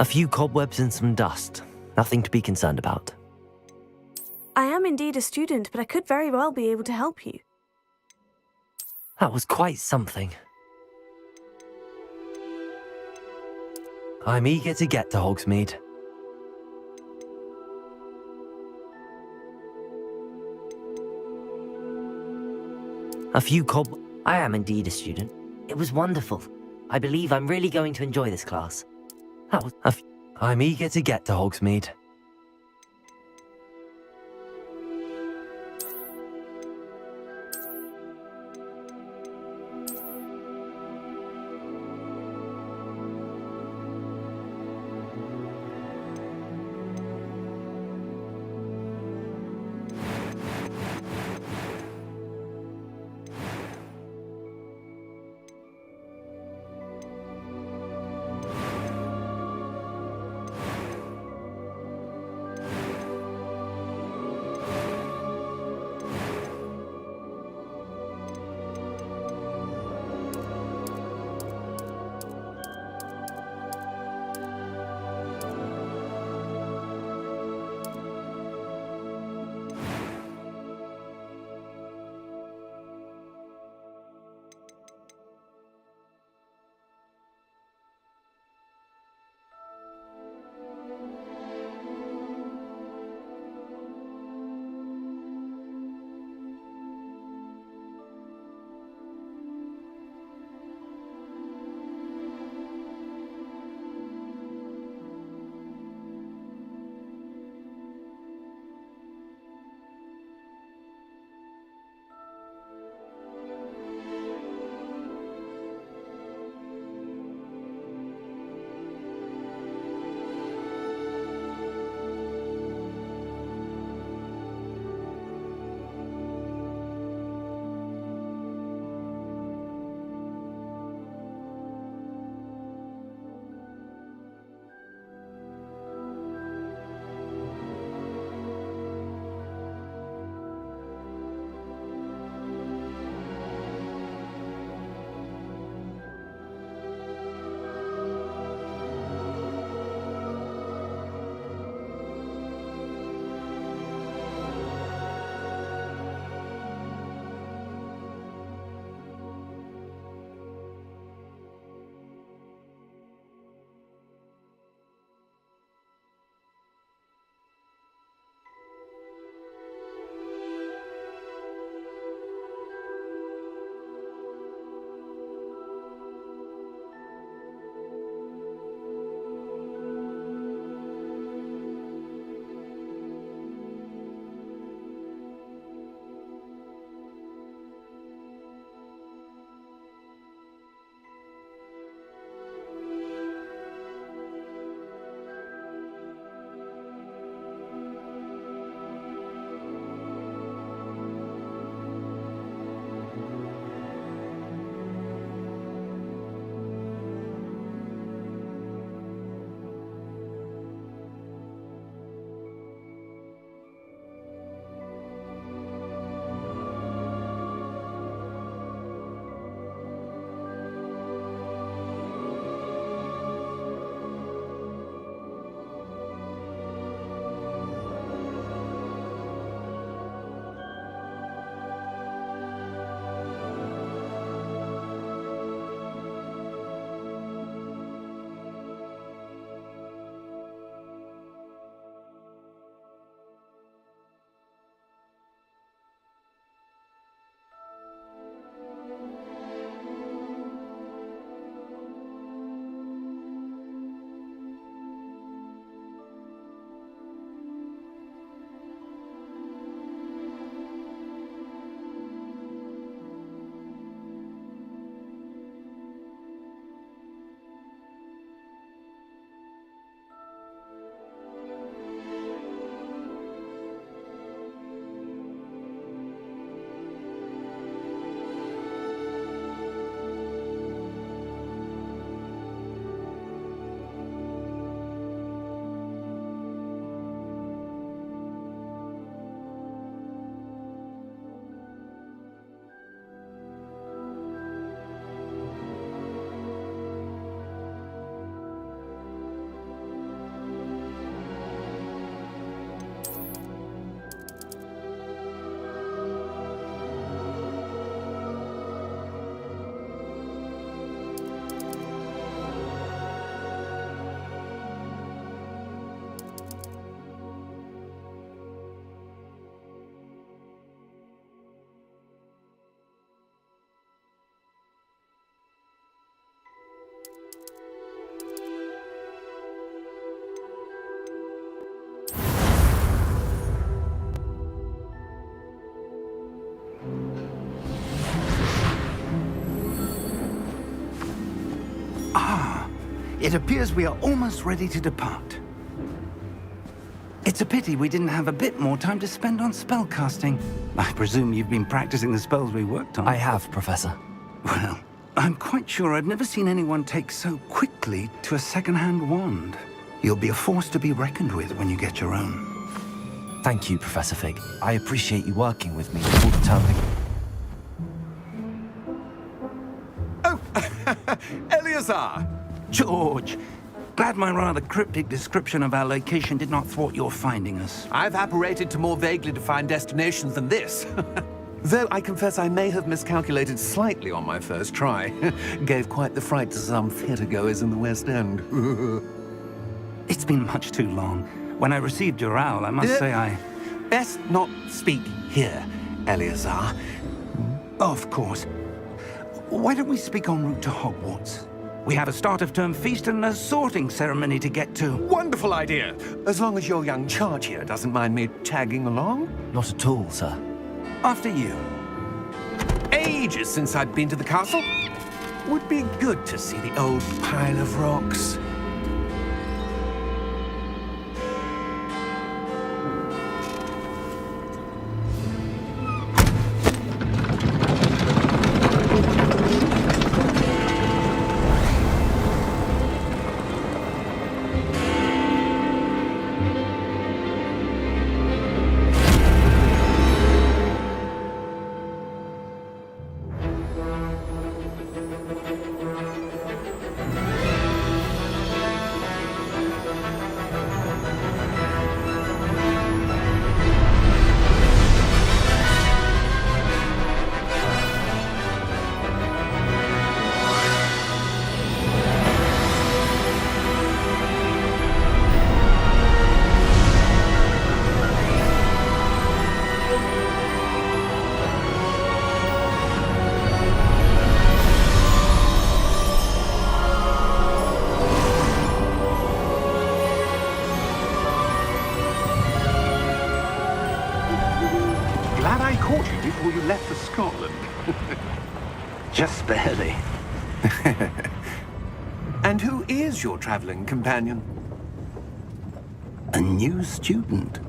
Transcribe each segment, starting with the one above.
A few cobwebs and some dust. Nothing to be concerned about. I am indeed a student, but I could very well be able to help you. That was quite something. I'm eager to get to Hogsmeade. A few I am indeed a student. It was wonderful. I believe I'm really going to enjoy this class. That was I'm eager to get to Hogsmeade. It appears we are almost ready to depart. It's a pity we didn't have a bit more time to spend on spellcasting. I presume you've been practicing the spells we worked on. I have, Professor. Well, I'm quite sure I've never seen anyone take so quickly to a second-hand wand. You'll be a force to be reckoned with when you get your own. Thank you, Professor Fig. I appreciate you working with me all the time. Oh, Eleazar! George, glad my rather cryptic description of our location did not thwart your finding us. I've apparated to more vaguely defined destinations than this. Though I confess I may have miscalculated slightly on my first try. Gave quite the fright to some theatre-goers in the West End. It's been much too long. When I received your owl, I must say I... Best not speak here, Eleazar. Of course. Why don't we speak en route to Hogwarts? We have a start-of-term feast and a sorting ceremony to get to. Wonderful idea! As long as your young charge here doesn't mind me tagging along. Not at all, sir. After you. Ages since I'd been to the castle. Would be good to see the old pile of rocks. Glad I caught you before you left for Scotland. Just barely. And who is your traveling companion? A new student.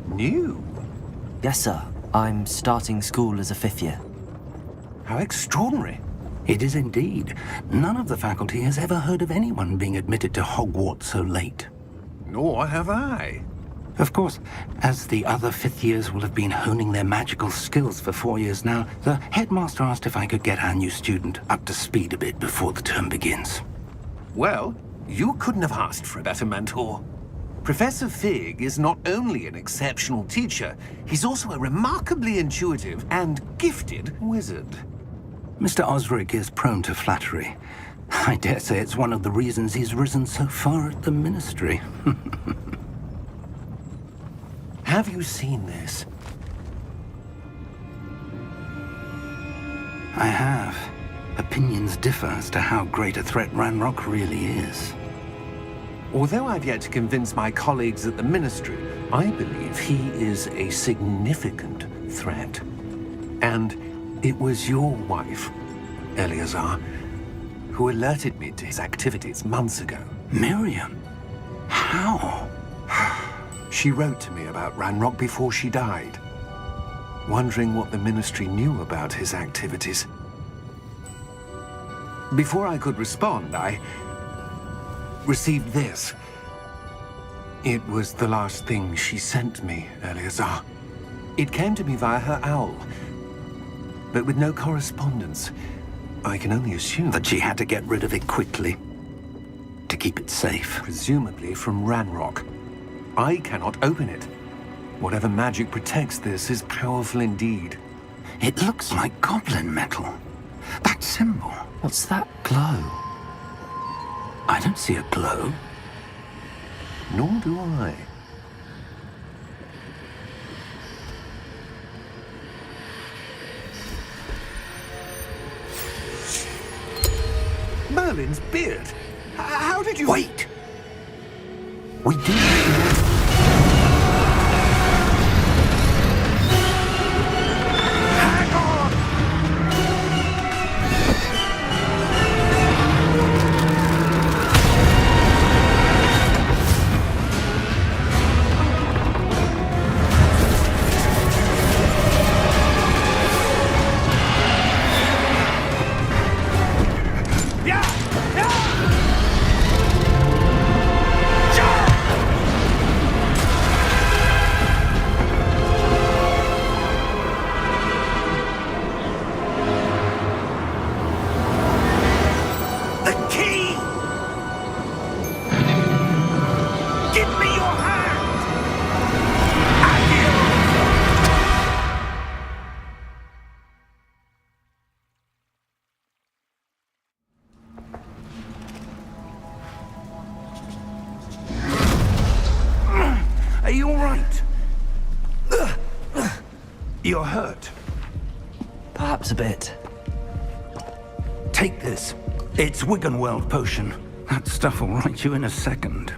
New? Yes, sir. I'm starting school as a 5th year. How extraordinary. It is indeed. None of the faculty has ever heard of anyone being admitted to Hogwarts so late. Nor have I. Of course, as the other 5th years will have been honing their magical skills for 4 years now, the headmaster asked if I could get our new student up to speed a bit before the term begins. Well, you couldn't have asked for a better mentor. Professor Fig is not only an exceptional teacher, he's also a remarkably intuitive and gifted wizard. Mr. Osric is prone to flattery. I dare say it's one of the reasons he's risen so far at the ministry. Have you seen this? I have. Opinions differ as to how great a threat Ranrock really is. Although I've yet to convince my colleagues at the Ministry, I believe he is a significant threat. And it was your wife, Eleazar, who alerted me to his activities months ago. Miriam? How? She wrote to me about Ranrock before she died, wondering what the Ministry knew about his activities. Before I could respond, I received this. It was the last thing she sent me, Eleazar. It came to me via her owl, but with no correspondence. I can only assume That she had to get rid of it quickly, to keep it safe. presumably from Ranrock. I cannot open it. Whatever magic protects this is powerful indeed. It looks like goblin metal. That symbol. What's that glow? I don't see a glow. Nor do I. Merlin's beard. How did you... Wait! We do... Hang on! You're hurt. Perhaps a bit. Take this. It's Wiggenweld potion. That stuff will right you in a second.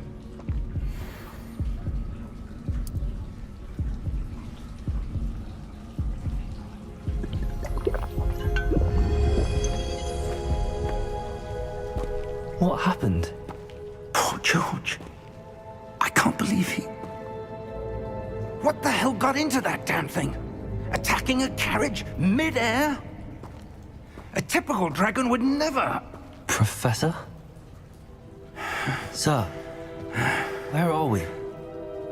What happened? Poor George. I can't believe he... What the hell got into that damn thing? Attacking a carriage mid-air? A typical dragon would never... Professor? Sir, where are we?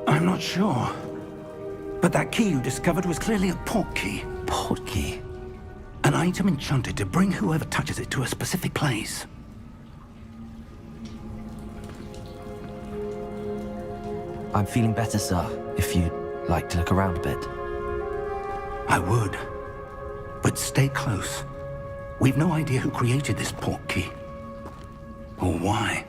I'm not sure. But that key you discovered was clearly a port key. Port key? An item enchanted to bring whoever touches it to a specific place. I'm feeling better, sir, if you'd like to look around a bit. I would. But stay close. We've no idea who created this port key. Or why.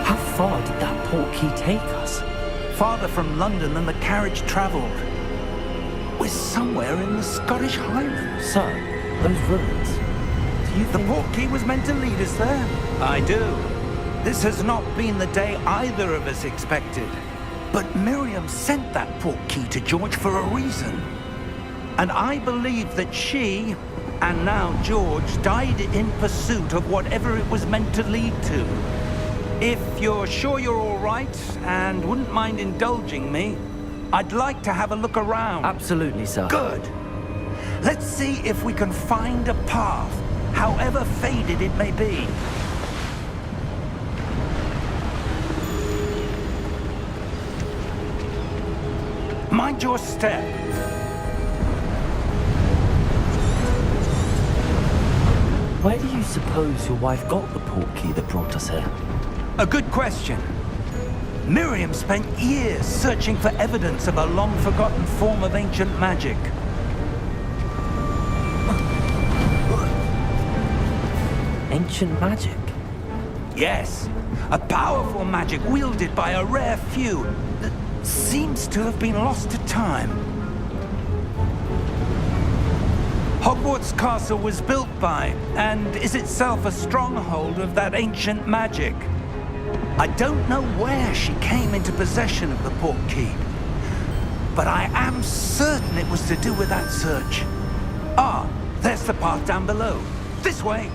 How far did that port key take us? Farther from London than the carriage traveled. We're somewhere in the Scottish Highlands. Sir, those ruins. Do you The think... port key was meant to lead us there. I do. This has not been the day either of us expected. But Miriam sent that port key to George for a reason. And I believe that she, and now George, died in pursuit of whatever it was meant to lead to. If you're sure you're all right and wouldn't mind indulging me, I'd like to have a look around. Absolutely, sir. Good. Let's see if we can find a path, however faded it may be. Mind your step. Where do you suppose your wife got the port key that brought us here? A good question. Miriam spent years searching for evidence of a long-forgotten form of ancient magic. Ancient magic? Yes, a powerful magic wielded by a rare few that seems to have been lost to time. Hogwarts Castle was built by, and is itself a stronghold of that ancient magic. I don't know where she came into possession of the port key, but I am certain it was to do with that search. Ah, there's the path down below. This way.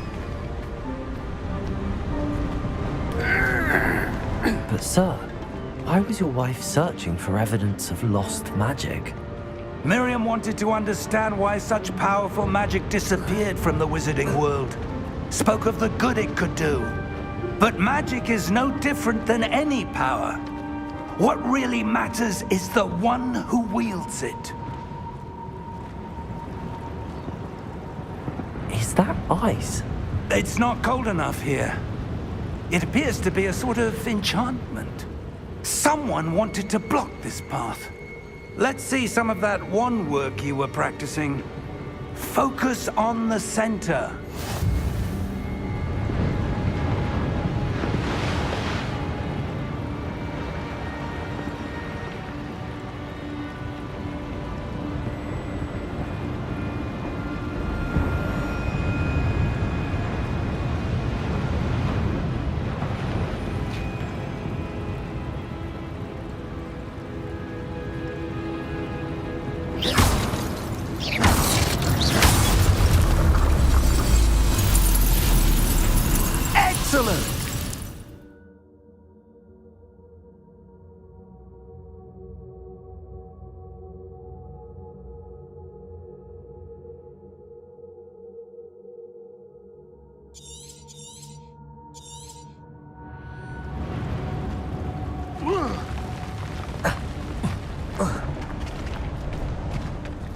But sir, why was your wife searching for evidence of lost magic? Miriam wanted to understand why such powerful magic disappeared from the wizarding world. Spoke of the good it could do. But magic is no different than any power. What really matters is the one who wields it. Is that ice? It's not cold enough here. It appears to be a sort of enchantment. Someone wanted to block this path. Let's see some of that wand work you were practicing. Focus on the center. Excellent!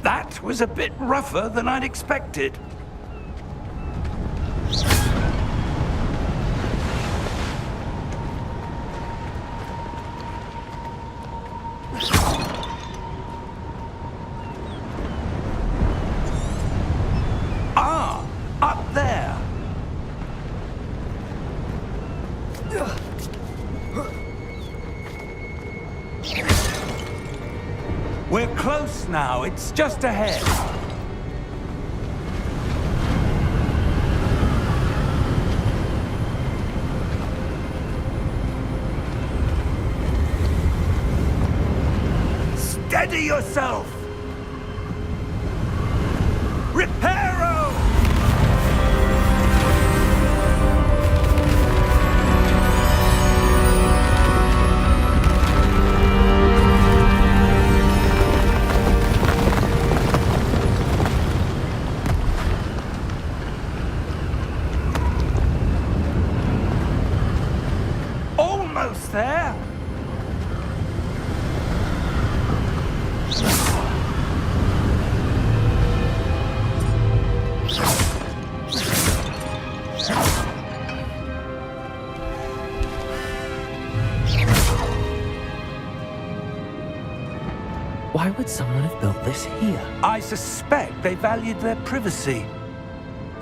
That was a bit rougher than I'd expected. close now. It's just ahead. Steady yourself! Reparo! Almost there! Why would someone have built this here? I suspect they valued their privacy.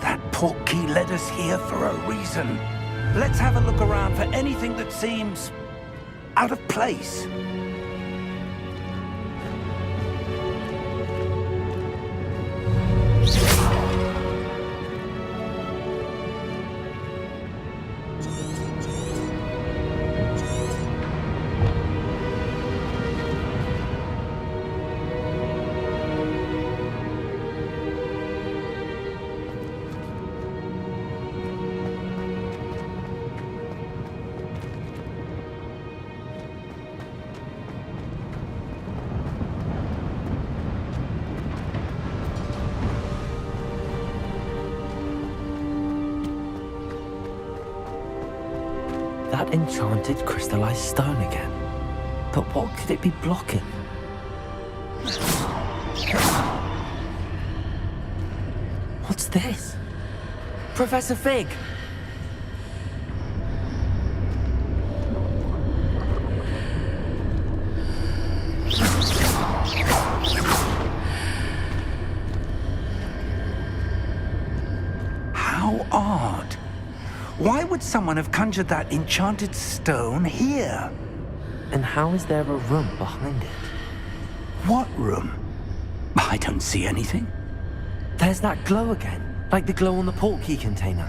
That portkey led us here for a reason. Let's have a look around for anything that seems out of place. That enchanted crystallized stone again. But what could it be blocking? What's this? Professor Fig! How odd. Why would someone have conjured that enchanted stone here? And how is there a room behind it? What room? I don't see anything. There's that glow again, like the glow on the portkey container.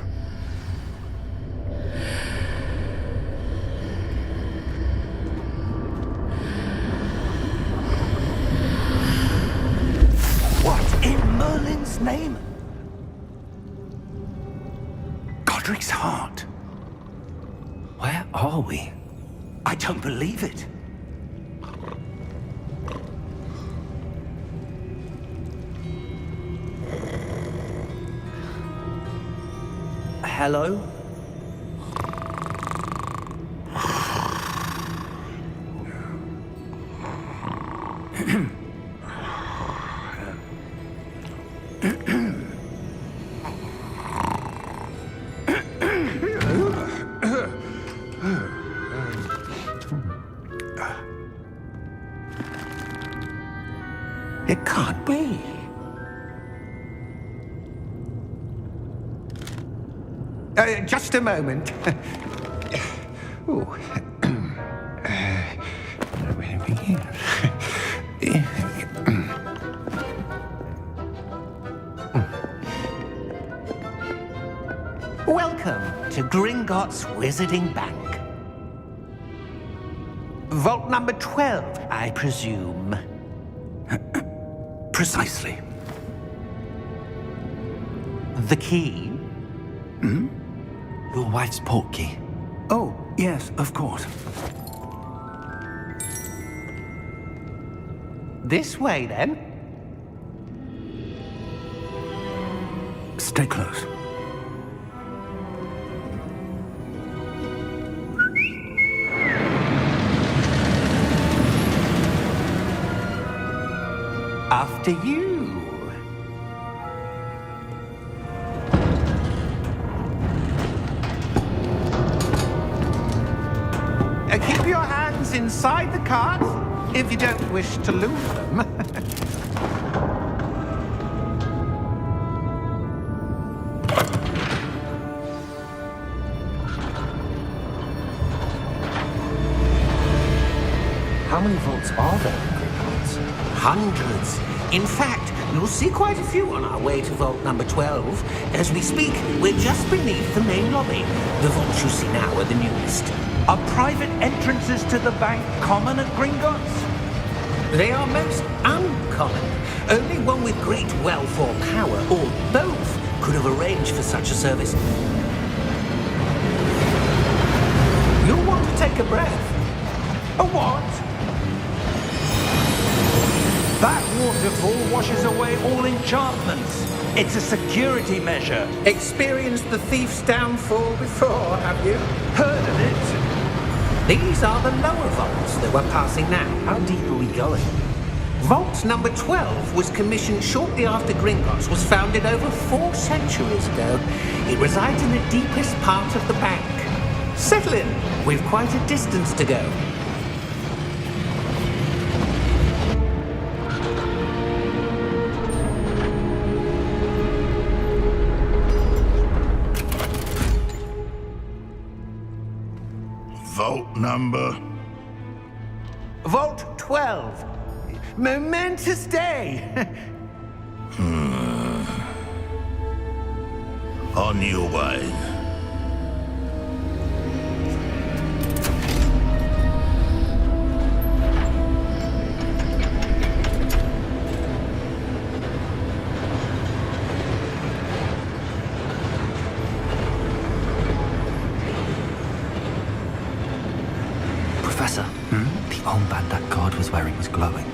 What in Merlin's name? Godric's heart. Where are we? I don't believe it. Hello? It can't be. Just a moment. Ooh. Where are we here? Welcome to Gringotts Wizarding Bank. Vault number 12, I presume. Precisely. The key? Your wife's portkey. Oh, yes, of course. This way, then. Stay close. After you. Keep your hands inside the cart if you don't wish to lose them. How many vaults are there in Gringotts? Hundreds. In fact, you'll see quite a few on our way to vault number 12. As we speak, we're just beneath the main lobby. The vaults you see now are the newest. Are private entrances to the bank common at Gringotts? They are most uncommon. Only one with great wealth or power, or both, could have arranged for such a service. You'll want to take a breath. A what? That waterfall washes away all enchantments. It's a security measure. Experienced the thief's downfall before, have you? Heard of it? These are the lower vaults that we're passing now. How deep are we going? Vault number 12 was commissioned shortly after Gringotts was founded over 4 centuries ago. It resides in the deepest part of the bank. Settle in. We've quite a distance to go. Vault number? Vault 12. Momentous day. On your way. Professor, the armband that guard was wearing was glowing.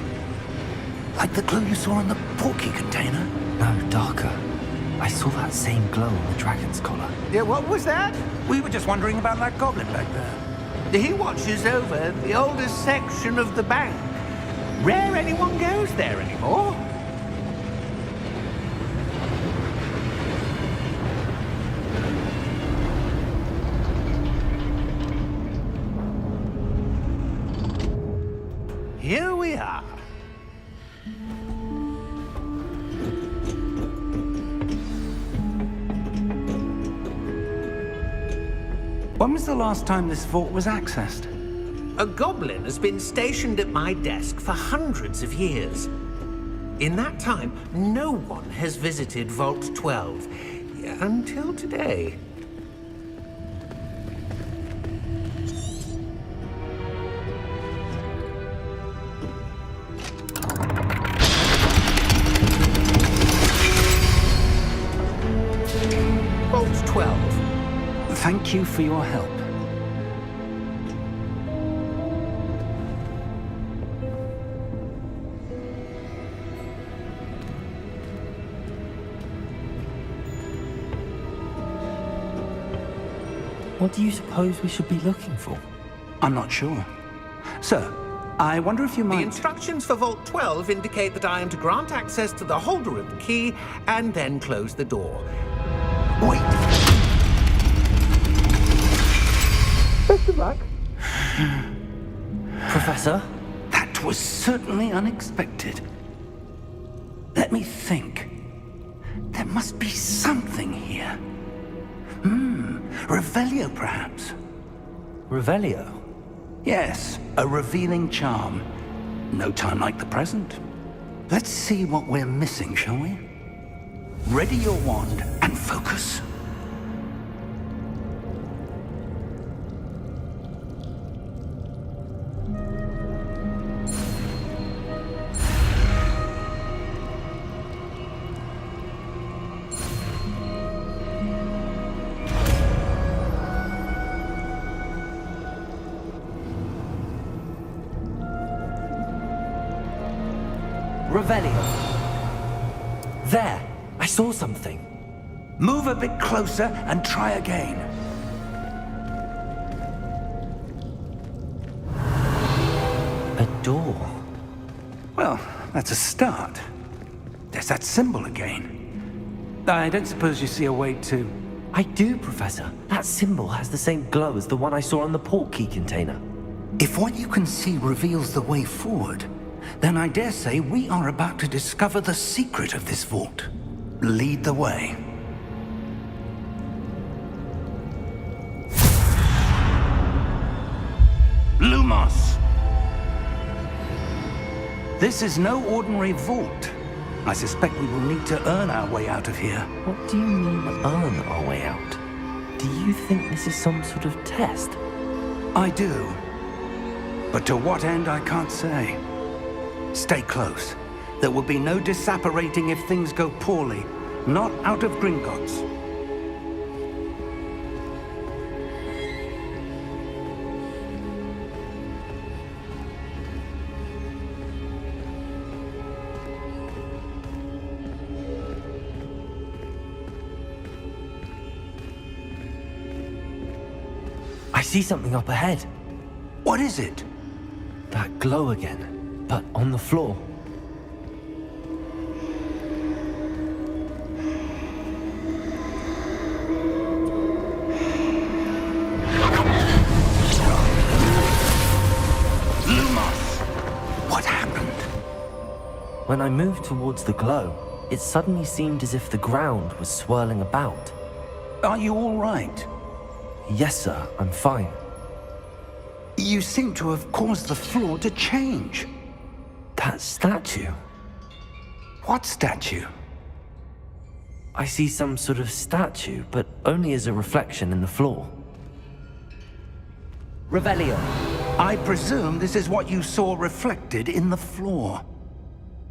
Like the glow you saw on the porky container? No, darker. I saw that same glow on the dragon's collar. Yeah, what was that? We were just wondering about that goblin back there. He watches over the oldest section of the bank. Rare anyone goes there anymore. Here we are. When was the last time this vault was accessed? A goblin has been stationed at my desk for hundreds of years. In that time, no one has visited Vault 12 until today. Vault 12. Thank you for your help. What do you suppose we should be looking for? I'm not sure. Sir, I wonder if you The might... instructions for Vault 12 indicate that I am to grant access to the holder of the key and then close the door. Wait! Best of luck. Professor? That was certainly unexpected. Let me think. There must be something here. Revelio, perhaps? Revelio? Yes, a revealing charm. No time like the present. Let's see what we're missing, shall we? Ready your wand and focus. Revelio. There! I saw something. Move a bit closer and try again. A door. Well, that's a start. There's that symbol again. I don't suppose you see a way to... I do, Professor. That symbol has the same glow as the one I saw on the port key container. If what you can see reveals the way forward, then I dare say we are about to discover the secret of this vault. Lead the way. Lumos! This is no ordinary vault. I suspect we will need to earn our way out of here. What do you mean, earn our way out? Do you think this is some sort of test? I do. But to what end, I can't say. Stay close. There will be no disapparating if things go poorly. Not out of Gringotts. I see something up ahead. What is it? That glow again, but on the floor. What happened? When I moved towards the glow, it suddenly seemed as if the ground was swirling about. Are you all right? Yes, sir, I'm fine. You seem to have caused the floor to change. That statue. What statue? I see some sort of statue, but only as a reflection in the floor. Revelio. I presume this is what you saw reflected in the floor.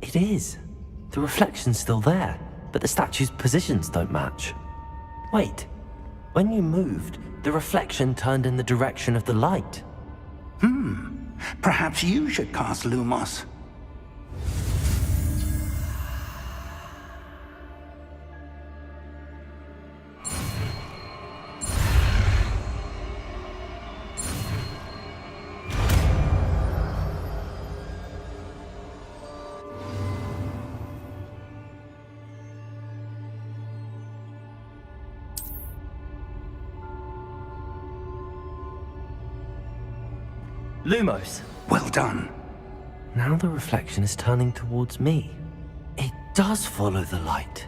It is. The reflection's still there, but the statue's positions don't match. Wait. When you moved, the reflection turned in the direction of the light. Perhaps you should cast Lumos. Lumos. Well done. Now the reflection is turning towards me. It does follow the light.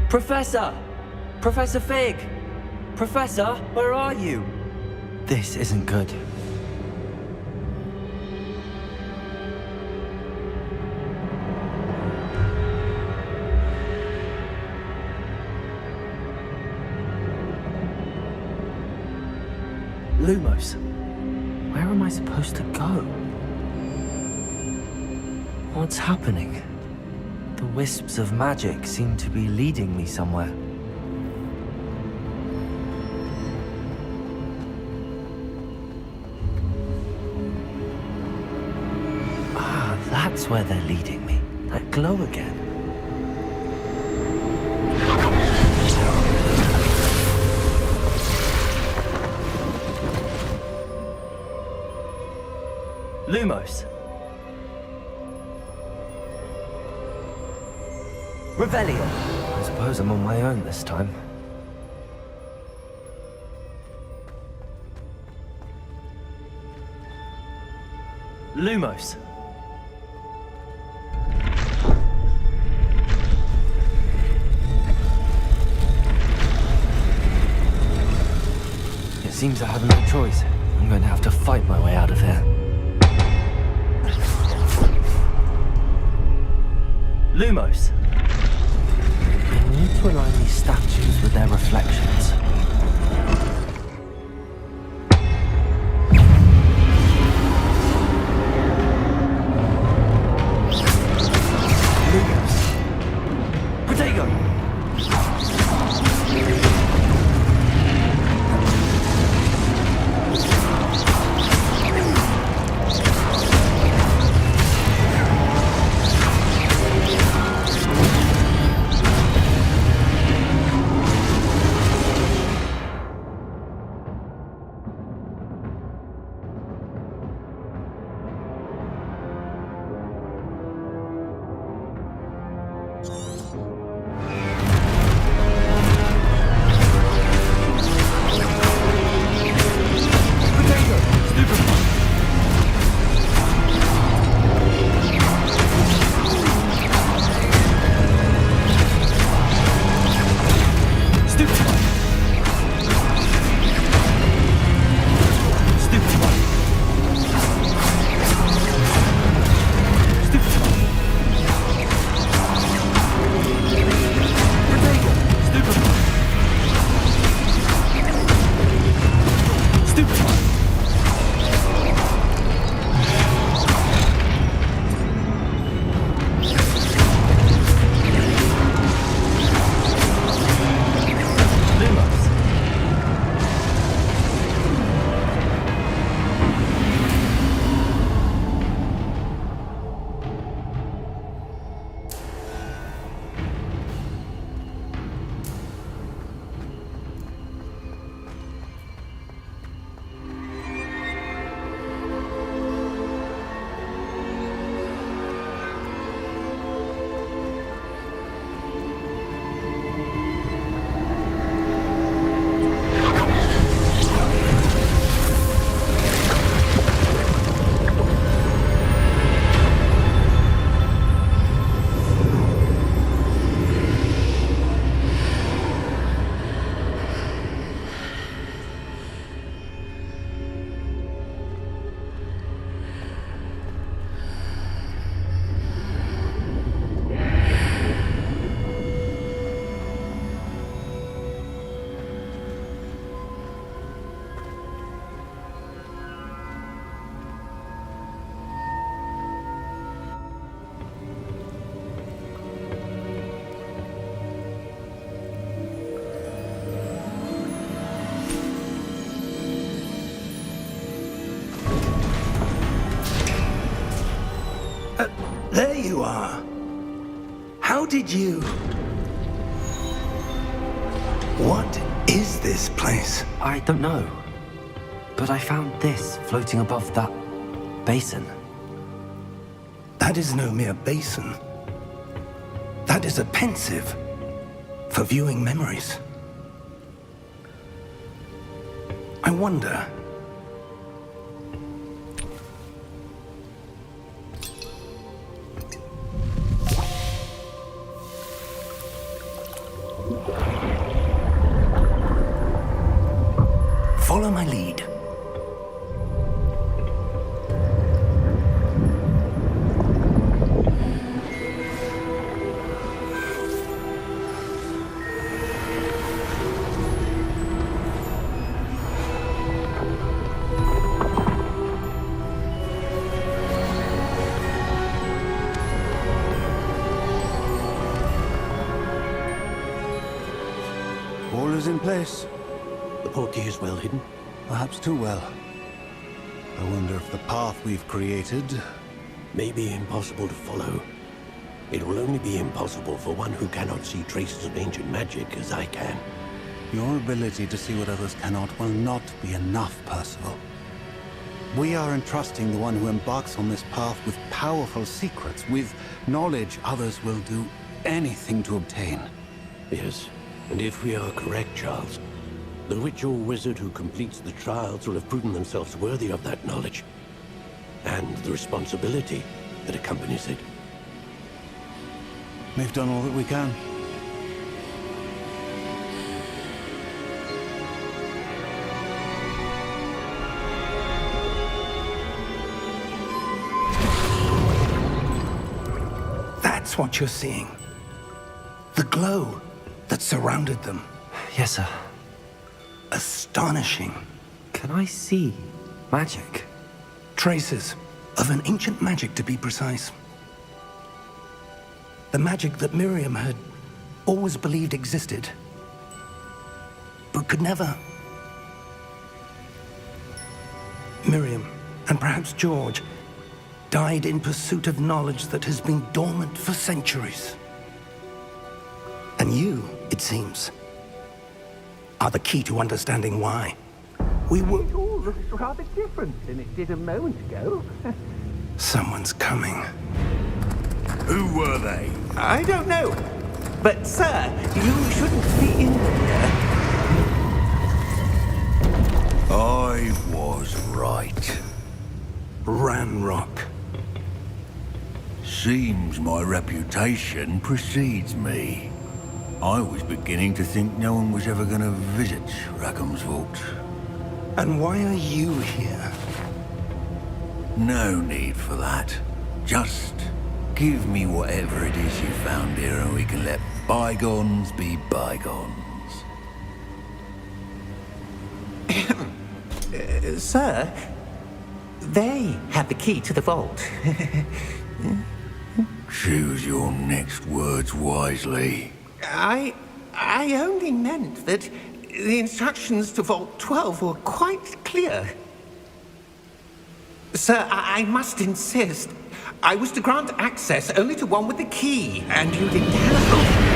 Professor! Professor Fig! Professor, where are you? This isn't good. Lumos, where am I supposed to go? What's happening? The wisps of magic seem to be leading me somewhere. Ah, that's where they're leading me. That glow again. Lumos. Revelio. I suppose I'm on my own this time. Lumos. It seems I have no choice. I'm going to have to fight my way out of here. Lumos. I need to align these statues with their reflections. Lumos. Protego! There you are. How did you... What is this place? I don't know. But I found this floating above that basin. That is no mere basin. That is a pensive for viewing memories. I wonder... Follow my lead. All is in place. The portkey is well hidden. Perhaps too well. I wonder if the path we've created... May be impossible to follow. It will only be impossible for one who cannot see traces of ancient magic as I can. Your ability to see what others cannot will not be enough, Percival. We are entrusting the one who embarks on this path with powerful secrets, with knowledge others will do anything to obtain. Yes, and if we are correct, Charles, the witch or wizard who completes the trials will have proven themselves worthy of that knowledge, and the responsibility that accompanies it. We've done all that we can. That's what you're seeing. The glow that surrounded them. Yes, sir. Astonishing. Can I see magic? Traces of an ancient magic, to be precise. The magic that Miriam had always believed existed, but could never. Miriam, and perhaps George, died in pursuit of knowledge that has been dormant for centuries. And you, it seems, are the key to understanding why. It all looks rather different than it did a moment ago. Someone's coming. Who were they? I don't know. But, sir, you shouldn't be in here. I was right. Ranrock. Seems my reputation precedes me. I was beginning to think no one was ever going to visit Rackham's vault. And why are you here? No need for that. Just give me whatever it is you found here and we can let bygones be bygones. Sir, they have the key to the vault. Choose your next words wisely. I only meant that the instructions to Vault 12 were quite clear. Sir, I must insist. I was to grant access only to one with the key, and you didn't have.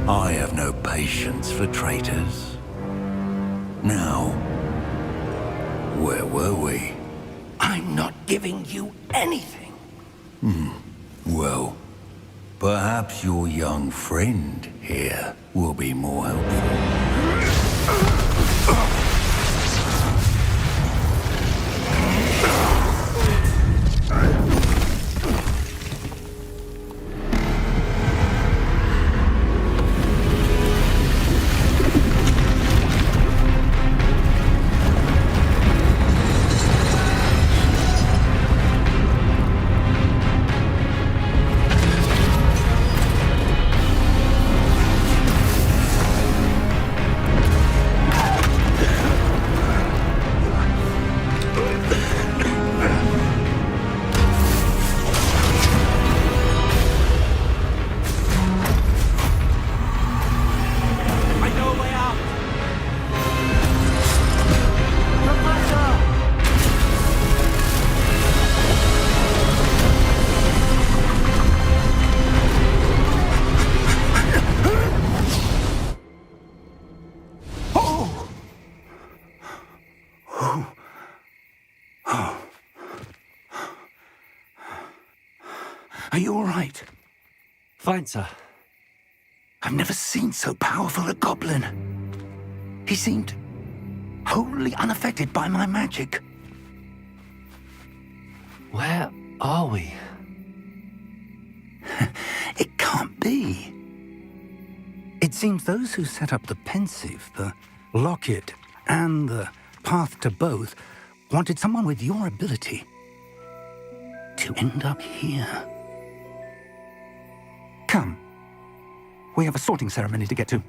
I have no patience for traitors. Now, where were we? I'm not giving you anything. Well, perhaps your young friend here will be more helpful. Are you all right? Fine, sir. I've never seen so powerful a goblin. He seemed wholly unaffected by my magic. Where are we? It can't be. It seems those who set up the pensive, the locket, and the path to both wanted someone with your ability to end up here. Come. We have a sorting ceremony to get to.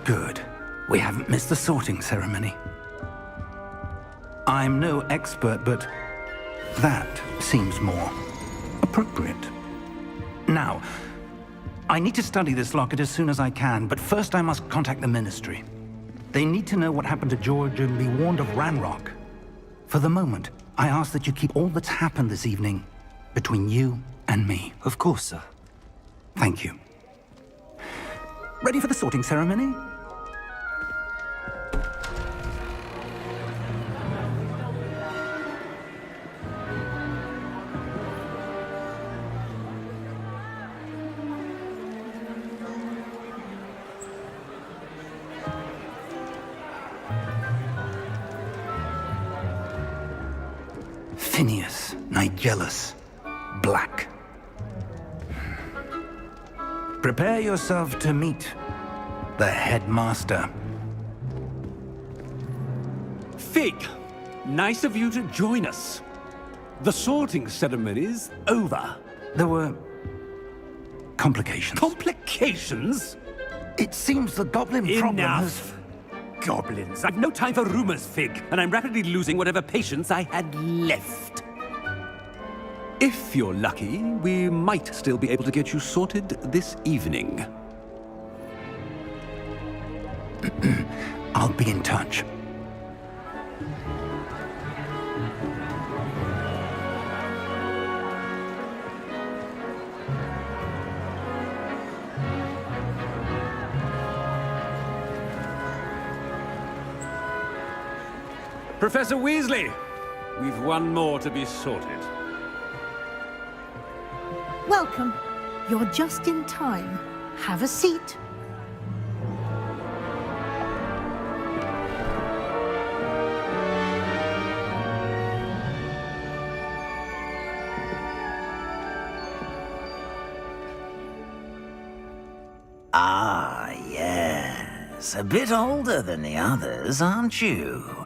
Good. We haven't missed the sorting ceremony. I'm no expert, but that seems more appropriate. Now, I need to study this locket as soon as I can, but first I must contact the Ministry. They need to know what happened to George and be warned of Ranrock. For the moment, I ask that you keep all that's happened this evening between you and me. Of course, sir. Thank you. Ready for the sorting ceremony? Phineas, Nigellus, Black. Prepare yourself to meet the headmaster. Fig, nice of you to join us. The sorting ceremony's over. There were complications. Complications? It seems the goblin problem has... Enough! Goblins. I've no time for rumors, Fig, and I'm rapidly losing whatever patience I had left. If you're lucky, we might still be able to get you sorted this evening. I'll be in touch. Professor Weasley, we've one more to be sorted. Welcome. You're just in time. Have a seat. Ah, yes. A bit older than the others, aren't you?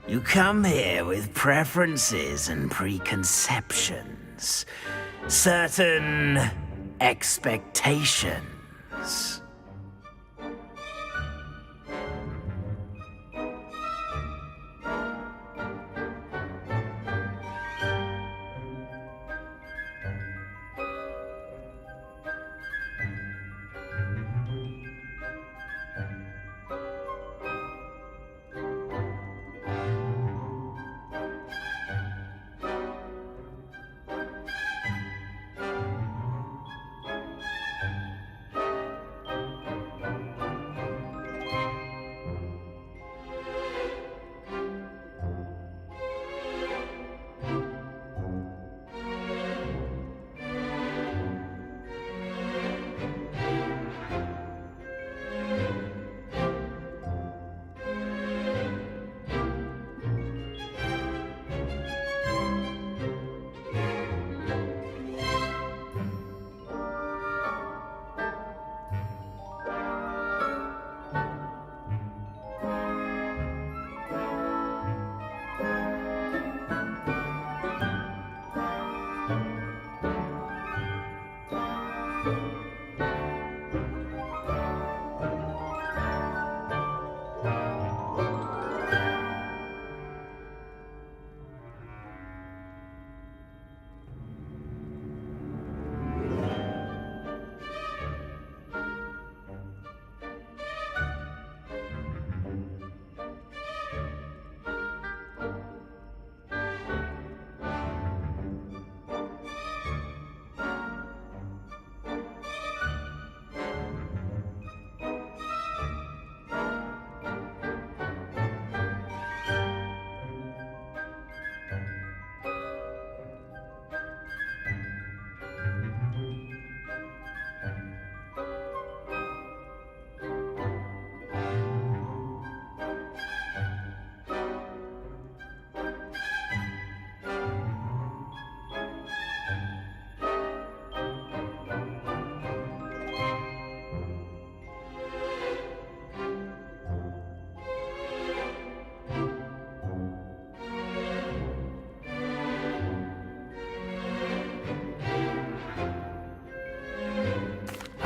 You come here with preferences and preconceptions. Certain expectations.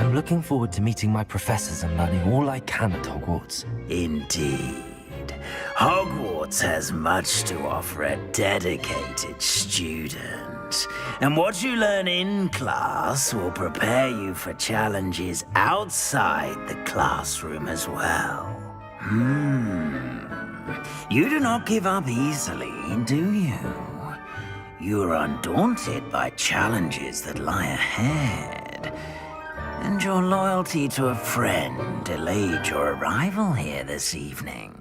I'm looking forward to meeting my professors and learning all I can at Hogwarts. Indeed. Hogwarts has much to offer a dedicated student. And what you learn in class will prepare you for challenges outside the classroom as well. You do not give up easily, do you? You are undaunted by challenges that lie ahead. And your loyalty to a friend delayed your arrival here this evening.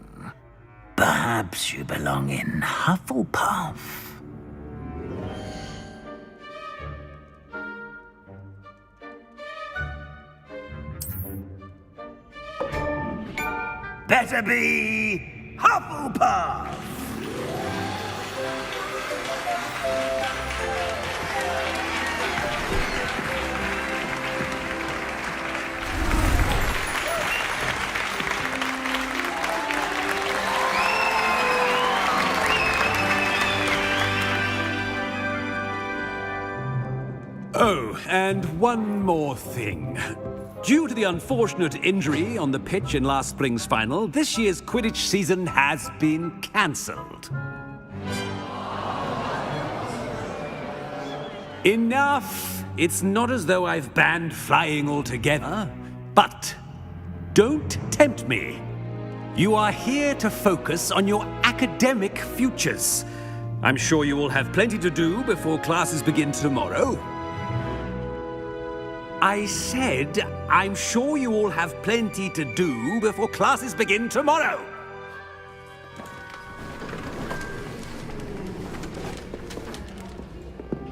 Perhaps you belong in Hufflepuff. Better be Hufflepuff! Oh, and one more thing. Due to the unfortunate injury on the pitch in last spring's final, this year's Quidditch season has been cancelled. Enough! It's not as though I've banned flying altogether, but don't tempt me. You are here to focus on your academic futures. I'm sure you will have plenty to do before classes begin tomorrow. I said, I'm sure you all have plenty to do before classes begin tomorrow.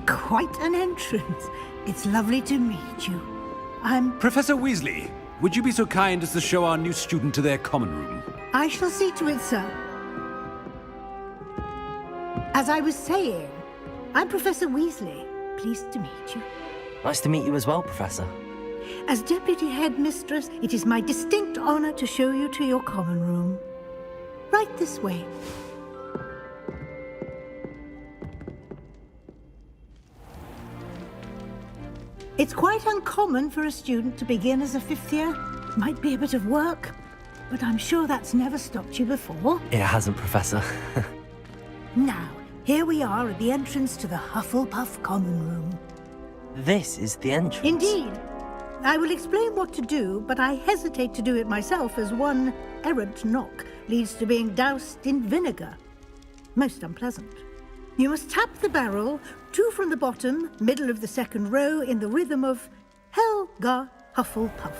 Quite an entrance. It's lovely to meet you. I'm... Professor Weasley, would you be so kind as to show our new student to their common room? I shall see to it, sir. As I was saying, I'm Professor Weasley. Pleased to meet you. Nice to meet you as well, Professor. As Deputy Headmistress, it is my distinct honor to show you to your common room. Right this way. It's quite uncommon for a student to begin as a fifth year. Might be a bit of work, but I'm sure that's never stopped you before. It hasn't, Professor. Now, here we are at the entrance to the Hufflepuff common room. This is the entrance. Indeed. I will explain what to do, but I hesitate to do it myself as one errant knock leads to being doused in vinegar. Most unpleasant. You must tap the barrel, 2 from the bottom, middle of the second row, in the rhythm of Helga Hufflepuff.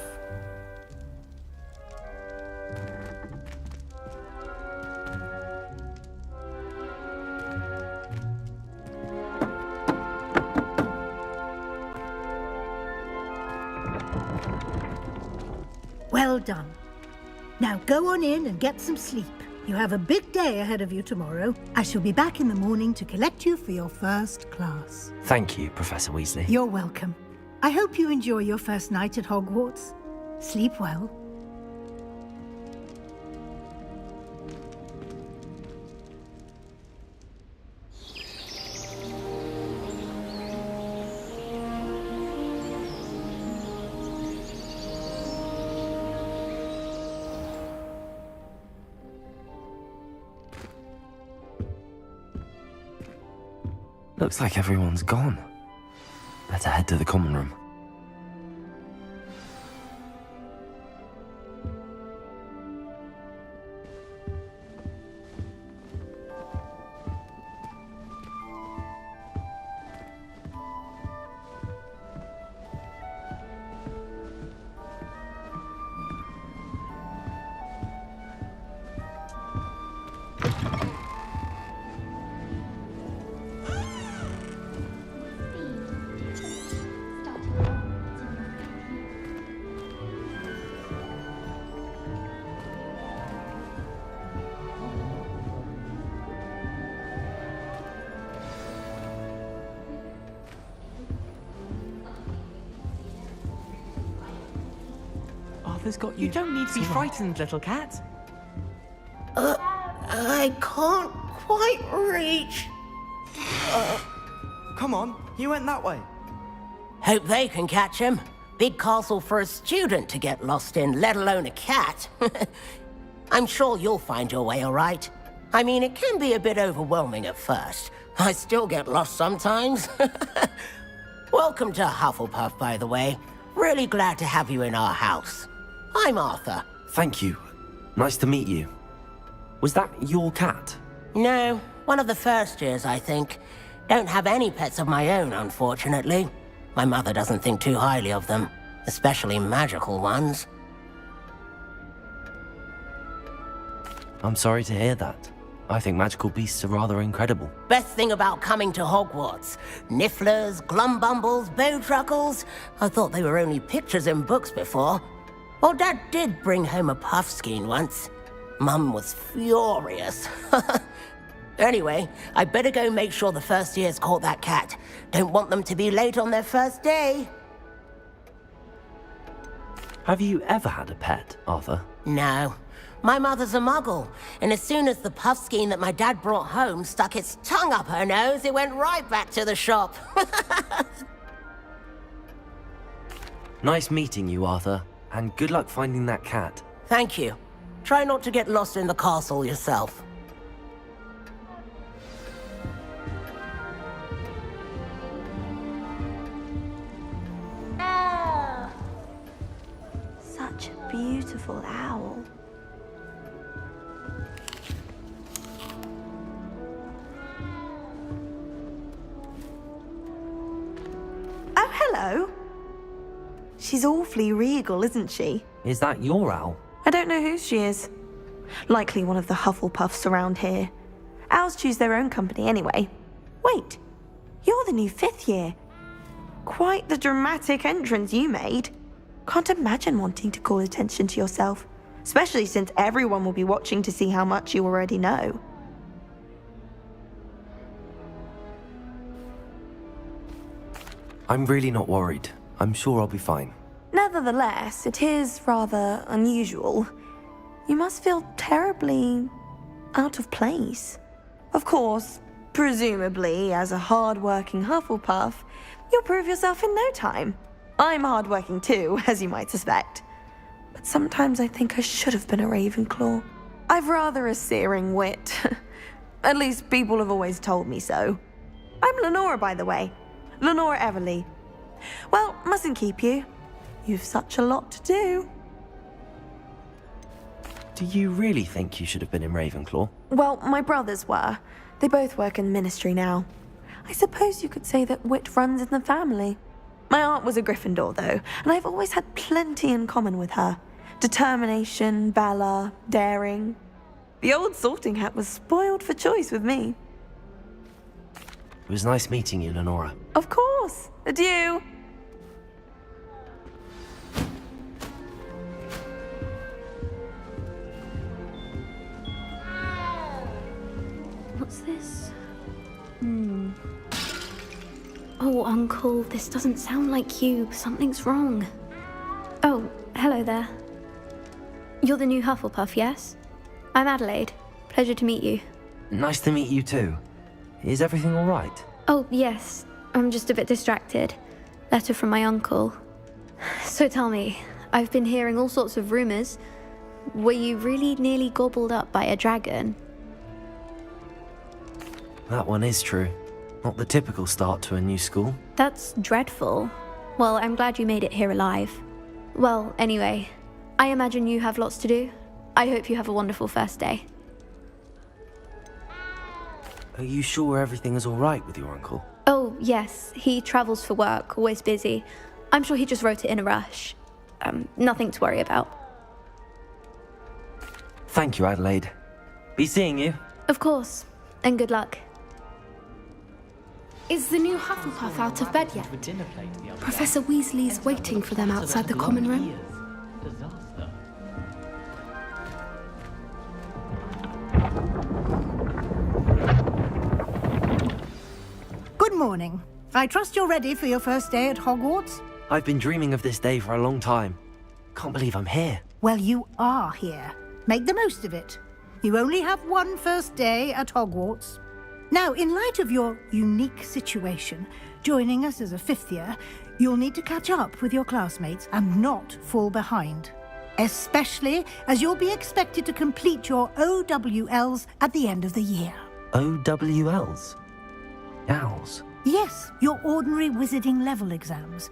Well done. Now go on in and get some sleep. You have a big day ahead of you tomorrow. I shall be back in the morning to collect you for your first class. Thank you, Professor Weasley. You're welcome. I hope you enjoy your first night at Hogwarts. Sleep well. Looks like everyone's gone. Better head to the common room. Arthur's got you. You don't need to be frightened, little cat. I can't quite reach. Come on, he went that way. Hope they can catch him. Big castle for a student to get lost in, let alone a cat. I'm sure you'll find your way all right. I mean, it can be a bit overwhelming at first. I still get lost sometimes. Welcome to Hufflepuff, by the way. Really glad to have you in our house. I'm Arthur. Thank you. Nice to meet you. Was that your cat? No, one of the first years, I think. Don't have any pets of my own, unfortunately. My mother doesn't think too highly of them, especially magical ones. I'm sorry to hear that. I think magical beasts are rather incredible. Best thing about coming to Hogwarts. Nifflers, glumbumbles, bowtruckles. I thought they were only pictures in books before. Well, Dad did bring home a puffskein once. Mum was furious. Anyway, I better go make sure the first years caught that cat. Don't want them to be late on their first day. Have you ever had a pet, Arthur? No. My mother's a muggle, and as soon as the puffskein that my dad brought home stuck its tongue up her nose, it went right back to the shop. Nice meeting you, Arthur, and good luck finding that cat. Thank you. Try not to get lost in the castle yourself. Such a beautiful owl. Oh, hello. She's awfully regal, isn't she? Is that your owl? I don't know whose she is. Likely one of the Hufflepuffs around here. Owls choose their own company anyway. Wait, you're the new 5th year. Quite the dramatic entrance you made. Can't imagine wanting to call attention to yourself, especially since everyone will be watching to see how much you already know. I'm really not worried. I'm sure I'll be fine. Nevertheless, it is rather unusual. You must feel terribly out of place. Of course, presumably, as a hard-working Hufflepuff, you'll prove yourself in no time. I'm hard-working too, as you might suspect. But sometimes I think I should have been a Ravenclaw. I've rather a searing wit. At least people have always told me so. I'm Lenora, by the way. Lenora Everly. Well, mustn't keep you. You've such a lot to do. Do you really think you should have been in Ravenclaw? Well, my brothers were. They both work in the ministry now. I suppose you could say that wit runs in the family. My aunt was a Gryffindor, though, and I've always had plenty in common with her. Determination, valor, daring. The old sorting hat was spoiled for choice with me. It was nice meeting you, Lenora. Of course. Adieu. What's this? Oh, Uncle, this doesn't sound like you. Something's wrong. Oh, hello there. You're the new Hufflepuff, yes? I'm Adelaide. Pleasure to meet you. Nice to meet you too. Is everything all right? Oh, yes. I'm just a bit distracted. Letter from my uncle. So tell me, I've been hearing all sorts of rumors. Were you really nearly gobbled up by a dragon? That one is true. Not the typical start to a new school. That's dreadful. Well, I'm glad you made it here alive. Well, anyway, I imagine you have lots to do. I hope you have a wonderful first day. Are you sure everything is all right with your uncle? Oh, yes. He travels for work, always busy. I'm sure he just wrote it in a rush. Nothing to worry about. Thank you, Adelaide. Be seeing you. Of course. And good luck. Is the new Hufflepuff out of bed yet? Professor Weasley's waiting for them outside the common room. Good morning. I trust you're ready for your first day at Hogwarts? I've been dreaming of this day for a long time. Can't believe I'm here. Well, you are here. Make the most of it. You only have one first day at Hogwarts. Now, in light of your unique situation, joining us as a 5th year, You'll need to catch up with your classmates and not fall behind. Especially as you'll be expected to complete your OWLs at the end of the year. OWLs? Owls? Yes, your ordinary wizarding level exams.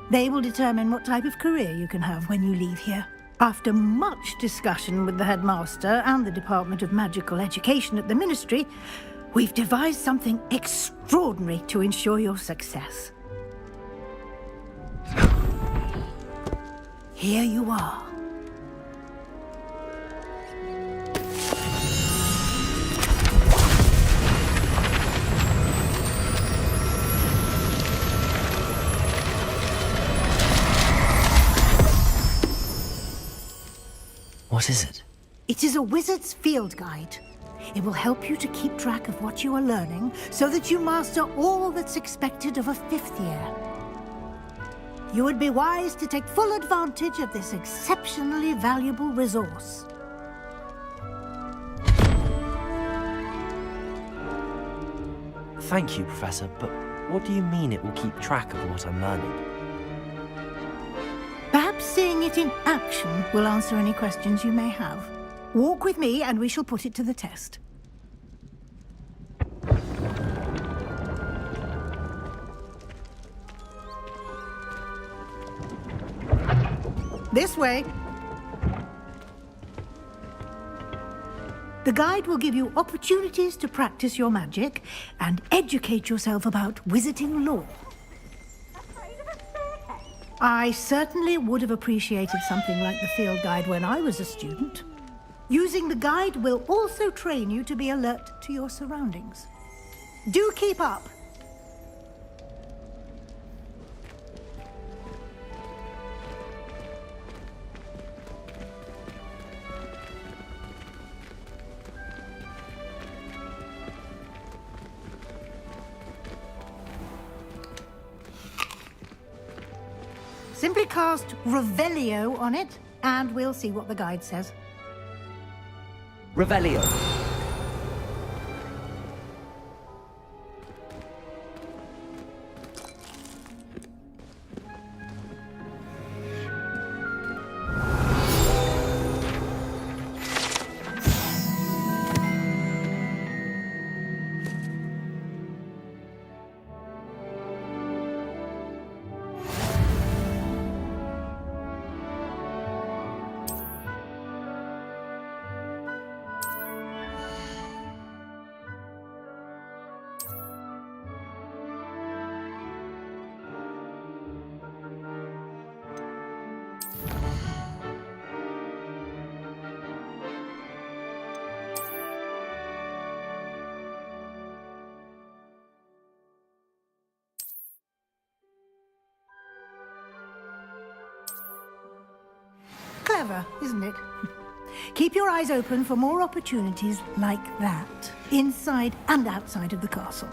They will determine what type of career you can have when you leave here. After much discussion with the headmaster and the Department of Magical Education at the Ministry, we've devised something extraordinary to ensure your success. Here you are. What is it? It is a wizard's field guide. It will help you to keep track of what you are learning so that you master all that's expected of a 5th year. You would be wise to take full advantage of this exceptionally valuable resource. Thank you, Professor, but what do you mean it will keep track of what I'm learning? Perhaps seeing it in action will answer any questions you may have. Walk with me and we shall put it to the test. This way. The guide will give you opportunities to practice your magic and educate yourself about wizarding lore. I certainly would have appreciated something like the field guide when I was a student. Using the guide will also train you to be alert to your surroundings. Do keep up. Simply cast Revelio on it, and we'll see what the guide says. Revelio. Clever, isn't it? Keep your eyes open for more opportunities like that, inside and outside of the castle.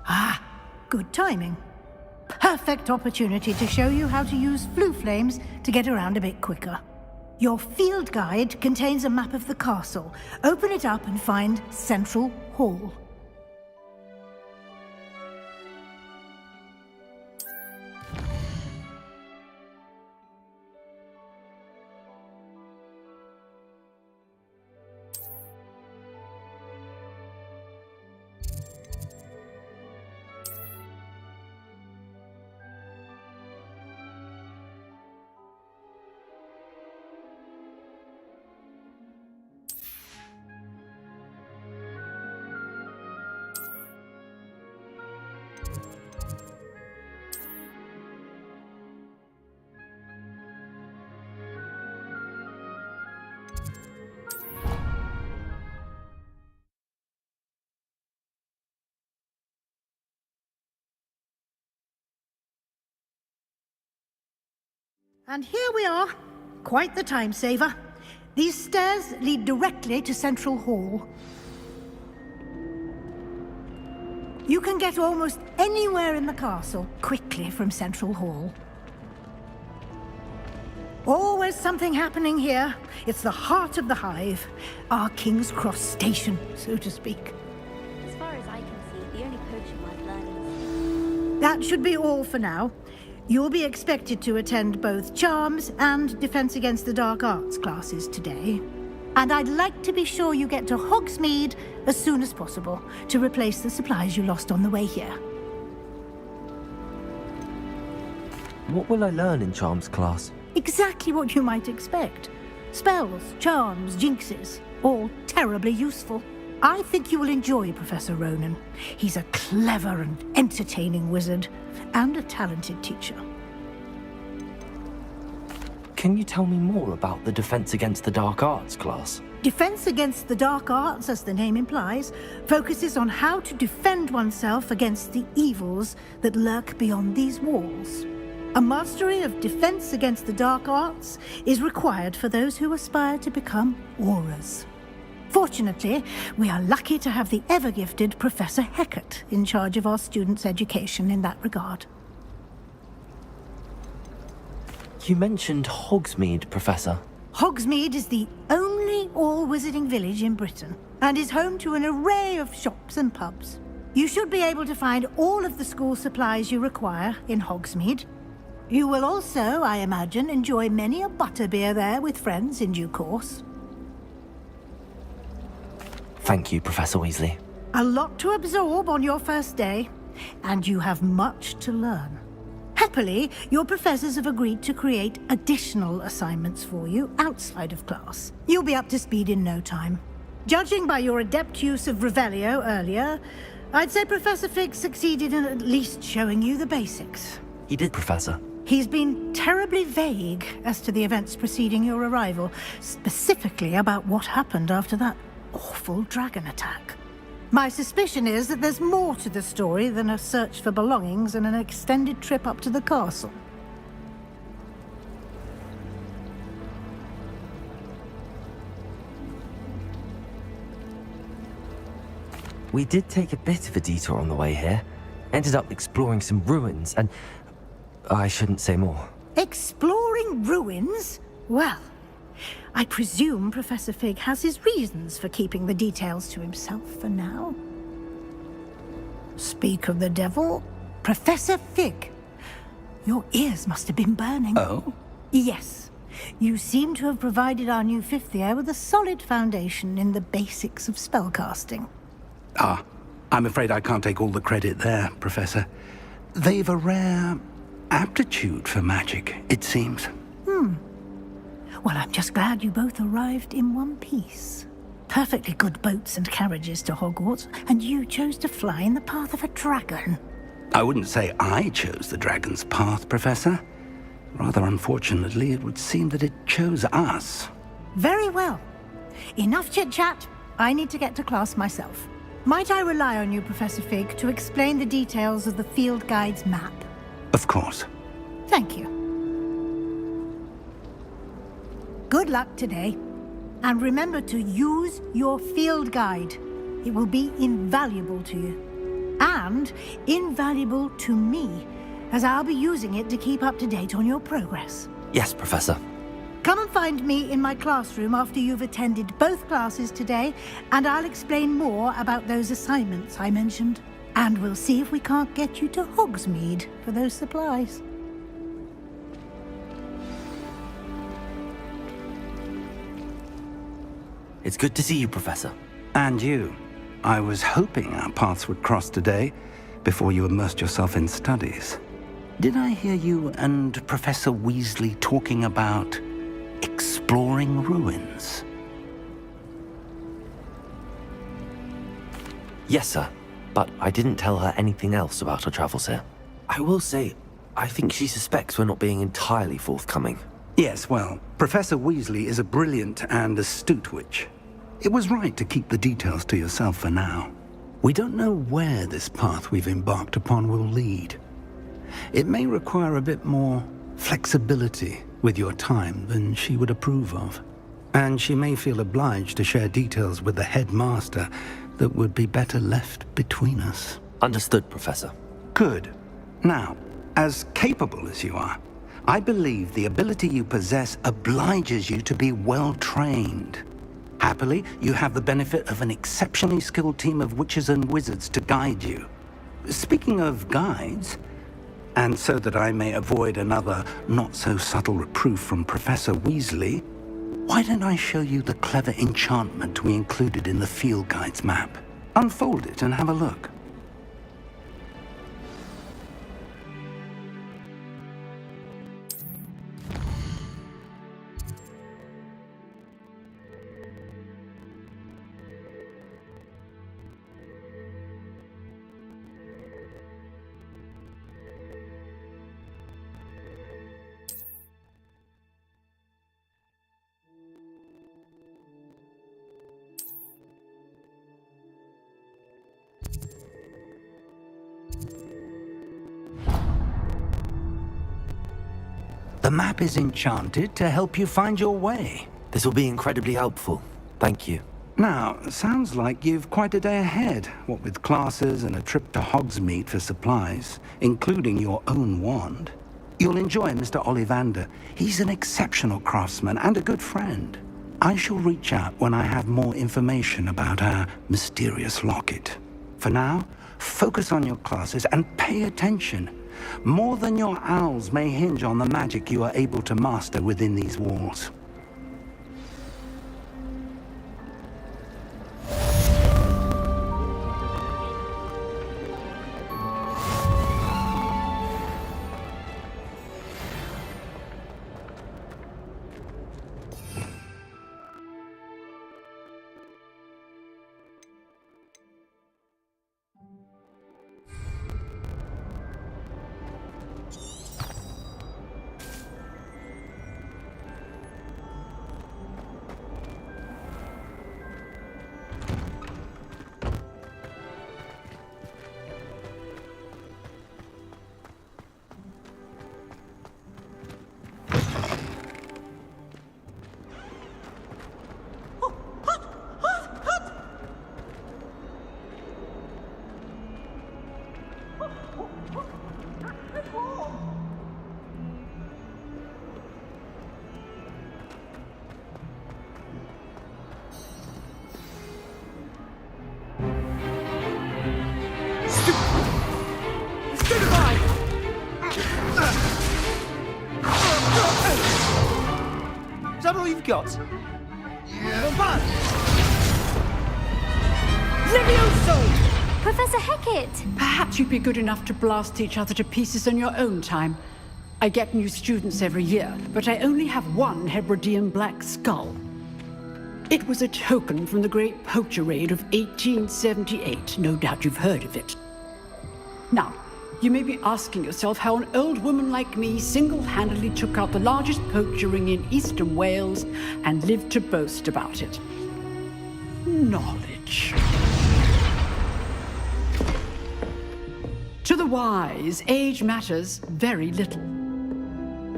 Ah, good timing. Perfect opportunity to show you how to use flue flames to get around a bit quicker. Your field guide contains a map of the castle. Open it up and find Central Hall. And here we are. Quite the time saver. These stairs lead directly to Central Hall. You can get almost anywhere in the castle quickly from Central Hall. Always something happening here. It's the heart of the hive. Our King's Cross station, so to speak. As far as I can see, the only potion I've learned is... That should be all for now. You'll be expected to attend both Charms and Defense Against the Dark Arts classes today. And I'd like to be sure you get to Hogsmeade as soon as possible to replace the supplies you lost on the way here. What will I learn in Charms class? Exactly what you might expect. Spells, charms, jinxes, all terribly useful. I think you will enjoy Professor Ronan. He's a clever and entertaining wizard, and a talented teacher. Can you tell me more about the Defense Against the Dark Arts class? Defense Against the Dark Arts, as the name implies, focuses on how to defend oneself against the evils that lurk beyond these walls. A mastery of Defense Against the Dark Arts is required for those who aspire to become Aurors. Fortunately, we are lucky to have the ever-gifted Professor Hecat in charge of our students' education in that regard. You mentioned Hogsmeade, Professor. Hogsmeade is the only all-wizarding village in Britain, and is home to an array of shops and pubs. You should be able to find all of the school supplies you require in Hogsmeade. You will also, I imagine, enjoy many a butterbeer there with friends in due course. Thank you, Professor Weasley. A lot to absorb on your first day, and you have much to learn. Happily, your professors have agreed to create additional assignments for you outside of class. You'll be up to speed in no time. Judging by your adept use of Revelio earlier, I'd say Professor Fig succeeded in at least showing you the basics. He did, Professor. He's been terribly vague as to the events preceding your arrival, specifically about what happened after that awful dragon attack. My suspicion is that there's more to the story than a search for belongings and an extended trip up to the castle. We did take a bit of a detour on the way here. Ended up exploring some ruins, and I shouldn't say more. Exploring ruins? Well, I presume Professor Fig has his reasons for keeping the details to himself for now. Speak of the devil, Professor Fig. Your ears must have been burning. Oh? Yes. You seem to have provided our new fifth year with a solid foundation in the basics of spellcasting. Ah, I'm afraid I can't take all the credit there, Professor. They've a rare aptitude for magic, it seems. Well, I'm just glad you both arrived in one piece. Perfectly good boats and carriages to Hogwarts, and you chose to fly in the path of a dragon. I wouldn't say I chose the dragon's path, Professor. Rather unfortunately, it would seem that it chose us. Very well. Enough chit-chat. I need to get to class myself. Might I rely on you, Professor Fig, to explain the details of the field guide's map? Of course. Thank you. Good luck today. And remember to use your field guide. It will be invaluable to you. And invaluable to me, as I'll be using it to keep up to date on your progress. Yes, Professor. Come and find me in my classroom after you've attended both classes today, and I'll explain more about those assignments I mentioned. And we'll see if we can't get you to Hogsmeade for those supplies. It's good to see you, Professor. And you. I was hoping our paths would cross today, before you immersed yourself in studies. Did I hear you and Professor Weasley talking about exploring ruins? Yes, sir. But I didn't tell her anything else about our travels here. I will say, I think she suspects we're not being entirely forthcoming. Yes, well, Professor Weasley is a brilliant and astute witch. It was right to keep the details to yourself for now. We don't know where this path we've embarked upon will lead. It may require a bit more flexibility with your time than she would approve of. And she may feel obliged to share details with the headmaster that would be better left between us. Understood, Professor. Good. Now, as capable as you are, I believe the ability you possess obliges you to be well-trained. Happily, you have the benefit of an exceptionally skilled team of witches and wizards to guide you. Speaking of guides, and so that I may avoid another not-so-subtle reproof from Professor Weasley, why don't I show you the clever enchantment we included in the field guide's map? Unfold it and have a look. The map is enchanted to help you find your way. This will be incredibly helpful. Thank you. Now, sounds like you've quite a day ahead, what with classes and a trip to Hogsmeade for supplies, including your own wand. You'll enjoy Mr. Ollivander. He's an exceptional craftsman and a good friend. I shall reach out when I have more information about our mysterious locket. For now, focus on your classes and pay attention. More than your owls may hinge on the magic you are able to master within these walls. Is that all you've got? Yeah. Levioso! Professor Hecat! Perhaps you'd be good enough to blast each other to pieces on your own time. I get new students every year, but I only have one Hebridean black skull. It was a token from the Great Poacher Raid of 1878. No doubt you've heard of it. Now, you may be asking yourself how an old woman like me single-handedly took out the largest poacher ring in eastern Wales and lived to boast about it. Knowledge. To the wise, age matters very little.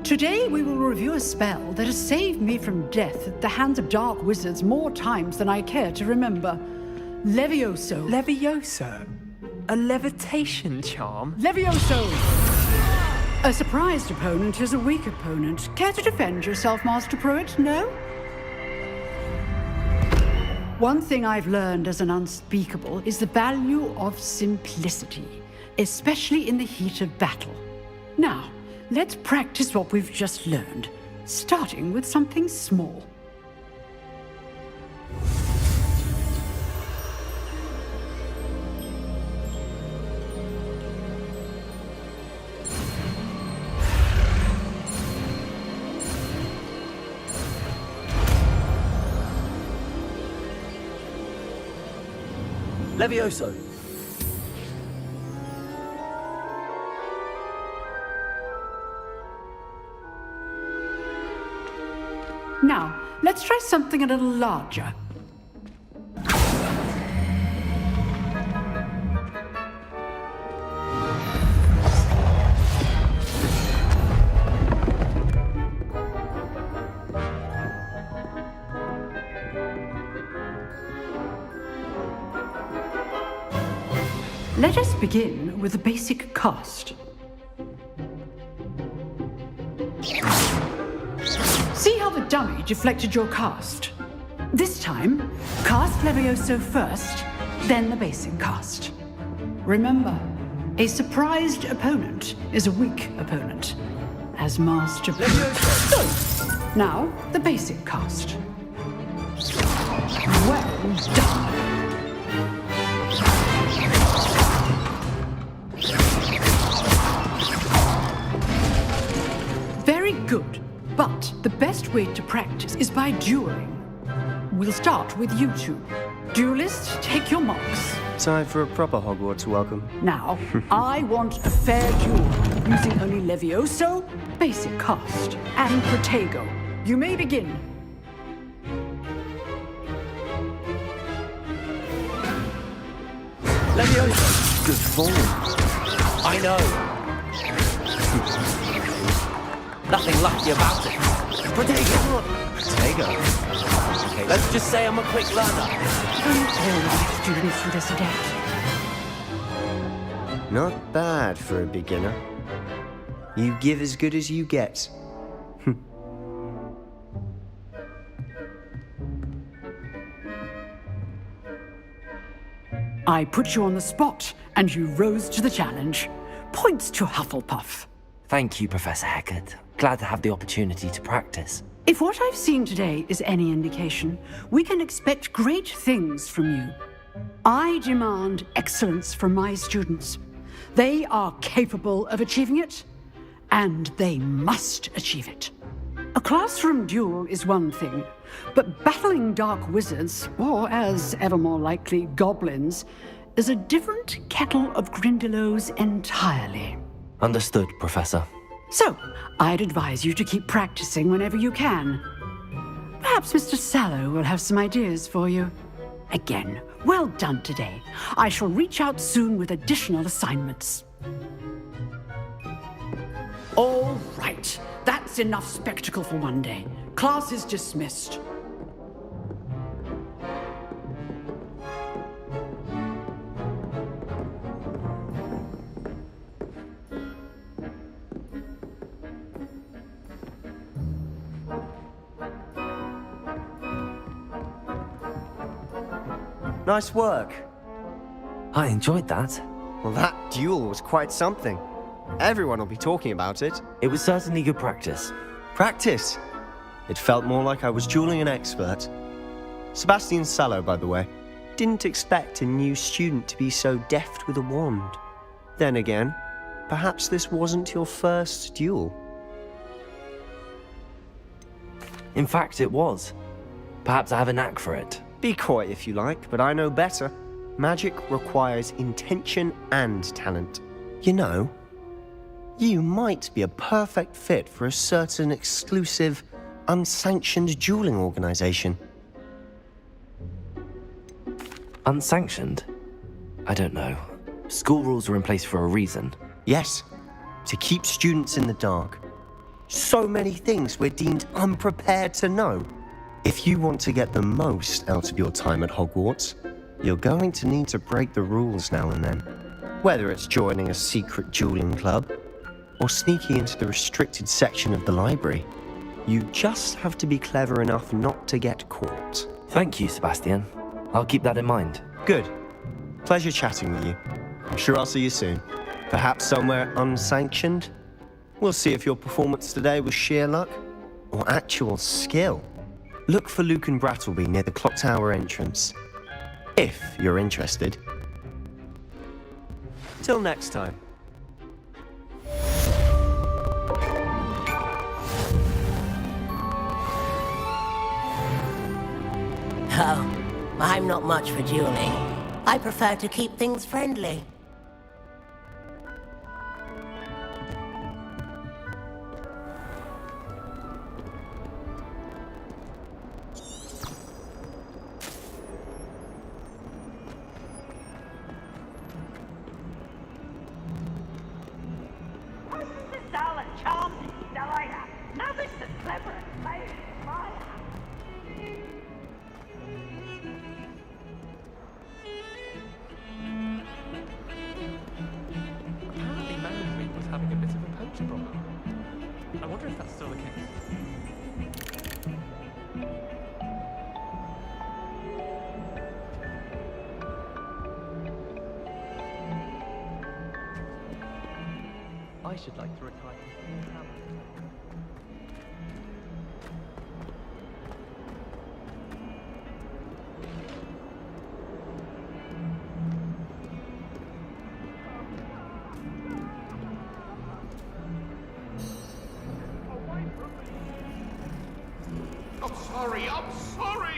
Today we will review a spell that has saved me from death at the hands of dark wizards more times than I care to remember. Levioso. Levioso? A levitation charm? Levioso! A surprised opponent is a weak opponent. Care to defend yourself, Master Pruitt? No? One thing I've learned as an unspeakable is the value of simplicity, especially in the heat of battle. Now, let's practice what we've just learned, starting with something small. Levioso. Now, let's try something a little larger. Let us begin with the basic cast. dummy deflected your cast. This time, cast Levioso first, then the basic cast. Remember, a surprised opponent is a weak opponent. As Master... Levioso! Now, the basic cast. Well done. Very good, but the best way to practice is by dueling. We'll start with you two. Duelists, take your marks. Time for a proper Hogwarts welcome. Now, I want a fair duel, using only Levioso, basic cast, and Protego. You may begin. Levioso! Good form. I know. Nothing lucky about it. Protego! Okay, let's just say I'm a quick learner. Don't all my students do this today. Not bad for a beginner. You give as good as you get. I put you on the spot, and you rose to the challenge. Points to Hufflepuff. Thank you, Professor Hecat. Glad to have the opportunity to practice. If what I've seen today is any indication, we can expect great things from you. I demand excellence from my students. They are capable of achieving it, and they must achieve it. A classroom duel is one thing, but battling dark wizards, or as ever more likely, goblins, is a different kettle of Grindylows entirely. Understood, Professor. So, I'd advise you to keep practicing whenever you can. Perhaps Mr. Sallow will have some ideas for you. Again, well done today. I shall reach out soon with additional assignments. All right, that's enough spectacle for one day. Class is dismissed. Nice work. I enjoyed that. Well, that duel was quite something. Everyone will be talking about it. It was certainly good practice. Practice? It felt more like I was dueling an expert. Sebastian Sallow, by the way. Didn't expect a new student to be so deft with a wand. Then again, perhaps this wasn't your first duel. In fact, it was. Perhaps I have a knack for it. Be coy if you like, but I know better. Magic requires intention and talent. You know, you might be a perfect fit for a certain exclusive, unsanctioned dueling organization. Unsanctioned? I don't know. School rules are in place for a reason. Yes, to keep students in the dark. So many things we're deemed unprepared to know. If you want to get the most out of your time at Hogwarts, you're going to need to break the rules now and then. Whether it's joining a secret dueling club, or sneaking into the restricted section of the library, you just have to be clever enough not to get caught. Thank you, Sebastian. I'll keep that in mind. Good. Pleasure chatting with you. I'm sure I'll see you soon. Perhaps somewhere unsanctioned? We'll see if your performance today was sheer luck, or actual skill. Look for Luke and Brattleby near the clock tower entrance, if you're interested. Till next time. Oh, I'm not much for dueling. I prefer to keep things friendly. I should like to retire. I'm sorry, I'm sorry!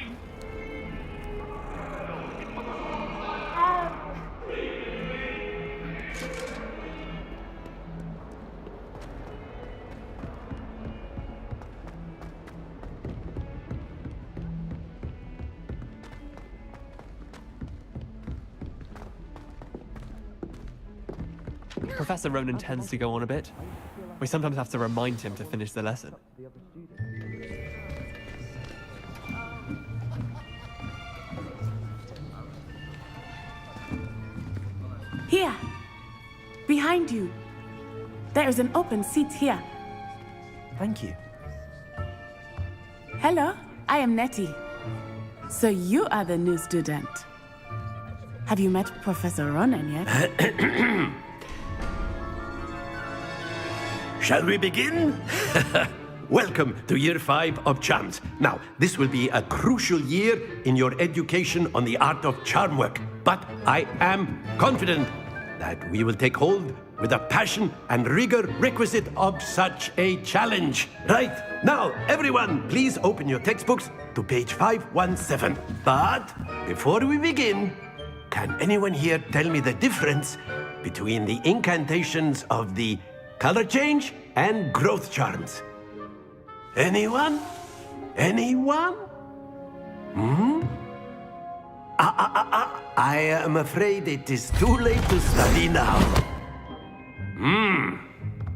Professor Ronan tends to go on a bit. We sometimes have to remind him to finish the lesson. Here! Behind you! There is an open seat here. Thank you. Hello, I am Nettie. So you are the new student. Have you met Professor Ronan yet? Shall we begin? Welcome to Year 5 of Charms. Now, this will be a crucial year in your education on the art of charm work. But I am confident that we will take hold with the passion and rigor requisite of such a challenge. Right, now, everyone, please open your textbooks to page 517. But before we begin, can anyone here tell me the difference between the incantations of the color change and growth charms? Anyone? Anyone? I am afraid it is too late to study now.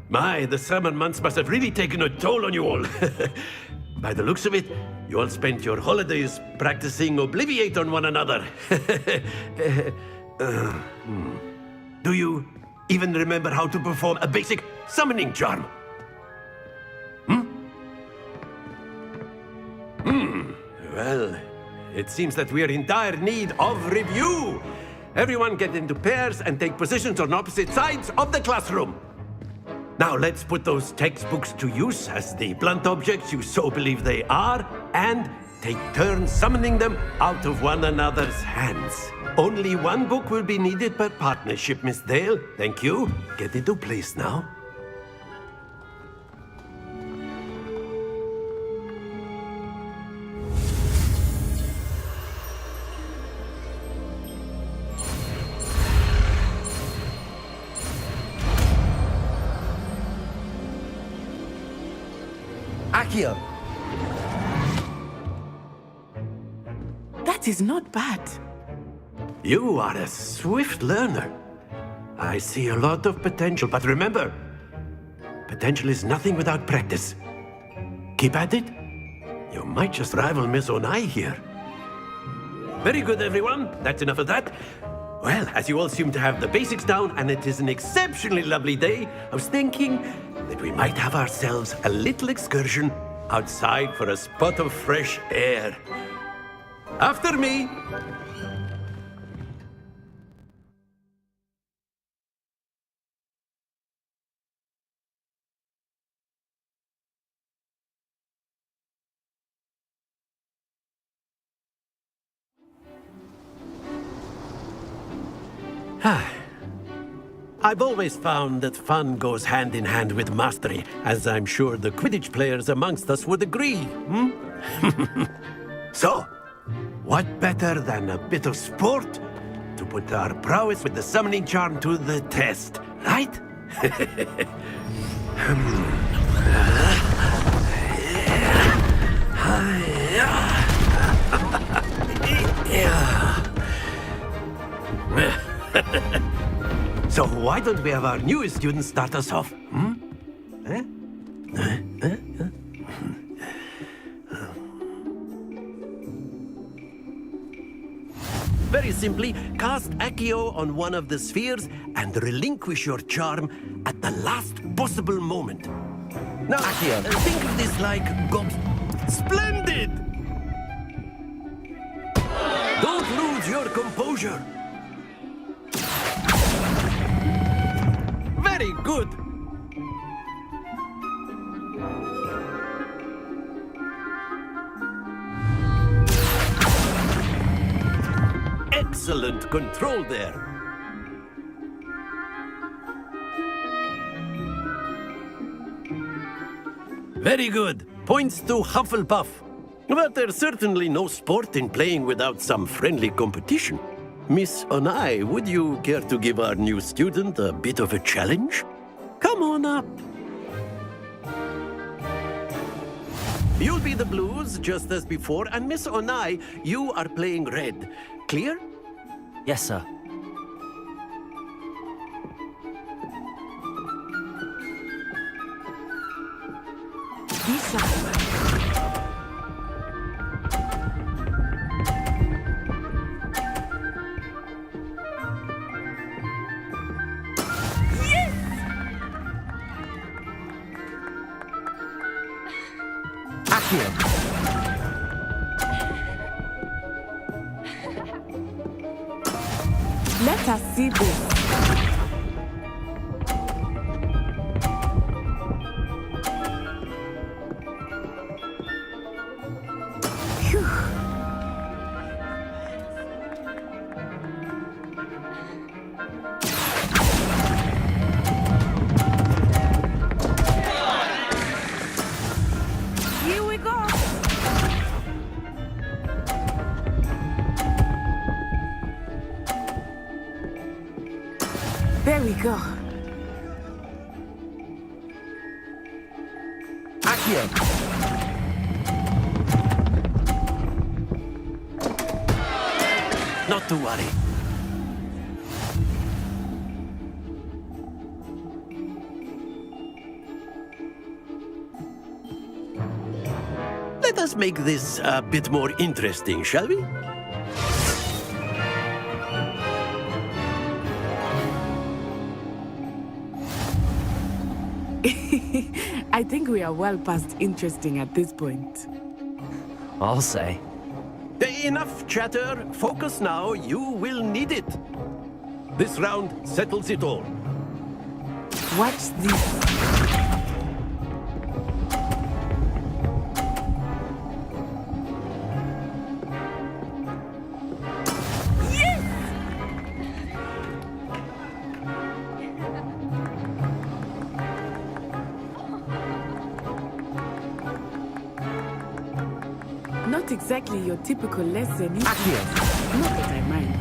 My, the summer months must have really taken a toll on you all. By the looks of it, you all spent your holidays practicing Obliviate on one another. Do you even remember how to perform a basic summoning charm? Well, it seems that we are in dire need of review. Everyone get into pairs and take positions on opposite sides of the classroom. Now let's put those textbooks to use as the blunt objects you so believe they are, and take turns summoning them out of one another's hands. Only one book will be needed per partnership, Miss Dale. Thank you. Get into place now. Akio! That is not bad. You are a swift learner. I see a lot of potential, but remember, potential is nothing without practice. Keep at it. You might just rival Miss Onai here. Very good, everyone. That's enough of that. Well, as you all seem to have the basics down, and it is an exceptionally lovely day, I was thinking that we might have ourselves a little excursion outside for a spot of fresh air. After me. I've always found that fun goes hand in hand with mastery, as I'm sure the Quidditch players amongst us would agree. So, what better than a bit of sport to put our prowess with the summoning charm to the test, right? So why don't we have our newest student start us off? Very simply, cast Accio on one of the spheres and relinquish your charm at the last possible moment. Now, Accio, think of this like gobs. Splendid! Don't lose your composure. Very good. excellent control there. Very good. Points to Hufflepuff. But there's certainly no sport in playing without some friendly competition. Miss Onai, would you care to give our new student a bit of a challenge? Come on up. You'll be the blues, just as before, and Miss Onai, you are playing red. Clear? Yes, sir. Let us see this. Here we go. There we go. Accio. Not to worry. Let us make this a bit more interesting, shall we? I think we are well past interesting at this point. I'll say. Enough chatter. Focus now. You will need it. This round settles it all. Watch this. Not exactly your typical lesson. Not that I mind.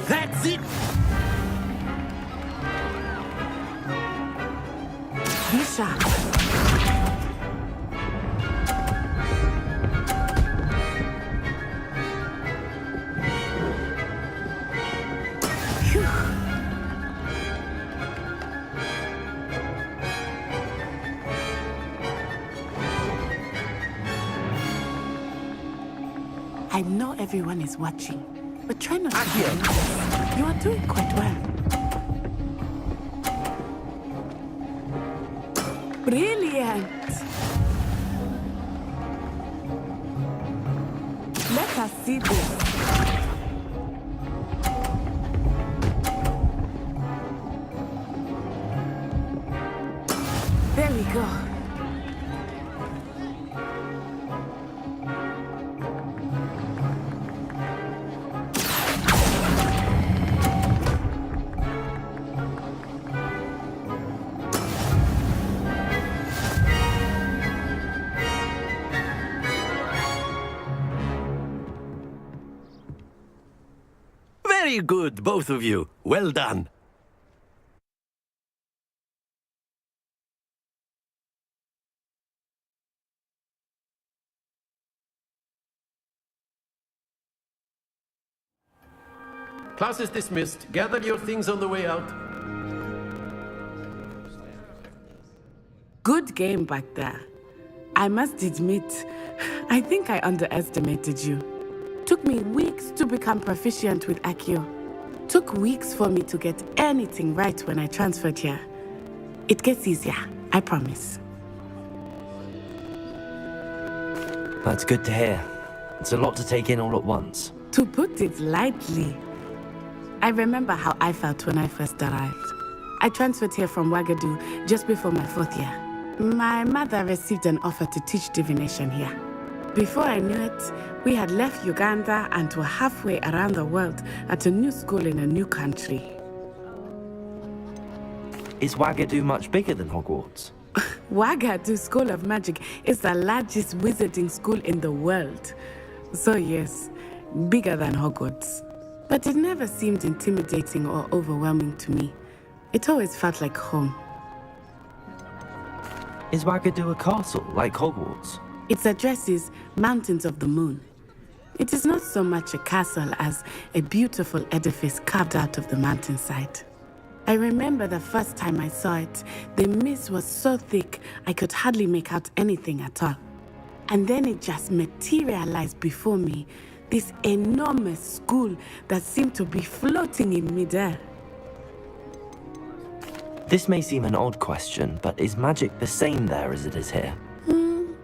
That's it! Be sharp. I know everyone is watching, but try not to notice. You are doing quite well. Brilliant! Let us see this. There we go. Very good, both of you. Well done. Class is dismissed. Gather your things on the way out. Good game back there. I must admit, I think I underestimated you. Took me weeks to become proficient with Accio. Took weeks for me to get anything right when I transferred here. It gets easier, I promise. That's good to hear. It's a lot to take in all at once. To put it lightly, I remember how I felt when I first arrived. I transferred here from Wagadu just before my 4th year. My mother received an offer to teach divination here. Before I knew it, we had left Uganda and were halfway around the world at a new school in a new country. Is Wagadu much bigger than Hogwarts? Wagadu School of Magic is the largest wizarding school in the world. So yes, bigger than Hogwarts. But it never seemed intimidating or overwhelming to me. It always felt like home. Is Wagadu a castle, like Hogwarts? Its address is Mountains of the Moon. It is not so much a castle as a beautiful edifice carved out of the mountainside. I remember the first time I saw it, the mist was so thick I could hardly make out anything at all. And then it just materialized before me, this enormous school that seemed to be floating in midair. This may seem an odd question, but is magic the same there as it is here?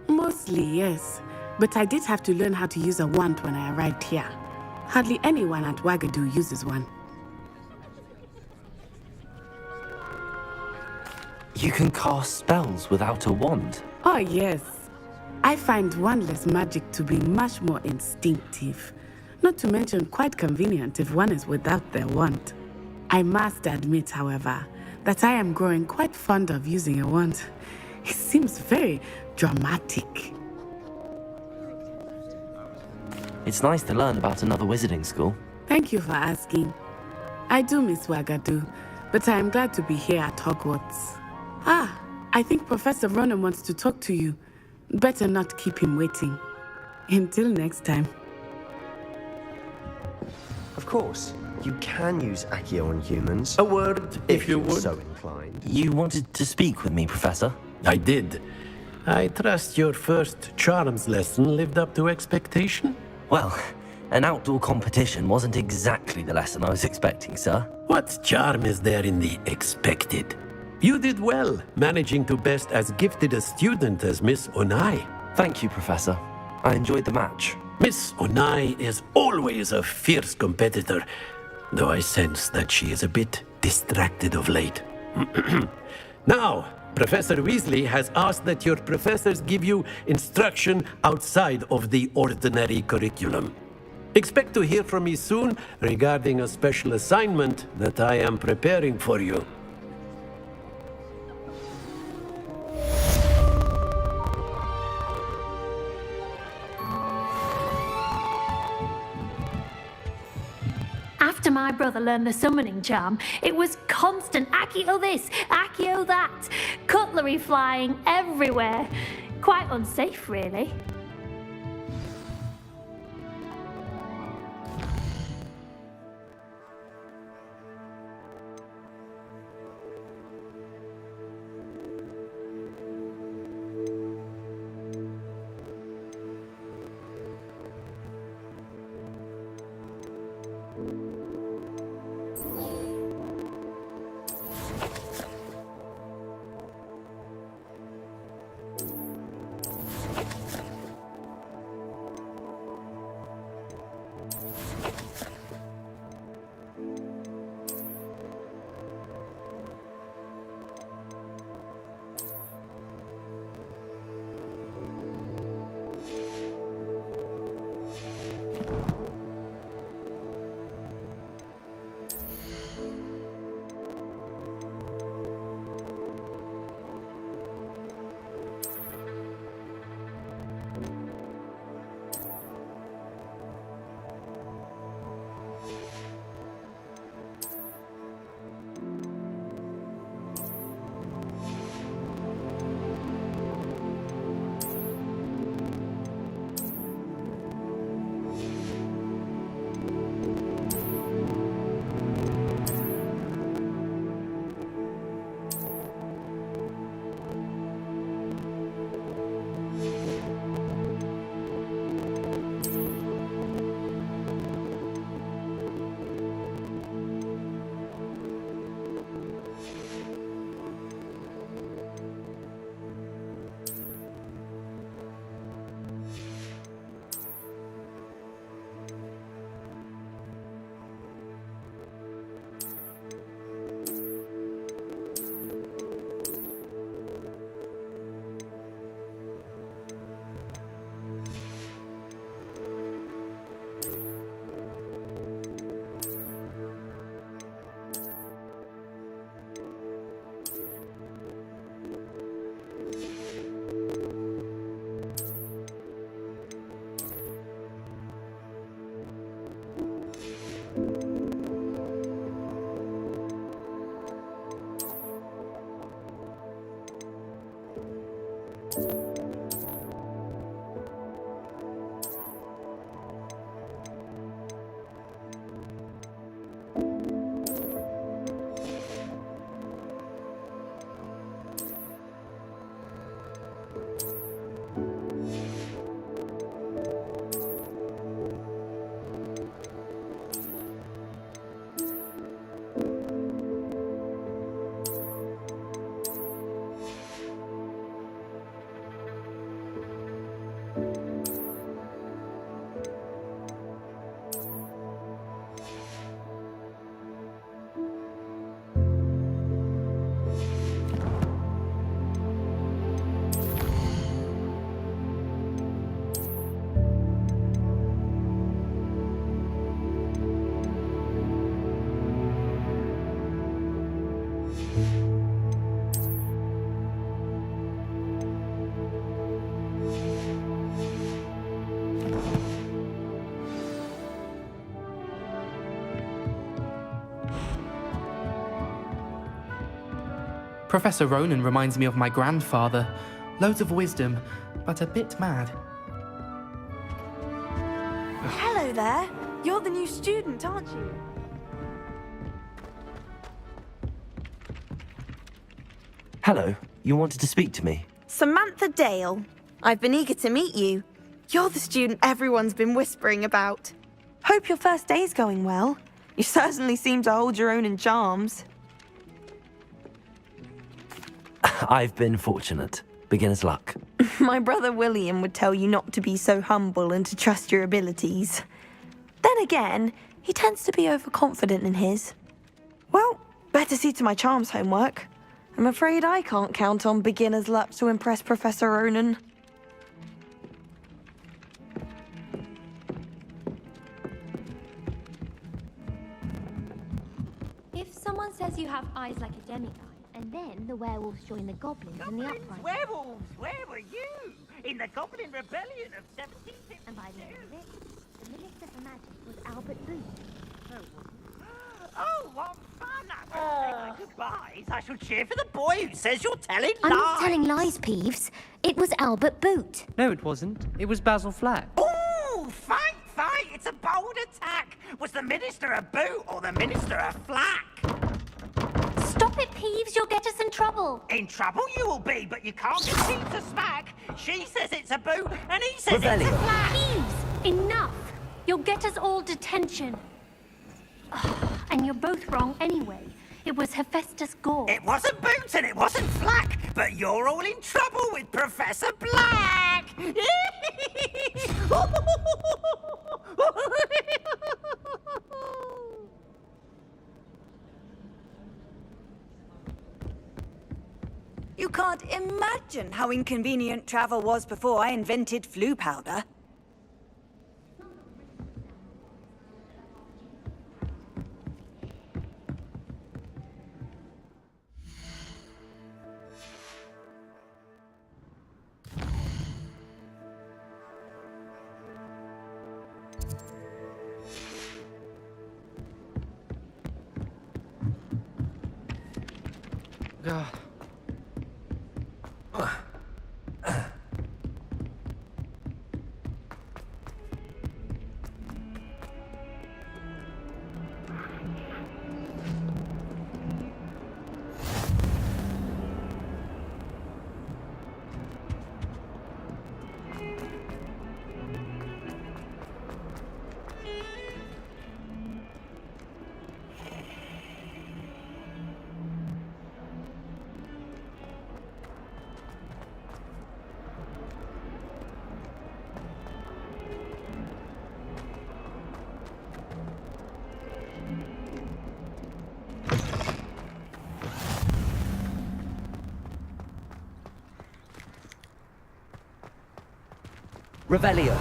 Mostly, yes. But I did have to learn how to use a wand when I arrived here. Hardly anyone at Wagadu uses one. You can cast spells without a wand? Oh, yes. I find wandless magic to be much more instinctive. Not to mention quite convenient if one is without their wand. I must admit, however, that I am growing quite fond of using a wand. It seems very dramatic. It's nice to learn about another wizarding school. Thank you for asking. I do miss Wagadu, but I am glad to be here at Hogwarts. Ah, I think Professor Ronan wants to talk to you. Better not keep him waiting. Until next time. Of course, you can use Accio on humans. A word, if you would. So inclined. You wanted to speak with me, Professor? I did. I trust your first charms lesson lived up to expectation? Well, an outdoor competition wasn't exactly the lesson I was expecting, sir. What charm is there in the expected? You did well, managing to best as gifted a student as Miss Onai. Thank you, Professor. I enjoyed the match. Miss Onai is always a fierce competitor, though I sense that she is a bit distracted of late. Now, Professor Weasley has asked that your professors give you instruction outside of the ordinary curriculum. Expect to hear from me soon regarding a special assignment that I am preparing for you. After my brother learned the summoning charm, it was constant Accio this, Accio that, cutlery flying everywhere. Quite unsafe, really. Professor Ronan reminds me of my grandfather. Loads of wisdom, but a bit mad. Hello there. You're the new student, aren't you? Hello, you wanted to speak to me? Samantha Dale. I've been eager to meet you. You're the student everyone's been whispering about. Hope your first day's going well. You certainly seem to hold your own in charms. I've been fortunate. Beginner's luck. My brother William would tell you not to be so humble and to trust your abilities. Then again, he tends to be overconfident in his. Well, better see to my charms homework. I'm afraid I can't count on beginner's luck to impress Professor Ronan. If someone says you have eyes like a demigod, and then the werewolves join the goblins in the uprising. Werewolves, where were you? In the Goblin Rebellion of 1752. And by the end of it, the Minister for Magic was Albert Booth. Oh, what fun! After saying my goodbyes, I shall cheer for the boy who says you're telling I'm lies. not telling lies, Peeves. It was Albert Boot. No, it wasn't. It was Basil Flack. Ooh, fight! It's a bold attack. Was the Minister a boot or the Minister a flack? Stop it, Peeves. You'll get us in trouble. In trouble you will be, but you can't get Pete to smack. She says it's a boot, and he says it's a flack. Peeves, enough. You'll get us all detention. And you're both wrong anyway. It was Hephaestus Gore. It wasn't boot and it wasn't flack, but you're all in trouble with Professor Black. You can't imagine how inconvenient travel was before I invented flu powder. Revelio.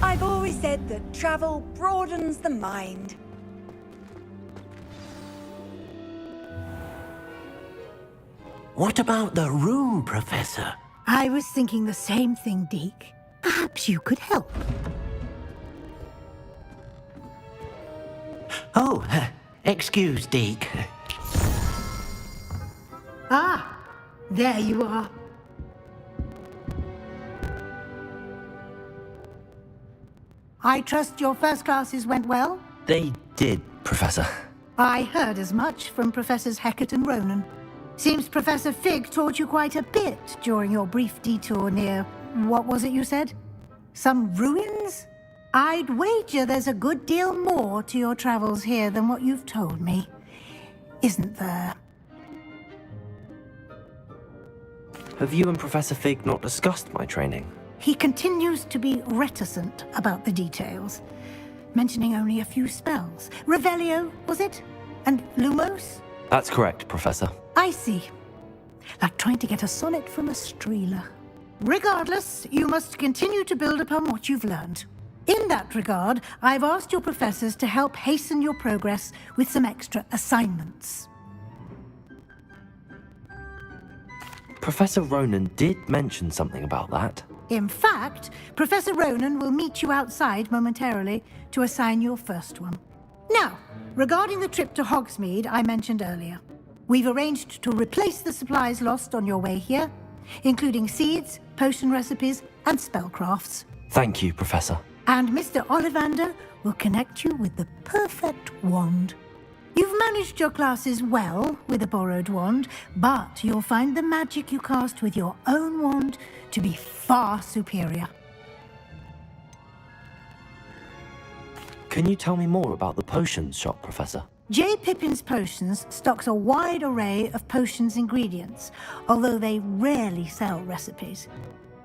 I've always said that travel broadens the mind. What about the room, Professor? I was thinking the same thing, Deke. Perhaps you could help. Oh, excuse, Deke. Ah, there you are. I trust your first classes went well? They did, Professor. I heard as much from Professors Hecat and Ronan. Seems Professor Fig taught you quite a bit during your brief detour near... what was it you said? Some ruins? I'd wager there's a good deal more to your travels here than what you've told me. Isn't there? Have you and Professor Fig not discussed my training? He continues to be reticent about the details, mentioning only a few spells. Revelio, was it? And Lumos? That's correct, Professor. I see. like trying to get a sonnet from a streeler. Regardless, you must continue to build upon what you've learned. In that regard, I've asked your professors to help hasten your progress with some extra assignments. Professor Ronan did mention something about that. In fact, Professor Ronan will meet you outside momentarily to assign your first one. Now, regarding the trip to Hogsmeade I mentioned earlier, we've arranged to replace the supplies lost on your way here, including seeds, potion recipes, and spellcrafts. Thank you, Professor. And Mr. Ollivander will connect you with the perfect wand. You've managed your classes well with a borrowed wand, but you'll find the magic you cast with your own wand to be far superior. Can you tell me more about the potions shop, Professor? J. Pippin's Potions stocks a wide array of potions ingredients, although they rarely sell recipes.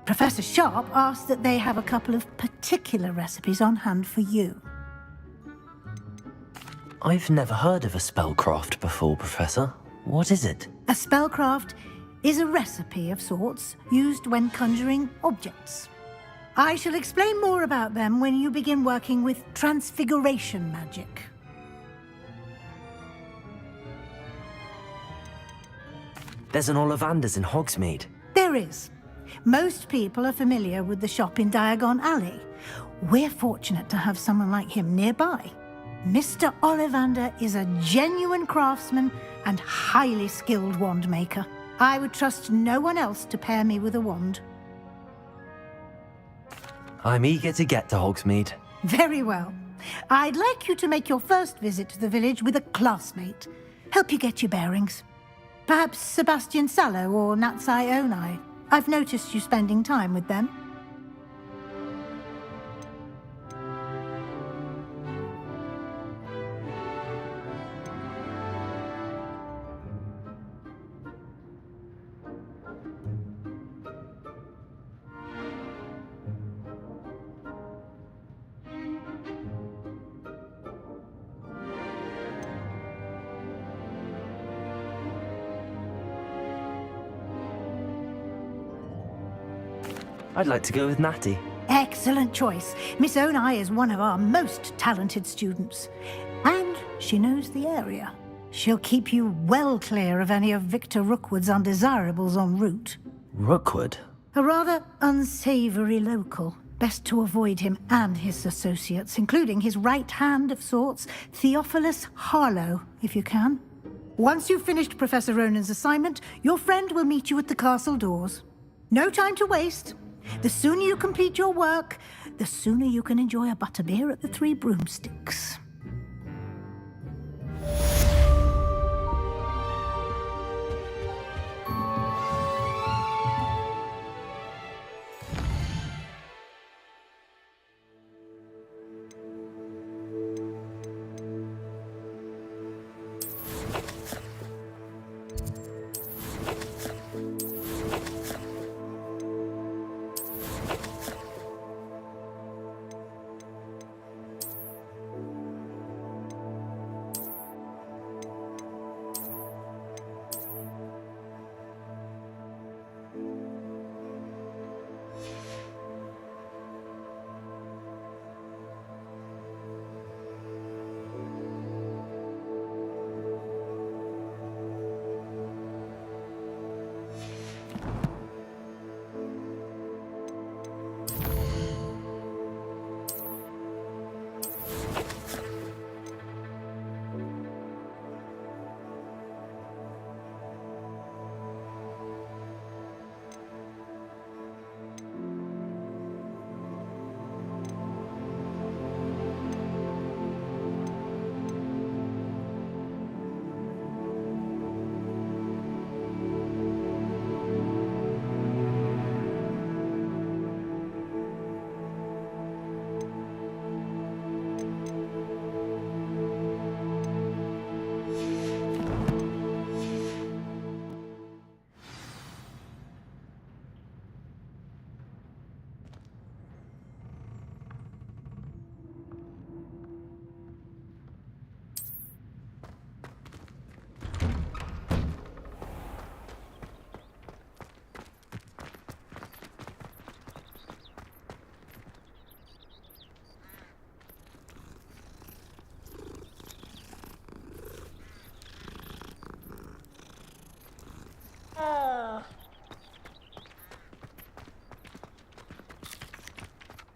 Professor Sharp asked that they have a couple of particular recipes on hand for you. I've never heard of a spellcraft before, Professor. What is it? A spellcraft is a recipe of sorts used when conjuring objects. I shall explain more about them when you begin working with transfiguration magic. There's an Ollivander's in Hogsmeade. There is. Most people are familiar with the shop in Diagon Alley. We're fortunate to have someone like him nearby. Mr. Ollivander is a genuine craftsman and highly skilled wand maker. I would trust no one else to pair me with a wand. I'm eager to get to Hogsmeade. Very well. I'd like you to make your first visit to the village with a classmate. Help you get your bearings. Perhaps Sebastian Sallow or Natsai Onai. I've noticed you spending time with them. I'd like to go with Natty. Excellent choice. Miss Onai is one of our most talented students. And she knows the area. She'll keep you well clear of any of Victor Rookwood's undesirables en route. Rookwood? A rather unsavory local. Best to avoid him and his associates, including his right hand of sorts, Theophilus Harlow, if you can. Once you've finished Professor Ronan's assignment, your friend will meet you at the castle doors. No time to waste. The sooner you complete your work, the sooner you can enjoy a butterbeer at the Three Broomsticks.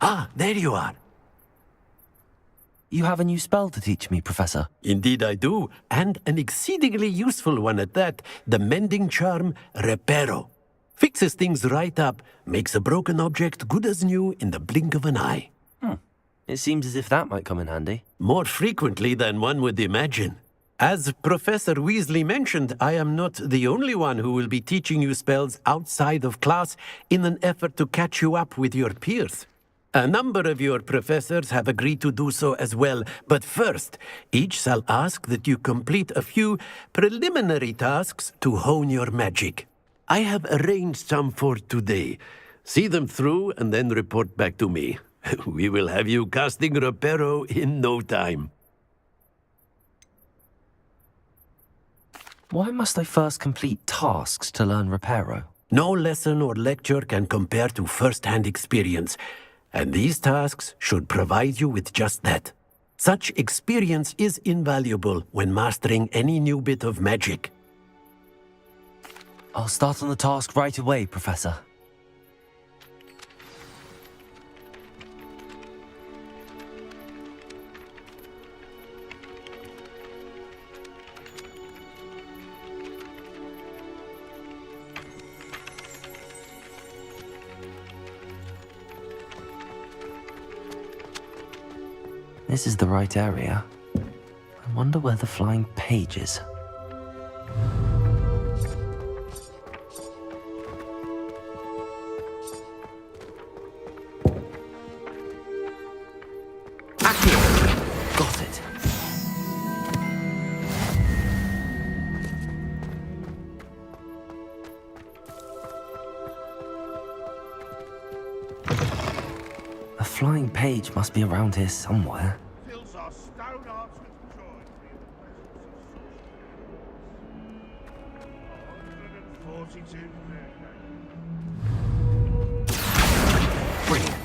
Ah, there you are. You have a new spell to teach me, Professor. Indeed I do, and an exceedingly useful one at that. The mending charm, Reparo. Fixes things right up, makes a broken object good as new in the blink of an eye. It seems as if that might come in handy. More frequently than one would imagine. As Professor Weasley mentioned, I am not the only one who will be teaching you spells outside of class in an effort to catch you up with your peers. A number of your professors have agreed to do so as well, but first, each shall ask that you complete a few preliminary tasks to hone your magic. I have arranged some for today. See them through and then report back to me. We will have you casting Reparo in no time. Why must I first complete tasks to learn Reparo? No lesson or lecture can compare to first-hand experience, and these tasks should provide you with just that. Such experience is invaluable when mastering any new bit of magic. I'll start on the task right away, Professor. This is the right area. I wonder where the flying page is. Got it. A flying page must be around here somewhere. Brilliant.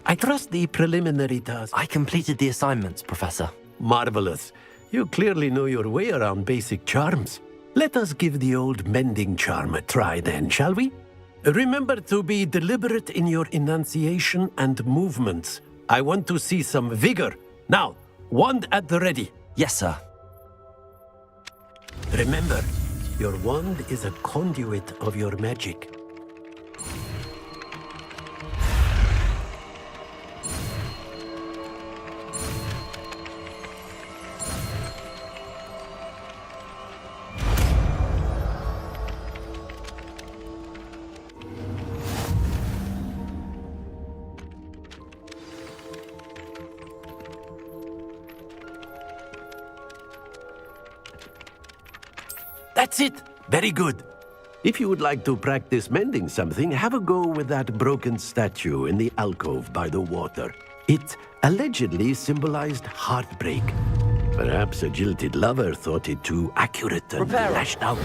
I trust the preliminary task. I completed the assignments, Professor. Marvelous. You clearly know your way around basic charms. Let us give the old mending charm a try then, shall we? Remember to be deliberate in your enunciation and movements. I want to see some vigor. Now, wand at the ready. Yes, sir. Remember, your wand is a conduit of your magic. That's it! Very good. If you would like to practice mending something, have a go with that broken statue in the alcove by the water. It allegedly symbolized heartbreak. Perhaps a jilted lover thought it too accurate and lashed out.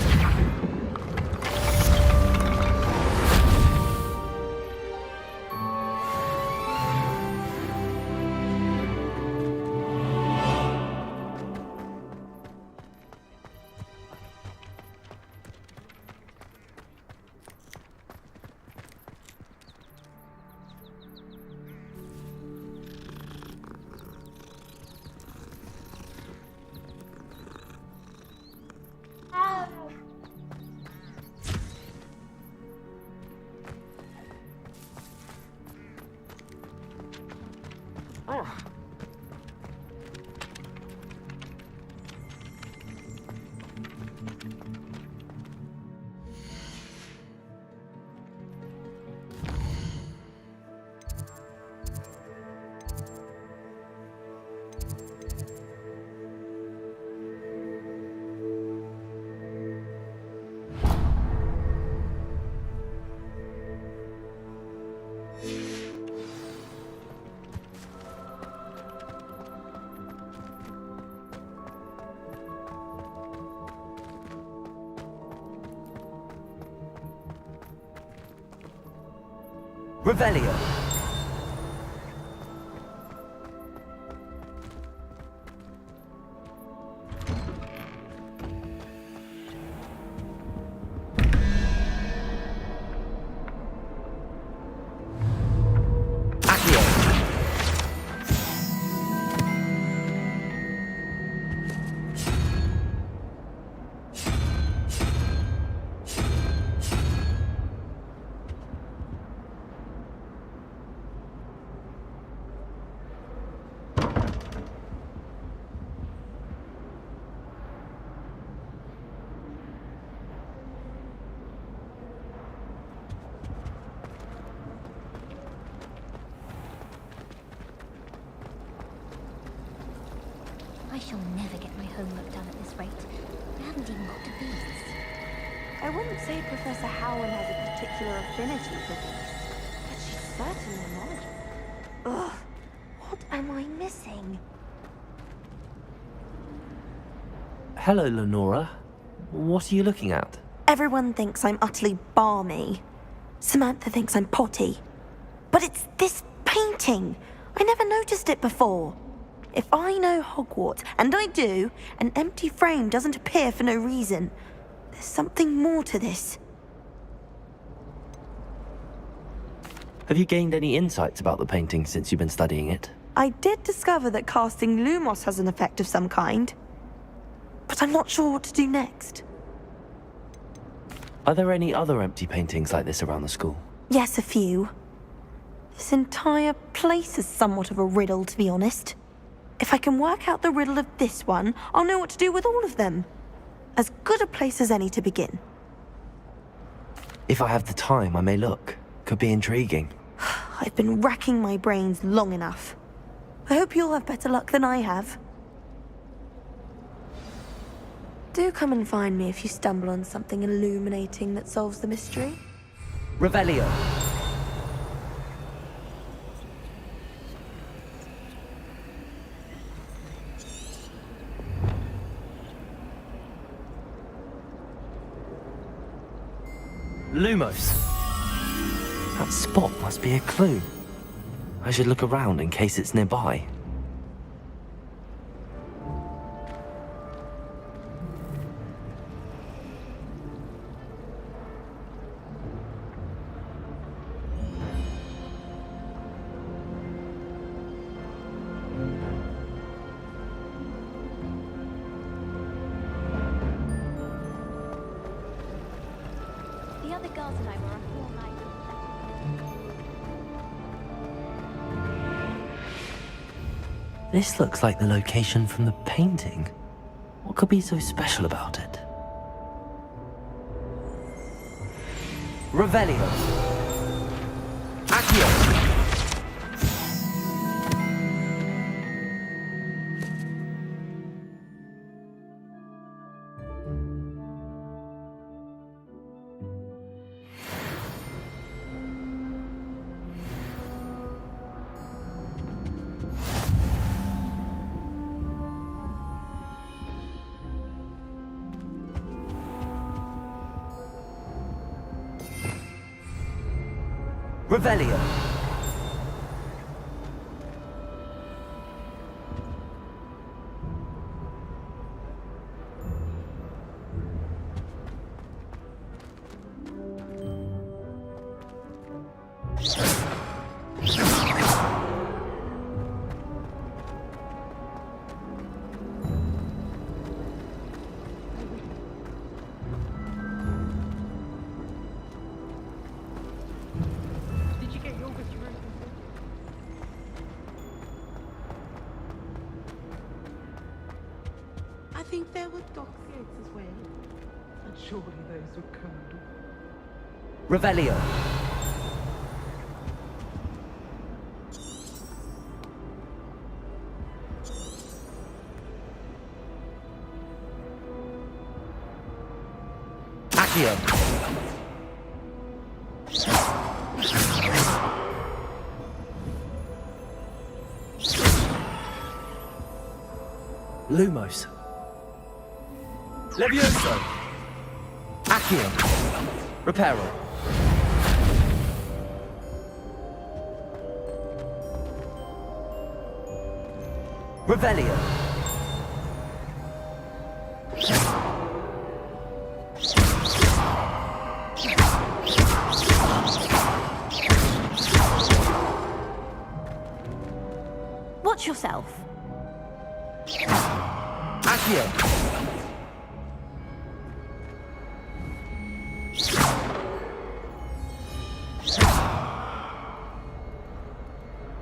Revelio. I shall never get my homework done at this rate. I haven't even got to beasts. I wouldn't say Professor Howard has a particular affinity for beasts, but she's certainly knowledgeable. Ugh, what am I missing? Hello, Lenora. What are you looking at? Everyone thinks I'm utterly balmy. Samantha thinks I'm potty. But it's this painting. I never noticed it before. If I know Hogwarts, and I do, an empty frame doesn't appear for no reason. There's something more to this. Have you gained any insights about the painting since you've been studying it? I did discover that casting Lumos has an effect of some kind. But I'm not sure what to do next. Are there any other empty paintings like this around the school? Yes, a few. This entire place is somewhat of a riddle, to be honest. If I can work out the riddle of this one, I'll know what to do with all of them. As good a place as any to begin. If I have the time, I may look. Could be intriguing. I've been racking my brains long enough. I hope you'll have better luck than I have. Do come and find me if you stumble on something illuminating that solves the mystery. Revelio. Lumos. That spot must be a clue. I should look around in case it's nearby. The other girls and I were up all night. This looks like the location from the painting. What could be so special about it? Revelio. Accio. Revelio. I think there were dock gates as well. And surely those were code. Revelio. Accio. Lumos. Levioso. Accio. Reparo. Revelio. Watch yourself. Accio.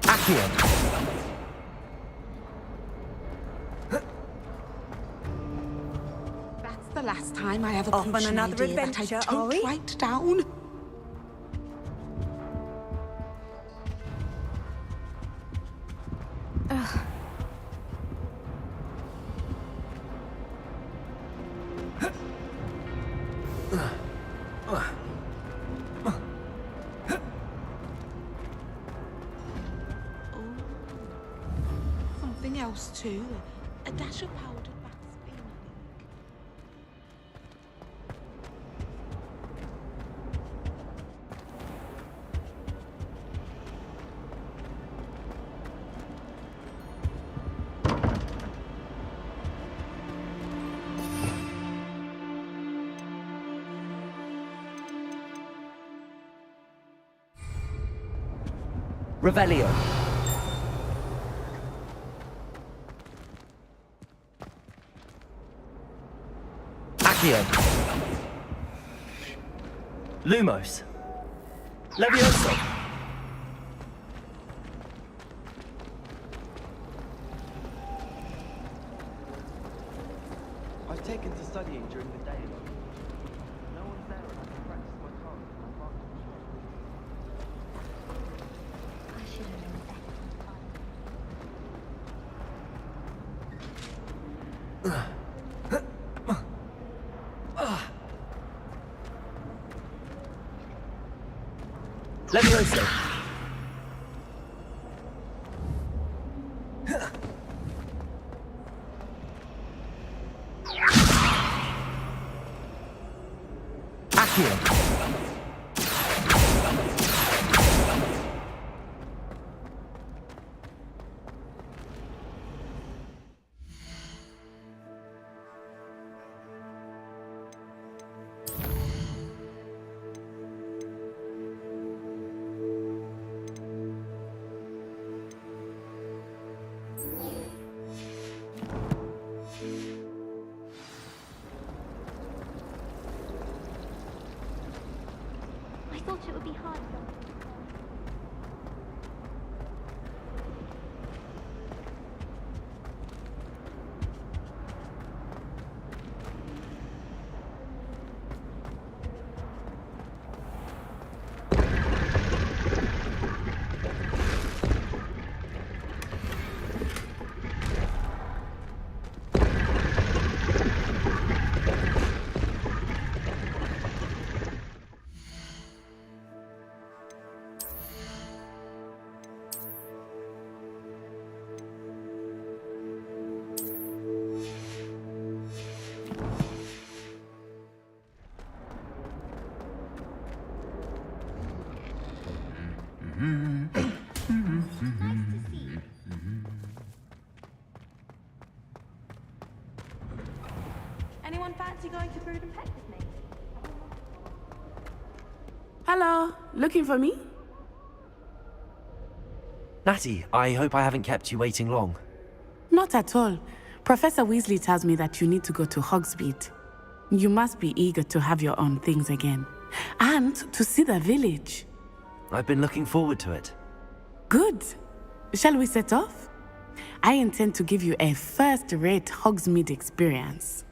Accio. That's the last time I ever Off on poach an another idea that adventure, I are don't we? write down. Something else too. A dash of powdered wax bean. Revelio. Accio. Lumos. Levioso. I've taken to studying during the day. No one's there and I can practice my cards with my partner. I should have known better. Levioso. Accio. I thought it would be hard. Anyone fancy going to Brood and Peck with me? Hello, looking for me? Natty, I hope I haven't kept you waiting long. Not at all. Professor Weasley tells me that you need to go to Hogsmeade. You must be eager to have your own things again. And to see the village. I've been looking forward to it. Good. Shall we set off? I intend to give you a first-rate Hogsmeade experience.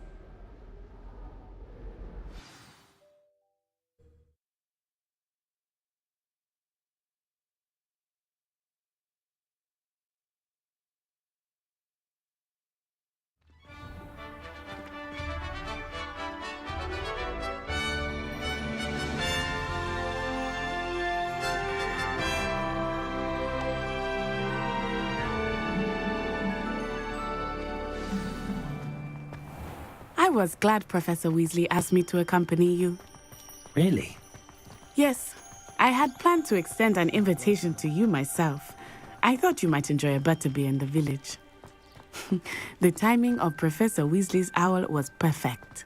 I was glad Professor Weasley asked me to accompany you. Really? Yes, I had planned to extend an invitation to you myself. I thought you might enjoy a butterbeer in the village. The timing of Professor Weasley's owl was perfect.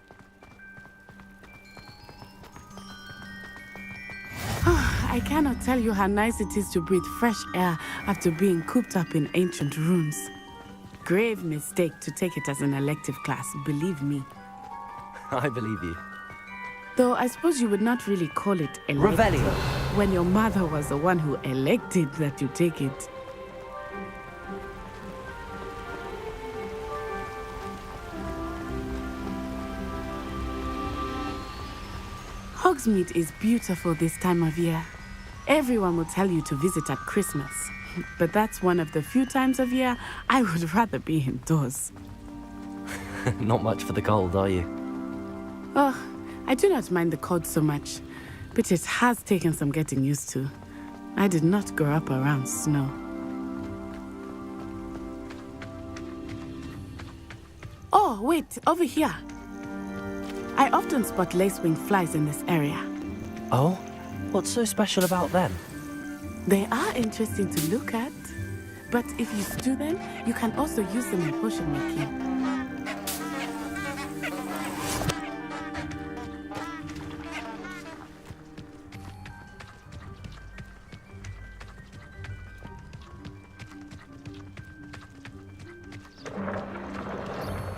I cannot tell you how nice it is to breathe fresh air after being cooped up in ancient rooms. Grave mistake to take it as an elective class, believe me. I believe you. Though I suppose you would not really call it elective. Revelio. When your mother was the one who elected that you take it. Hogsmeade is beautiful this time of year. Everyone will tell you to visit at Christmas. But that's one of the few times of year I would rather be indoors. Not much for the cold, are you? Oh, I do not mind the cold so much, but it has taken some getting used to. I did not grow up around snow. Oh, wait, over here. I often spot lacewing flies in this area. Oh? What's so special about them? They are interesting to look at, but if you stew them, you can also use them in potion making.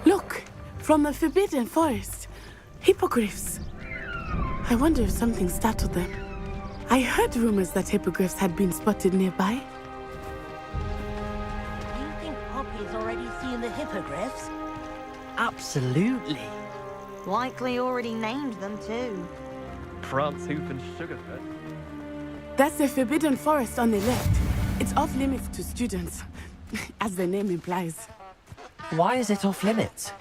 Look, from the Forbidden Forest, hippogriffs. I wonder if something startled them. I heard rumors that hippogriffs had been spotted nearby. Do you think Poppy's already seen the hippogriffs? Absolutely. Likely already named them too. France Hoof and Sugarfoot. That's the Forbidden Forest on the left. It's off limits to students, as the name implies. Why is it off limits?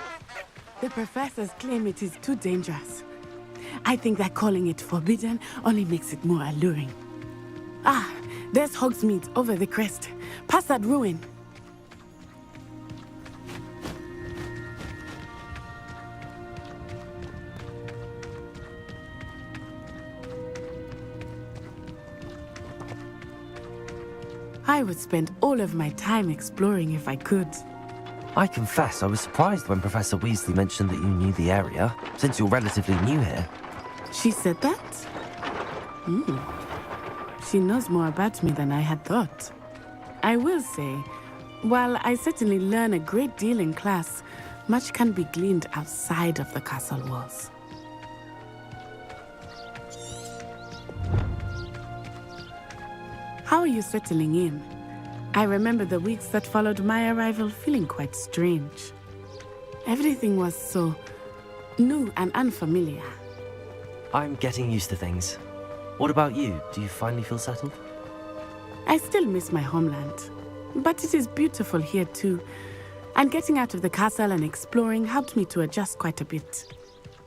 The professors claim it is too dangerous. I think that calling it forbidden only makes it more alluring. Ah, there's Hogsmeade over the crest. Past that ruin. I would spend all of my time exploring if I could. I confess I was surprised when Professor Weasley mentioned that you knew the area, since you're relatively new here. She said that? She knows more about me than I had thought. I will say, while I certainly learn a great deal in class, much can be gleaned outside of the castle walls. How are you settling in? I remember the weeks that followed my arrival feeling quite strange. Everything was so new and unfamiliar. I'm getting used to things. What about you? Do you finally feel settled? I still miss my homeland, but it is beautiful here too. And getting out of the castle and exploring helped me to adjust quite a bit.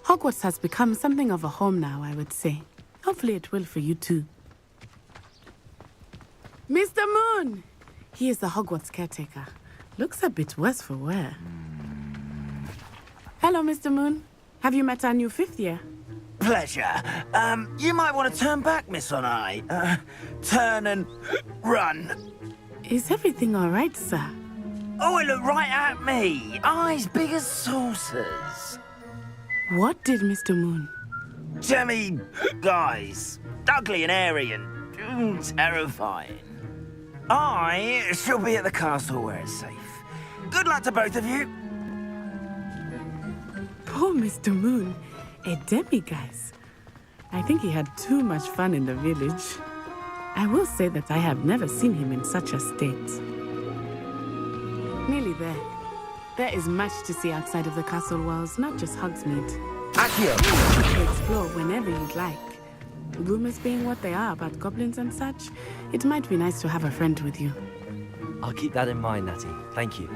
Hogwarts has become something of a home now, I would say. Hopefully it will for you too. Mr. Moon! He is the Hogwarts caretaker. Looks a bit worse for wear. Hello, Mr. Moon. Have you met our new fifth year? Pleasure. You might want to turn back, Miss On-Eye. Turn and run. Is everything all right, sir? Oh, it looked right at me. Eyes big as saucers. What did Mr. Moon? Jemmy guys. Ugly and airy and terrifying. I shall be at the castle where it's safe. Good luck to both of you. Poor Mr. Moon. A demiguise. I think he had too much fun in the village. I will say that I have never seen him in such a state. Nearly there. There is much to see outside of the castle walls, not just Hogsmeade. Accio! You can explore whenever you'd like. Rumors being what they are about goblins and such, it might be nice to have a friend with you. I'll keep that in mind, Natty. Thank you.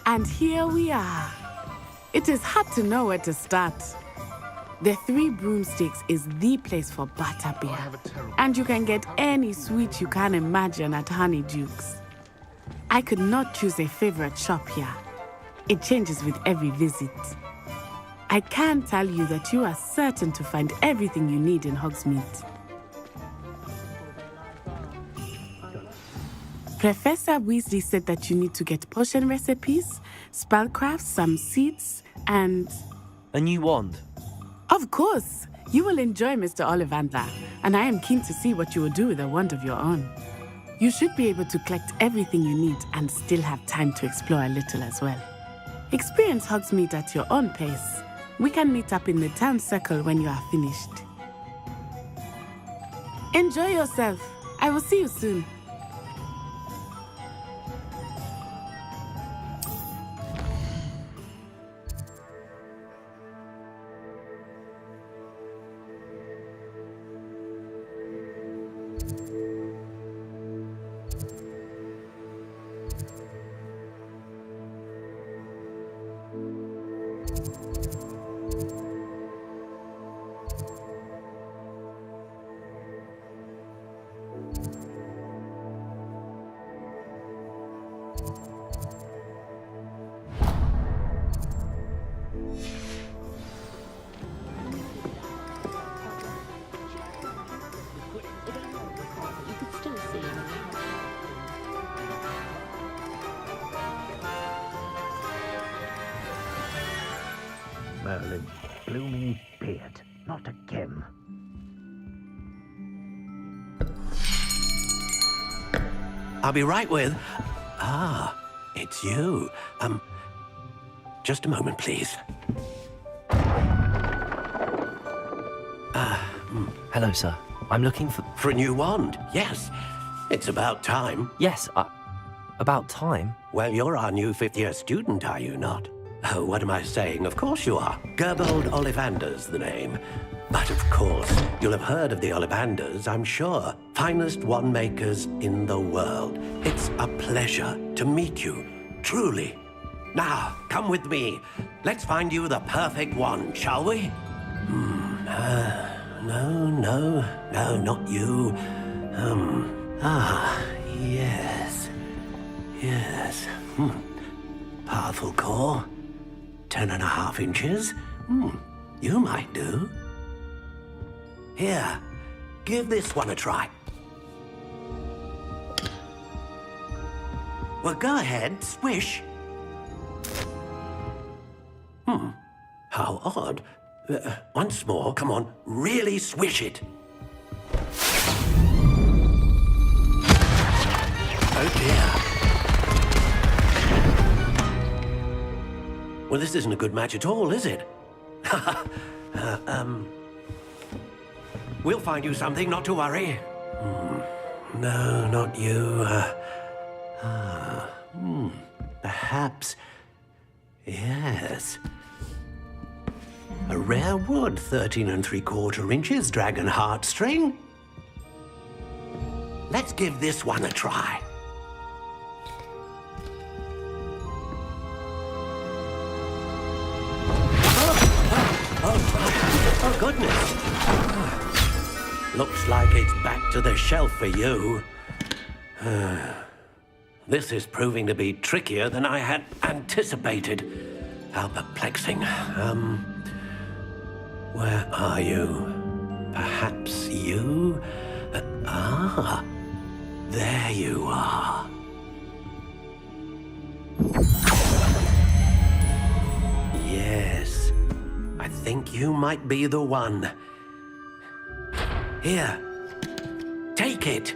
And here we are. It is hard to know where to start. The Three Broomsticks is the place for butterbeer. And you can get any sweet you can imagine at Honeydukes. I could not choose a favorite shop here. It changes with every visit. I can tell you that you are certain to find everything you need in Hogsmeade. Professor Weasley said that you need to get potion recipes, spellcrafts, some seeds, and... A new wand. Of course! You will enjoy Mr. Ollivander, and I am keen to see what you will do with a wand of your own. You should be able to collect everything you need and still have time to explore a little as well. Experience Hogsmeade at your own pace. We can meet up in the town circle when you are finished. Enjoy yourself. I will see you soon. Merlin, blooming beard, not again. I'll be right with... Ah, it's you. Just a moment, please. Hello, sir. I'm looking for... For a new wand, yes. It's about time. Yes, about time? Well, you're our new fifth-year student, are you not? Oh, what am I saying? Of course you are. Gerbold Ollivander's the name. But of course, you'll have heard of the Ollivanders, I'm sure. Finest wand makers in the world. It's a pleasure to meet you, truly. Now, come with me. Let's find you the perfect wand, shall we? No, not you. Yes. Powerful core. 10.5 inches. You might do. Here, give this one a try. Well, go ahead, swish. How odd. Once more, come on, really swish it. Oh dear. Well, this isn't a good match at all, is it? We'll find you something, not to worry. No, not you. Perhaps... Yes. A rare wood, 13 3/4 inches, dragon heartstring. Let's give this one a try. Oh, goodness. Looks like it's back to the shelf for you. This is proving to be trickier than I had anticipated. How perplexing. Where are you? Perhaps you? There you are. Yes, I think you might be the one. Here, take it.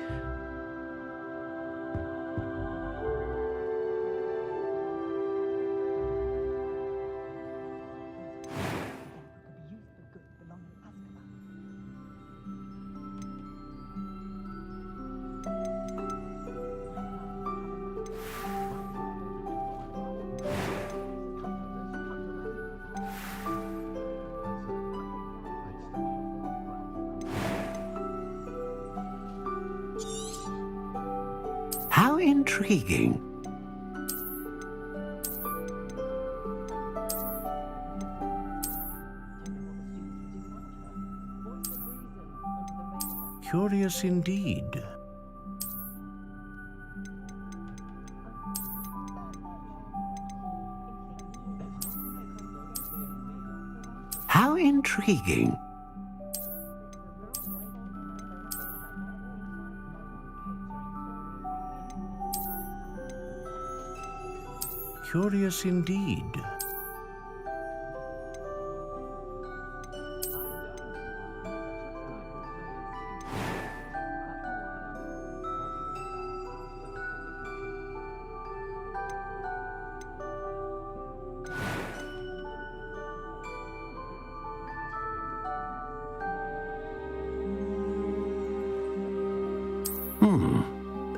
How intriguing. Curious indeed. How intriguing. Curious indeed.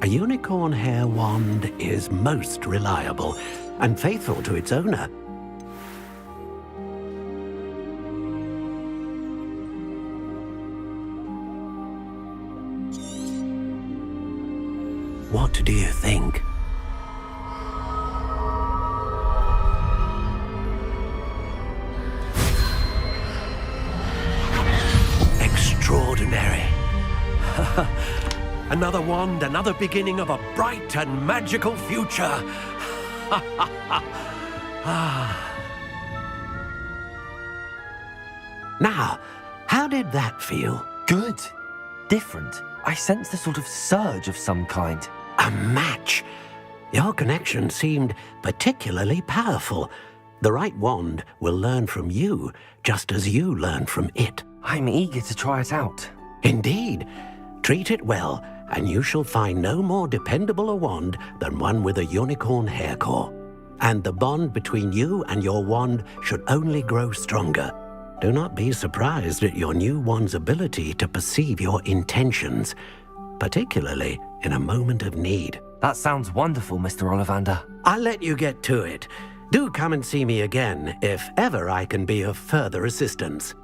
A unicorn hair wand is most reliable and faithful to its owner. What do you think? Extraordinary. Another wand, another beginning of a bright and magical future. Now, how did that feel? Good. Different. I sensed a sort of surge of some kind. A match? Your connection seemed particularly powerful. The right wand will learn from you, just as you learn from it. I'm eager to try it out. Indeed. Treat it well, and you shall find no more dependable a wand than one with a unicorn hair core. And the bond between you and your wand should only grow stronger. Do not be surprised at your new wand's ability to perceive your intentions, particularly in a moment of need. That sounds wonderful, Mr. Ollivander. I'll let you get to it. Do come and see me again if ever I can be of further assistance.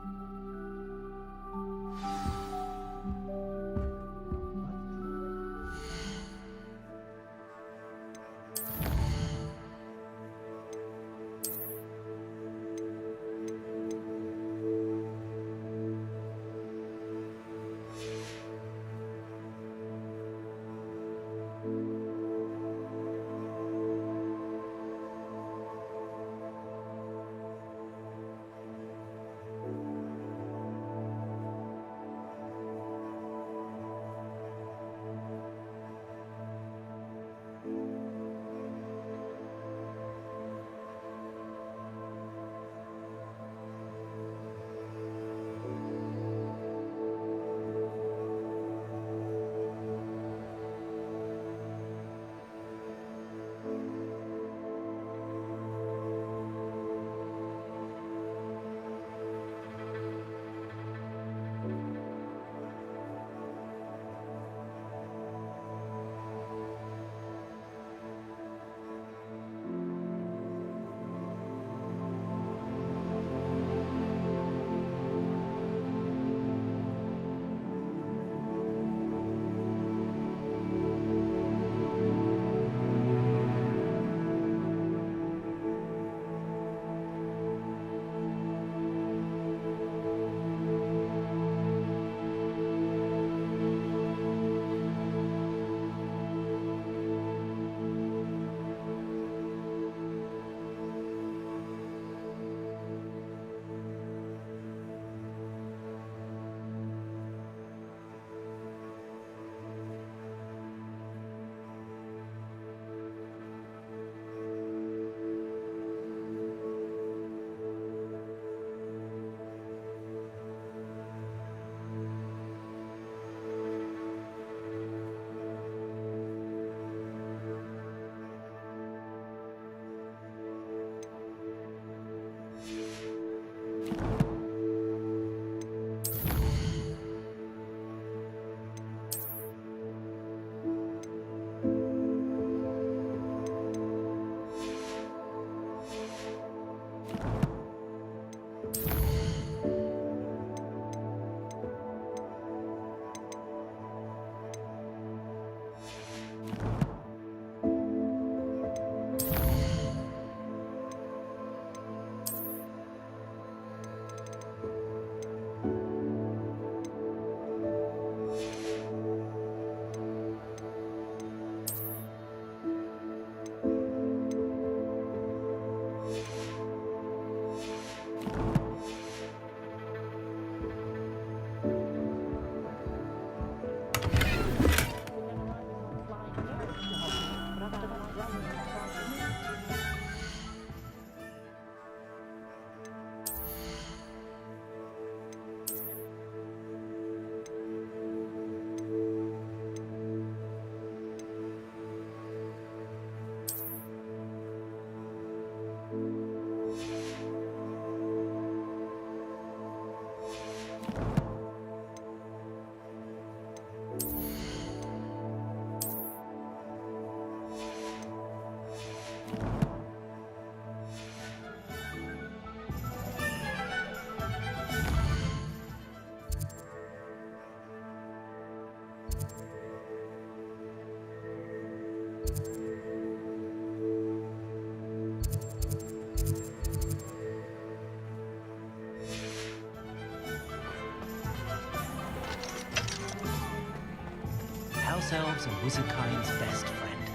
House elves and wizard kind's best friend.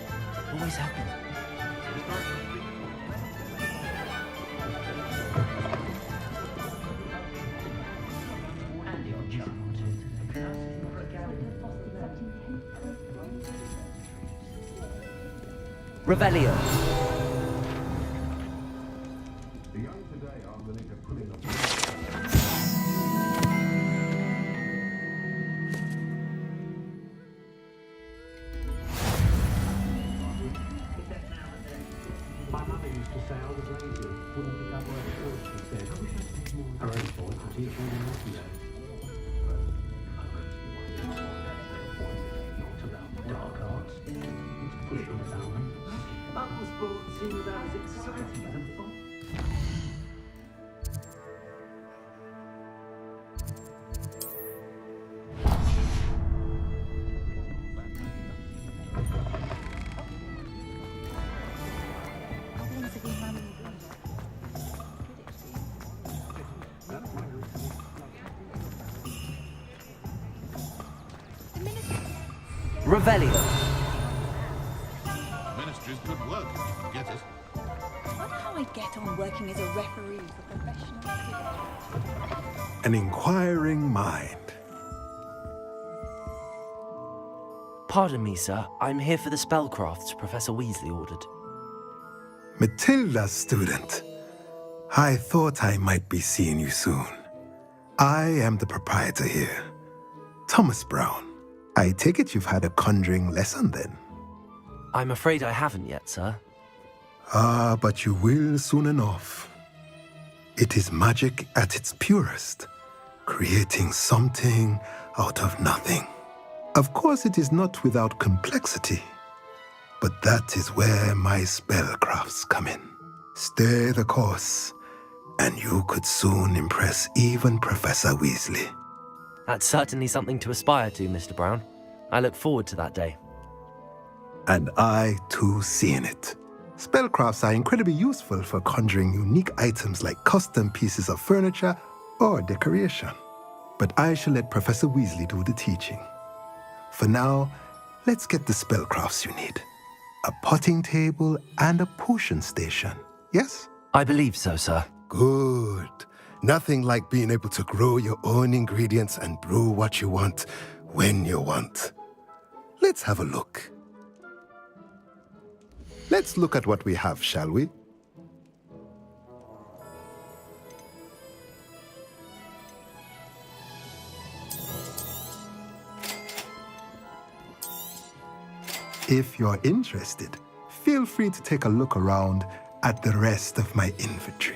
Always have been. Revelio. My mother used to say I was lazy, wouldn't pick up where the words she said. I wish I could teach more. Her own fault to teach all the naughty days. Not about dark arts. It's pushing someone. Button sports seem about as exciting as a fun. Revelio. Ministry's good work if you can get it. I wonder how I get on working as a referee for professional cricket. An inquiring mind. Pardon me, sir. I'm here for the spellcrafts Professor Weasley ordered. Matilda, student. I thought I might be seeing you soon. I am the proprietor here, Thomas Brown. I take it you've had a conjuring lesson then? I'm afraid I haven't yet, sir. Ah, but you will soon enough. It is magic at its purest, creating something out of nothing. Of course, it is not without complexity, but that is where my spellcrafts come in. Stay the course, and you could soon impress even Professor Weasley. That's certainly something to aspire to, Mr. Brown. I look forward to that day. And I, too, seeing it. Spellcrafts are incredibly useful for conjuring unique items like custom pieces of furniture or decoration. But I shall let Professor Weasley do the teaching. For now, let's get the spellcrafts you need. A potting table and a potion station, yes? I believe so, sir. Good. Nothing like being able to grow your own ingredients and brew what you want when you want. Let's have a look. Let's look at what we have, shall we? If you're interested, feel free to take a look around at the rest of my inventory.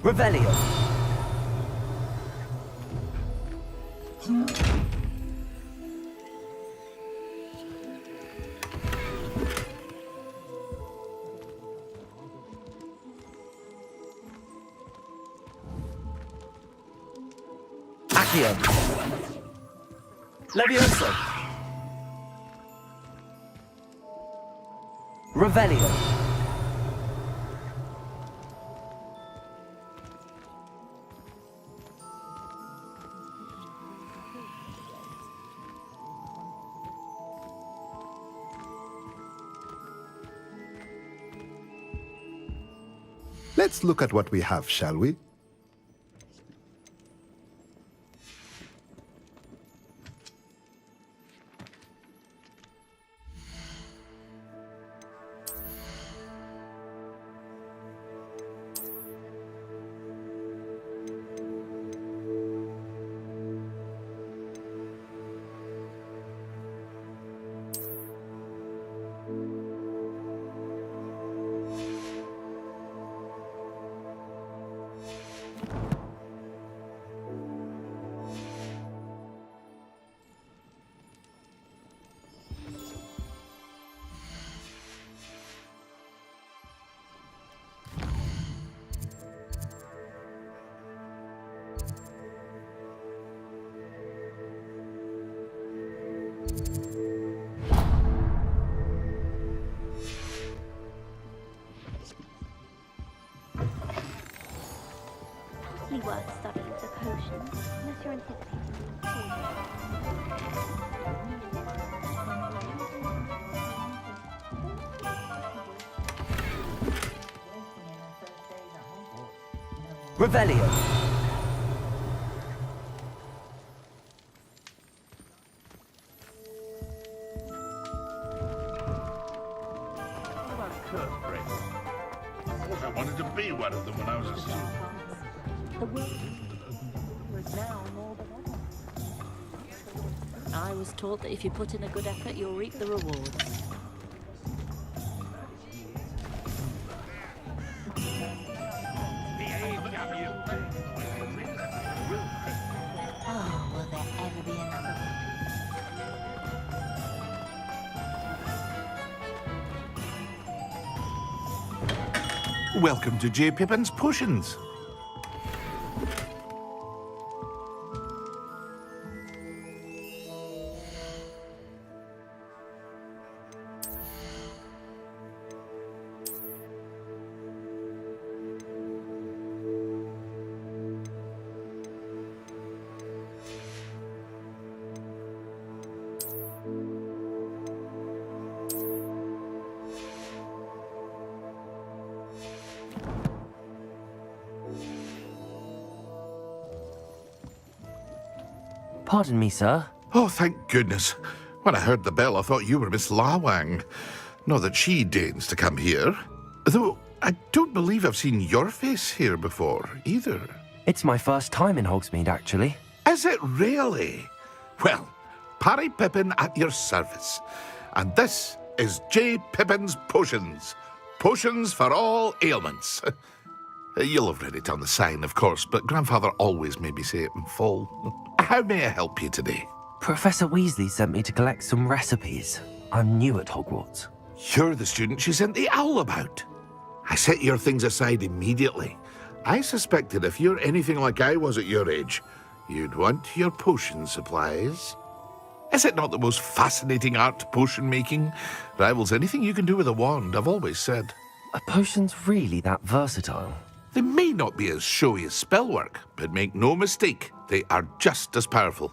Revelio. Accio. Levioso. Revelio. Let's look at what we have, shall we? definitely worth studying for potions, unless you're Revelio. I thought I wanted to be one of them when I was a student. The world was now more than ever. I was taught that if you put in a good effort, you'll reap the rewards. Oh, will there ever be another one? Welcome to J. Pippin's Potions. Pardon me, sir. Oh, thank goodness. When I heard the bell, I thought you were Miss Lawang. Not that she deigns to come here. Though I don't believe I've seen your face here before, either. It's my first time in Hogsmeade, actually. Is it really? Well, Parry Pippin at your service. And this is J. Pippin's Potions. Potions for all ailments. You'll have read it on the sign, of course, but Grandfather always made me say it in full. How may I help you today? Professor Weasley sent me to collect some recipes. I'm new at Hogwarts. You're the student she sent the owl about. I set your things aside immediately. I suspected if you're anything like I was at your age, you'd want your potion supplies. Is it not the most fascinating art, potion making? Rivals anything you can do with a wand, I've always said. Are potions really that versatile? They may not be as showy as spellwork, but make no mistake, they are just as powerful.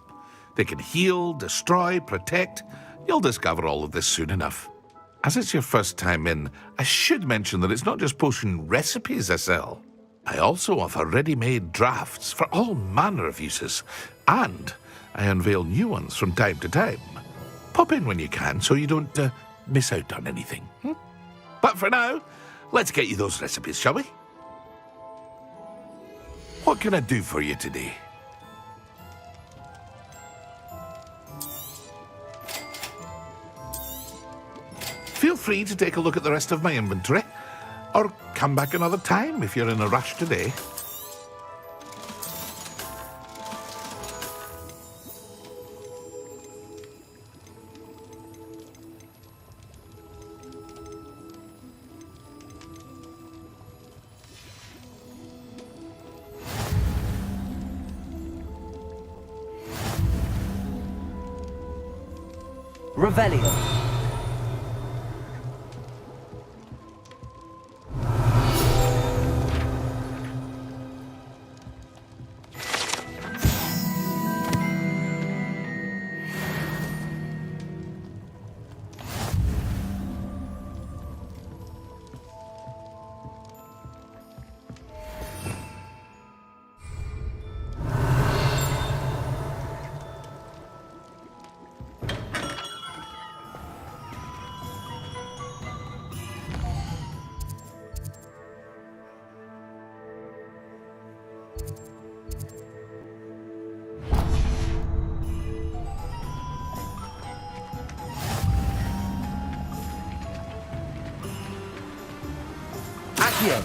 They can heal, destroy, protect. You'll discover all of this soon enough. As it's your first time in, I should mention that it's not just potion recipes I sell. I also offer ready-made drafts for all manner of uses, and I unveil new ones from time to time. Pop in when you can so you don't miss out on anything. But for now, let's get you those recipes, shall we? What can I do for you today? Feel free to take a look at the rest of my inventory, or come back another time if you're in a rush today. Revelio. Accio.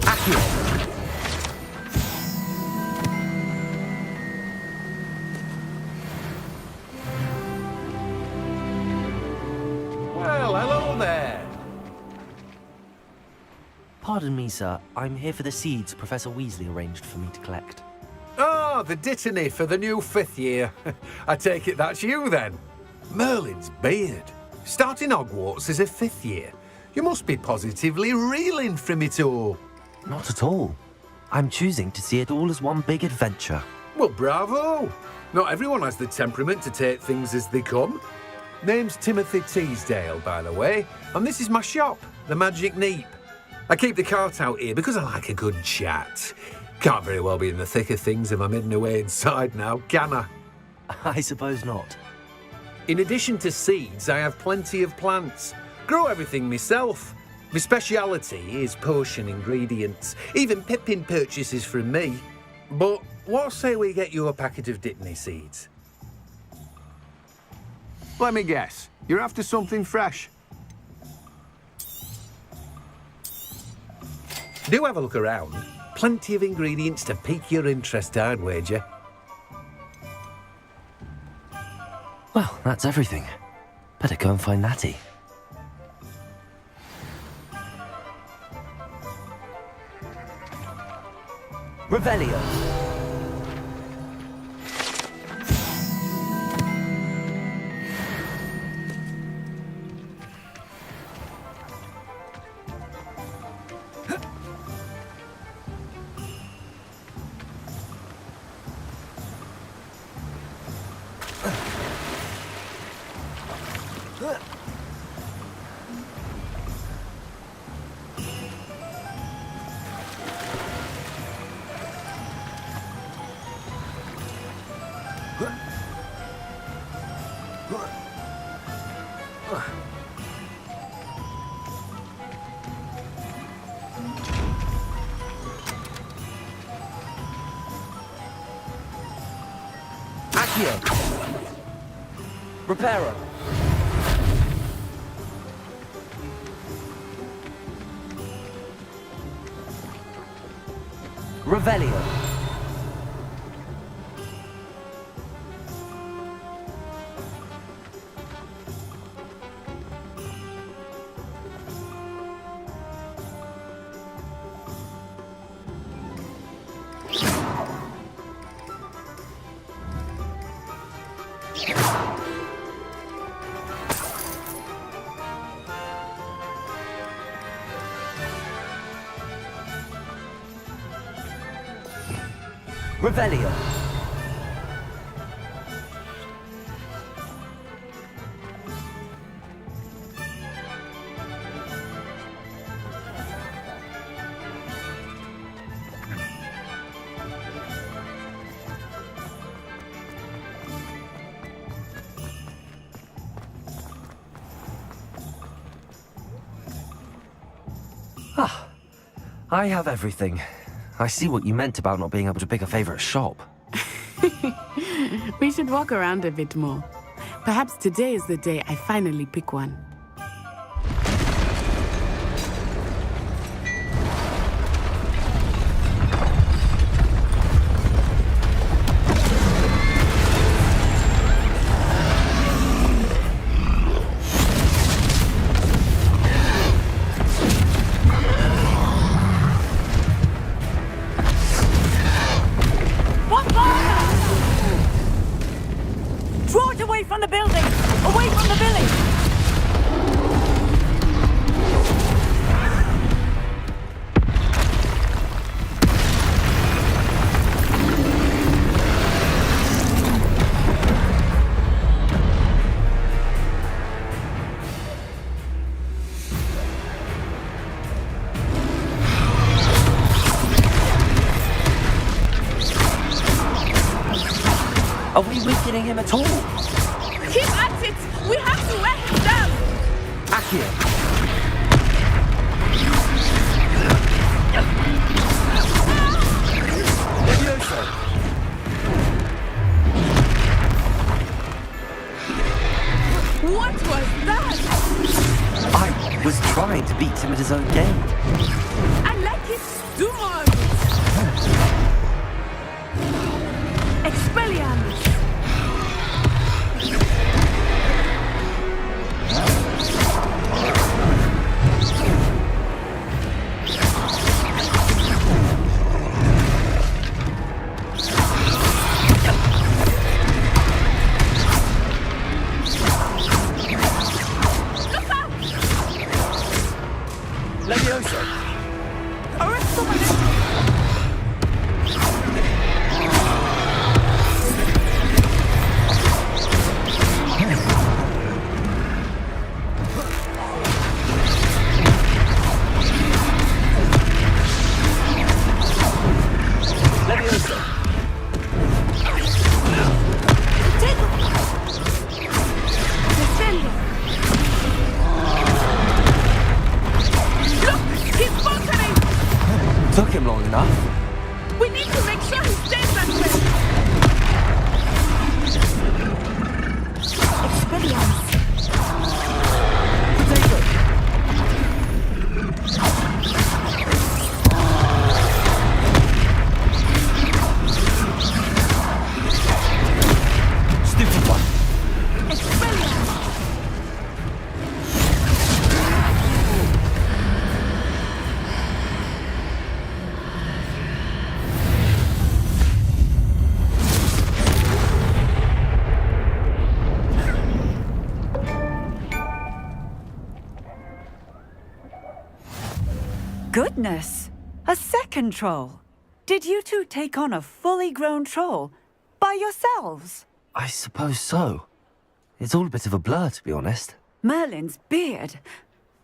Accio. Well, hello there. Pardon me, sir. I'm here for the seeds Professor Weasley arranged for me to collect. Ah, the dittany for the new 5th year. I take it that's you then. Merlin's beard. Starting Hogwarts as a 5th year. You must be positively reeling from it all. Not at all. I'm choosing to see it all as one big adventure. Well, bravo! Not everyone has the temperament to take things as they come. Name's Timothy Teasdale, by the way, and this is my shop, the Magic Neep. I keep the cart out here because I like a good chat. Can't very well be in the thick of things if I'm hidden away inside now, can I? I suppose not. In addition to seeds, I have plenty of plants. Grow everything myself. My speciality is potion ingredients. Even Pippin purchases from me. But what say we get you a packet of Dittany seeds? Let me guess. You're after something fresh. Do have a look around. Plenty of ingredients to pique your interest, I'd wager. Well, that's everything. Better go and find Natty. Revelio. Reparo. Revelio. Revelio. Ah, I have everything. I see what you meant about not being able to pick a favorite shop. We should walk around a bit more. Perhaps today is the day I finally pick one. Are we weakening him at all? Keep at it! We have to wear him down! Accio. Levioso. What was that? I was trying to beat him at his own game. I like it. Do more of it. Expelliarmus. Levioso! Took him long enough. We need to make sure he stays that way. Expelliarmus. Stupid one. Goodness! A second troll. Did you two take on a fully grown troll by yourselves? I suppose so. It's all a bit of a blur, to be honest. Merlin's beard.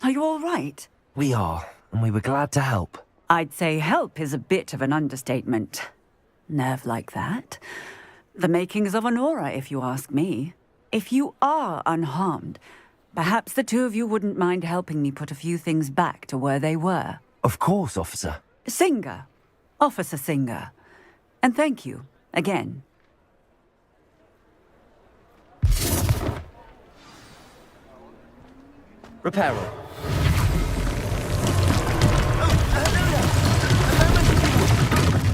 Are you all right? We are, and we were glad to help. I'd say help is a bit of an understatement. Nerve like that. The makings of an aura, if you ask me. If you are unharmed, perhaps the two of you wouldn't mind helping me put a few things back to where they were. Of course, officer. Singer. Officer Singer. And thank you, again. Reparo.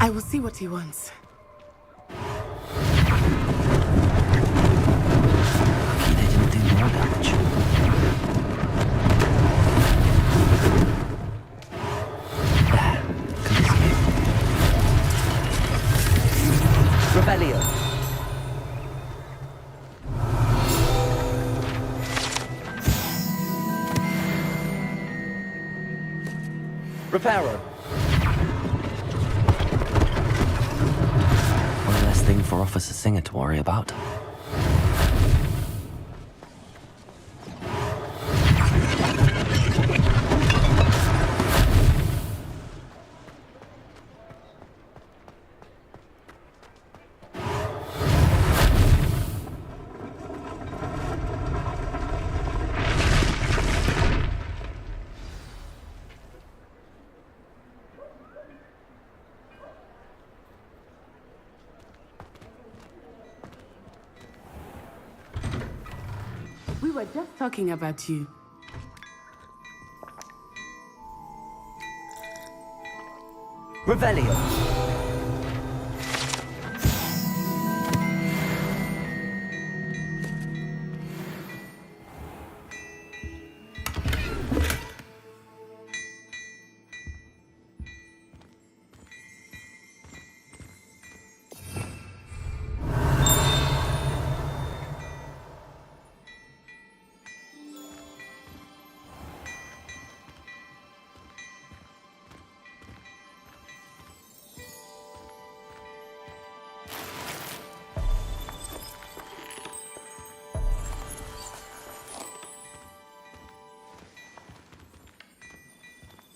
I will see what he wants. They didn't do more damage. Rebellion. Reparo. One less thing for Officer Singer to worry about. We were just talking about you. Revelio.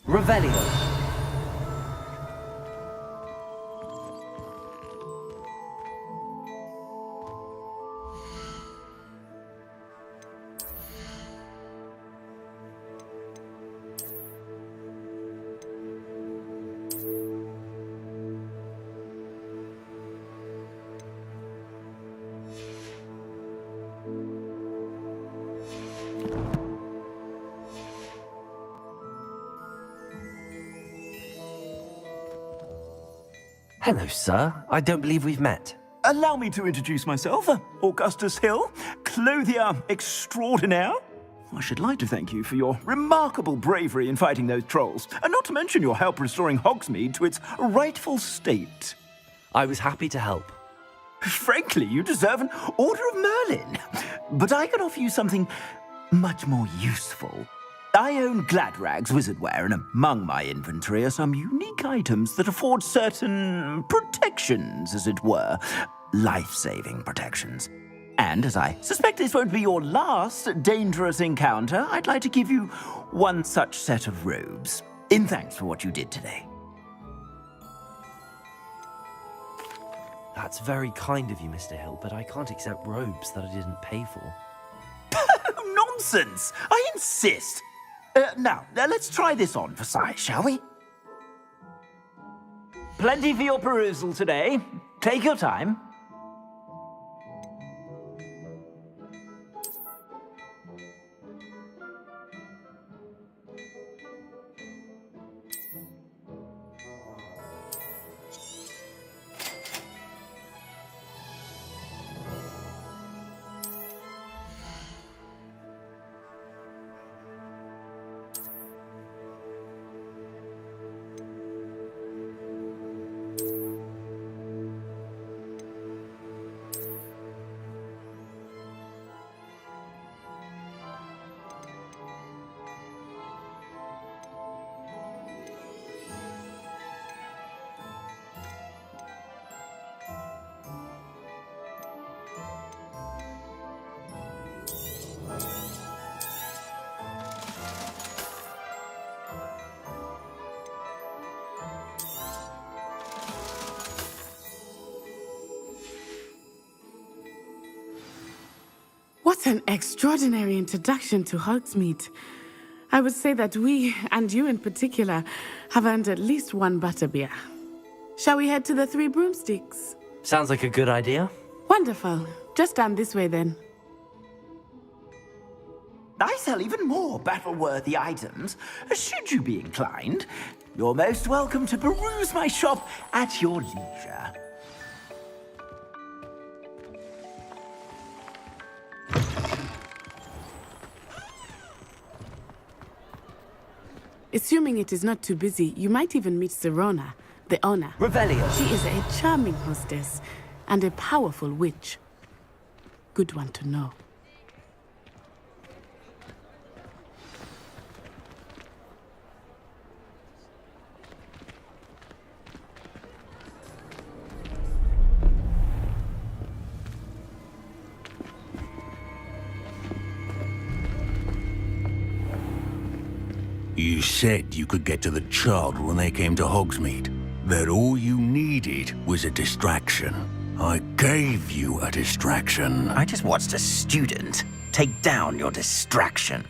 Revelio. Hello, sir. I don't believe we've met. Allow me to introduce myself. Augustus Hill, clothier extraordinaire. I should like to thank you for your remarkable bravery in fighting those trolls, and not to mention your help restoring Hogsmeade to its rightful state. I was happy to help. Frankly, you deserve an Order of Merlin. But I can offer you something much more useful. I own Gladrag's wizardwear, and among my inventory are some unique items that afford certain protections, as it were. Life-saving protections. And as I suspect this won't be your last dangerous encounter, I'd like to give you one such set of robes, in thanks for what you did today. That's very kind of you, Mr. Hill, but I can't accept robes that I didn't pay for. Nonsense! I insist! Now, let's try this on for size, shall we? Plenty for your perusal today. Take your time. What an extraordinary introduction to Hogsmeade. I would say that we, and you in particular, have earned at least one butterbeer. Shall we head to the Three Broomsticks? Sounds like a good idea. Wonderful. Just down this way then. I sell even more battle-worthy items, should you be inclined. You're most welcome to peruse my shop at your leisure. Assuming it is not too busy, you might even meet Serona, the owner. Revelio. She is a charming hostess and a powerful witch. Good one to know. You said you could get to the child when they came to Hogsmeade. That all you needed was a distraction. I gave you a distraction. I just watched a student take down your distraction.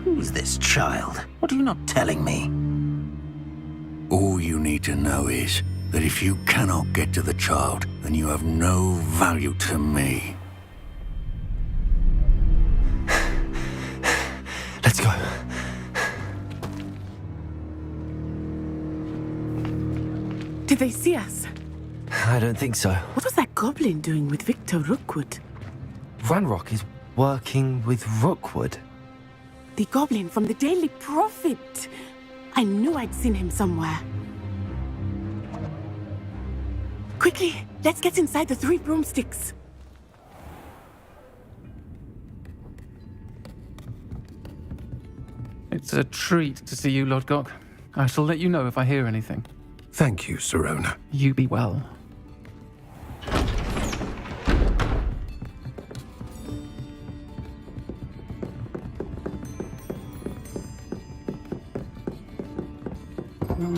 Who's this child? What are you not telling me? All you need to know is that if you cannot get to the child, then you have no value to me. Let's go. Did they see us? I don't think so. What was that goblin doing with Victor Rookwood? Ranrock is working with Rookwood. The goblin from the Daily Prophet. I knew I'd seen him somewhere. Quickly, let's get inside the Three Broomsticks. It's a treat to see you, Lodgok. I shall let you know if I hear anything. Thank you, Serona. You be well.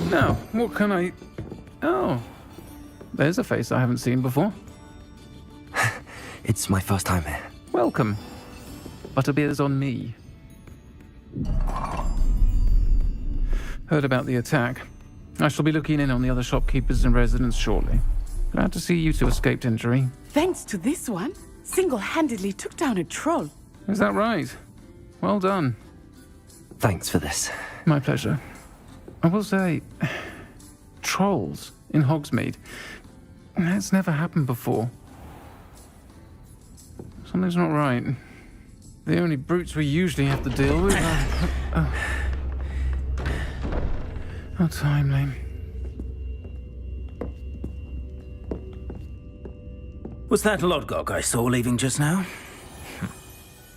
Now, what can I... Oh, there's a face I haven't seen before. It's my first time here. Welcome. Butterbeer's on me. Heard about the attack. I shall be looking in on the other shopkeepers and residents shortly. Glad to see you two escaped injury. Thanks to this one, single-handedly took down a troll. Is that right? Well done. Thanks for this. My pleasure. I will say, trolls in Hogsmeade. That's never happened before. Something's not right. The only brutes we usually have to deal with are... How timely. Was that Lodgok I saw leaving just now?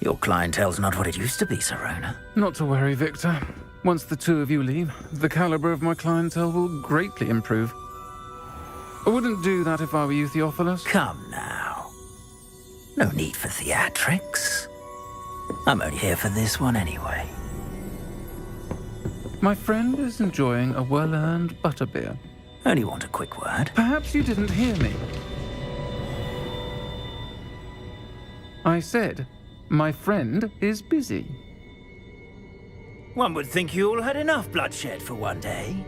Your clientele's not what it used to be, Serona. Not to worry, Victor. Once the two of you leave, the caliber of my clientele will greatly improve. I wouldn't do that if I were you, Theophilus. Come now. No need for theatrics. I'm only here for this one anyway. My friend is enjoying a well-earned butterbeer. Only want a quick word. Perhaps you didn't hear me. I said, my friend is busy. One would think you all had enough bloodshed for one day.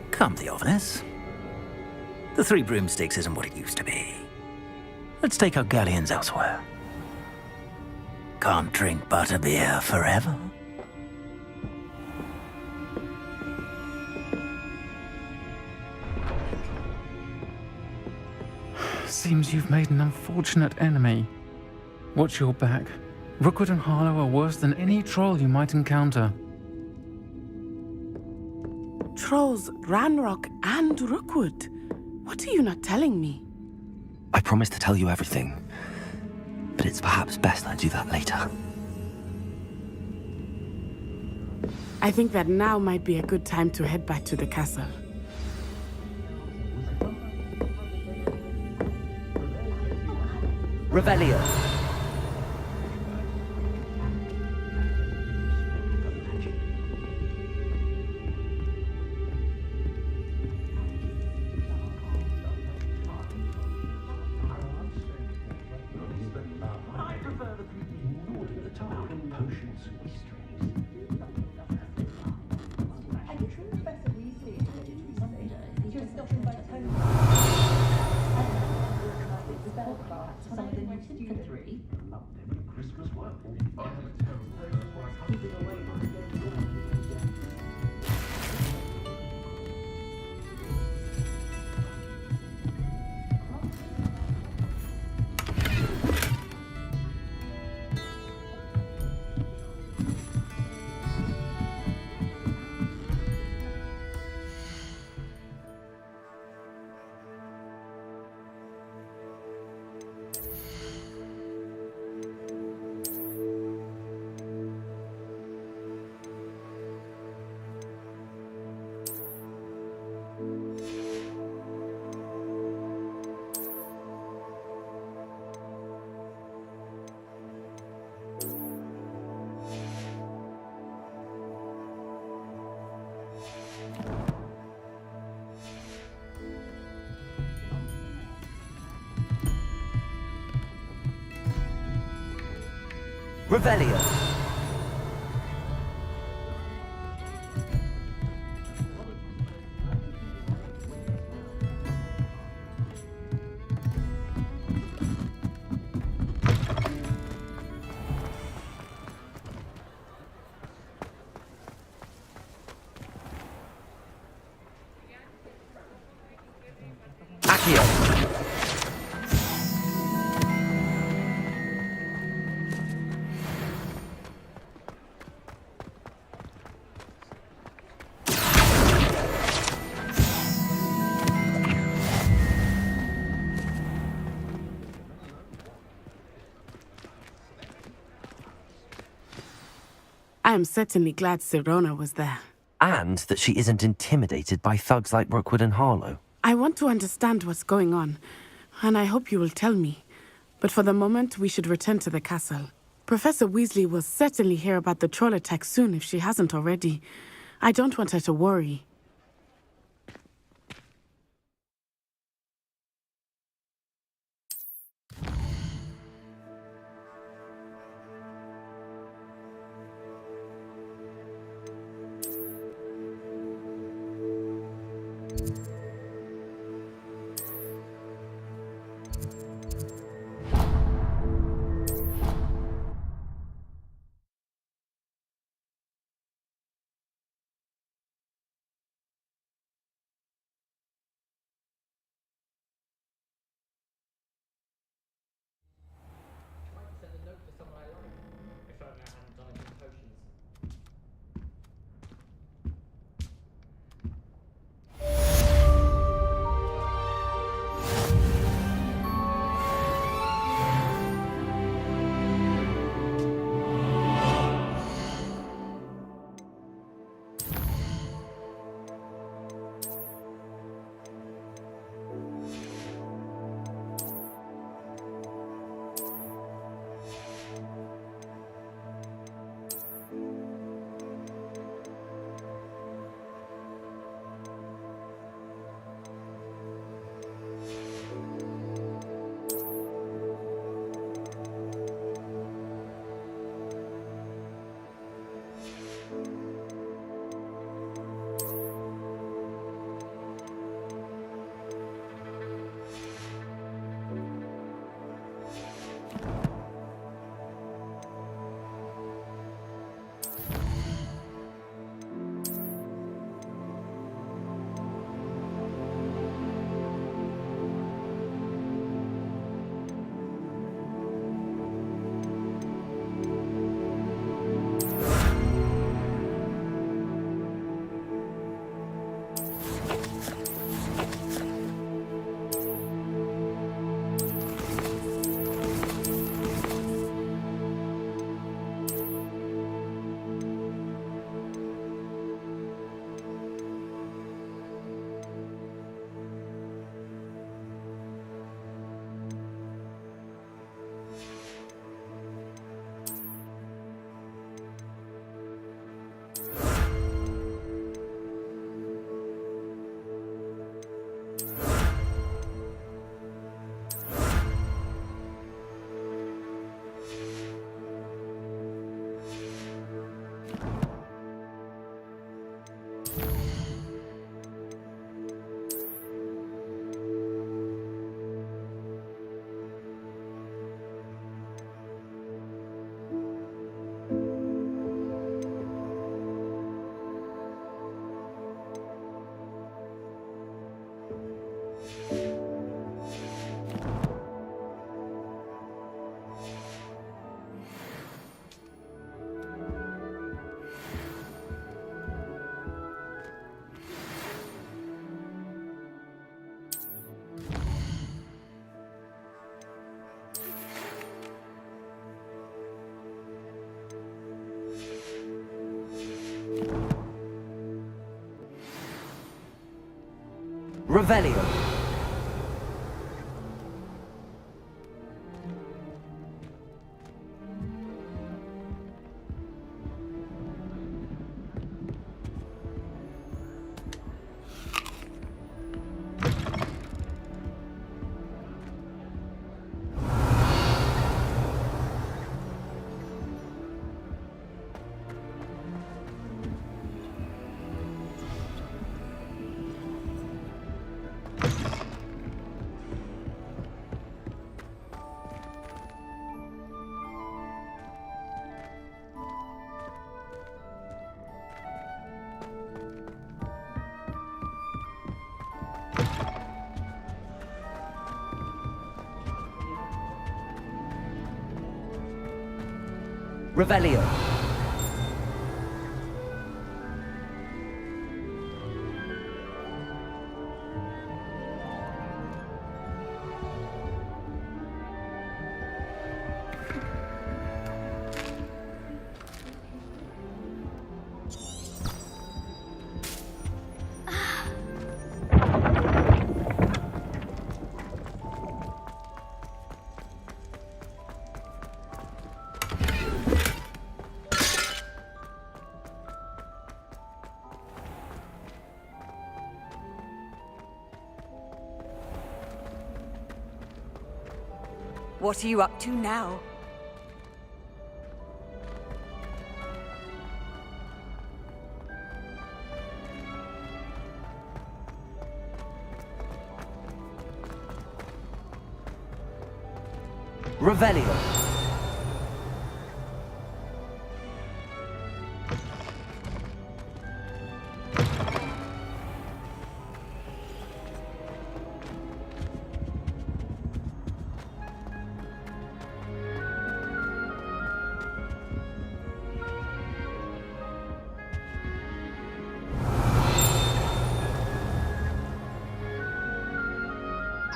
Come, Theophilus. The Three Broomsticks isn't what it used to be. Let's take our galleons elsewhere. Can't drink butterbeer forever. Seems you've made an unfortunate enemy. Watch your back. Rookwood and Harlow are worse than any troll you might encounter. Trolls, Ranrock, and Rookwood. What are you not telling me? I promised to tell you everything, but it's perhaps best I do that later. I think that now might be a good time to head back to the castle. Revelio. Revelio. Accio. I am certainly glad Serona was there. And that she isn't intimidated by thugs like Rookwood and Harlow. I want to understand what's going on, and I hope you will tell me. But for the moment, we should return to the castle. Professor Weasley will certainly hear about the troll attack soon if she hasn't already. I don't want her to worry. Revelio. Revelio. What are you up to now? Revelio.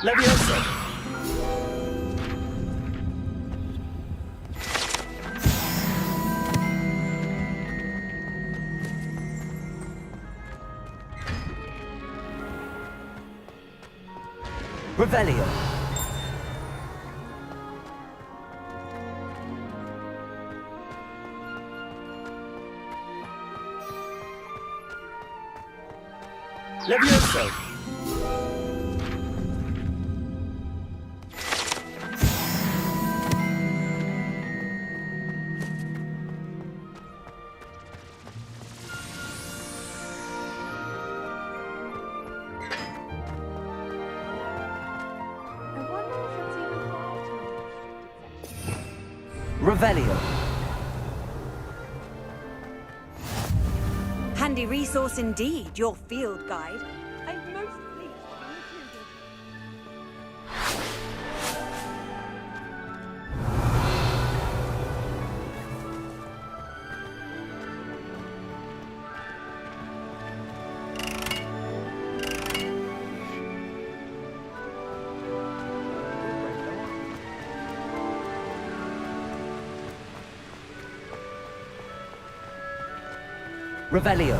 Leviosa. Revelio. Levioso. Revelio. Handy resource indeed, your field guide. I'm most pleased to be included. Revelio.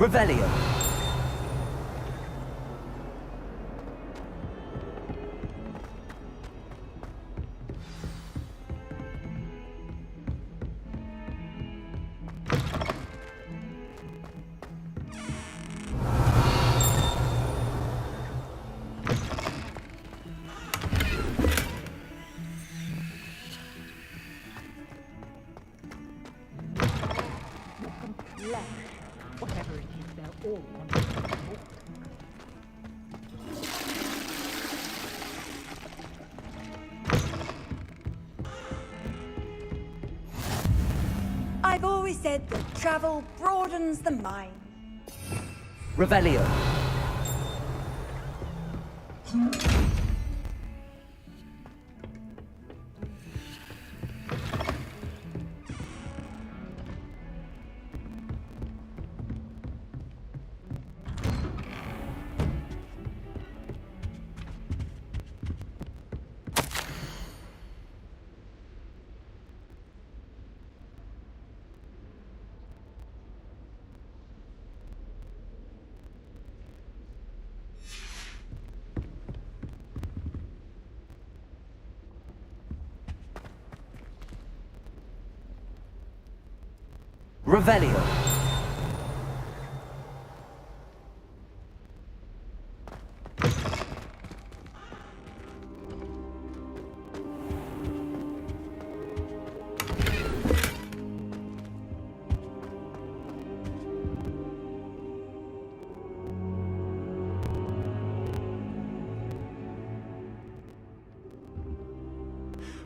Revelio. flesh. Whatever it is, they're all wonderful. I've always said that travel broadens the mind. Revelio. Revelio.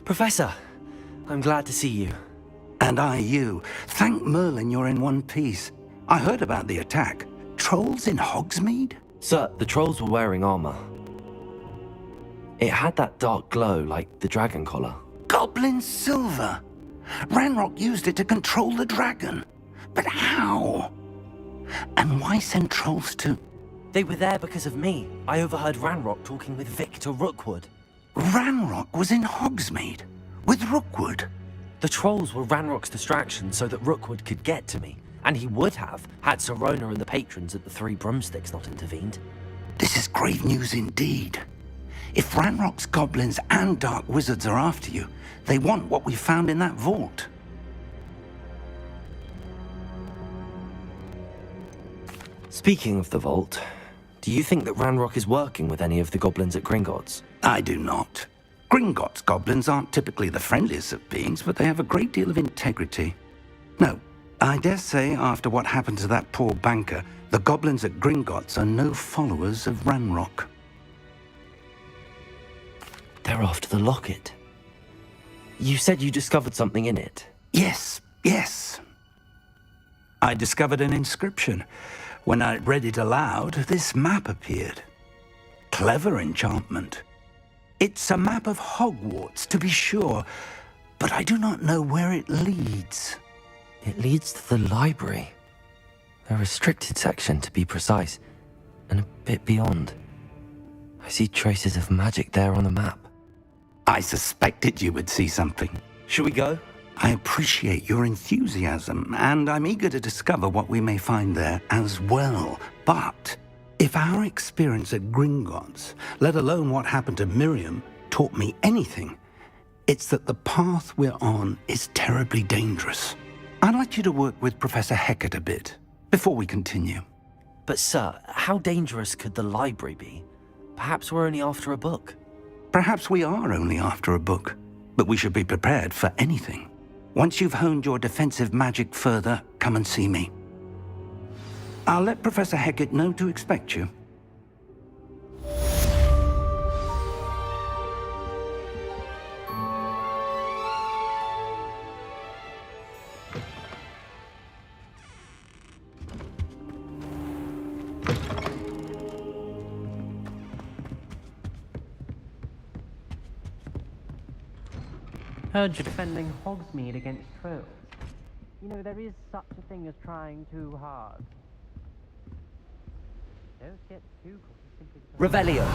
Professor, I'm glad to see you. And I you. Thank Merlin you're in one piece. I heard about the attack. Trolls in Hogsmeade? Sir, the trolls were wearing armor. It had that dark glow like the dragon collar. Goblin silver! Ranrock used it to control the dragon. But how? And why send trolls to... They were there because of me. I overheard Ranrock talking with Victor Rookwood. Ranrock was in Hogsmeade? With Rookwood? The trolls were Ranrock's distraction so that Rookwood could get to me. And he would have, had Serona and the patrons at the Three Broomsticks not intervened. This is grave news indeed. If Ranrock's goblins and dark wizards are after you, they want what we found in that vault. Speaking of the vault, do you think that Ranrock is working with any of the goblins at Gringotts? I do not. Gringotts goblins aren't typically the friendliest of beings, but they have a great deal of integrity. No, I dare say after what happened to that poor banker, the goblins at Gringotts are no followers of Ranrock. They're after the locket. You said you discovered something in it. Yes. I discovered an inscription. When I read it aloud, this map appeared. Clever enchantment. It's a map of Hogwarts, to be sure, but I do not know where it leads. It leads to the library. A restricted section, to be precise, and a bit beyond. I see traces of magic there on the map. I suspected you would see something. Shall we go? I appreciate your enthusiasm, and I'm eager to discover what we may find there as well. But if our experience at Gringotts, let alone what happened to Miriam, taught me anything, it's that the path we're on is terribly dangerous. I'd like you to work with Professor Hecat a bit before we continue. But sir, how dangerous could the library be? Perhaps we're only after a book. Perhaps we are only after a book, but we should be prepared for anything. Once you've honed your defensive magic further, come and see me. I'll let Professor Hecat know to expect you. Heard you're defending Hogsmeade against trolls. You know, there is such a thing as trying too hard. Don't get too cocky simply because... Revelio.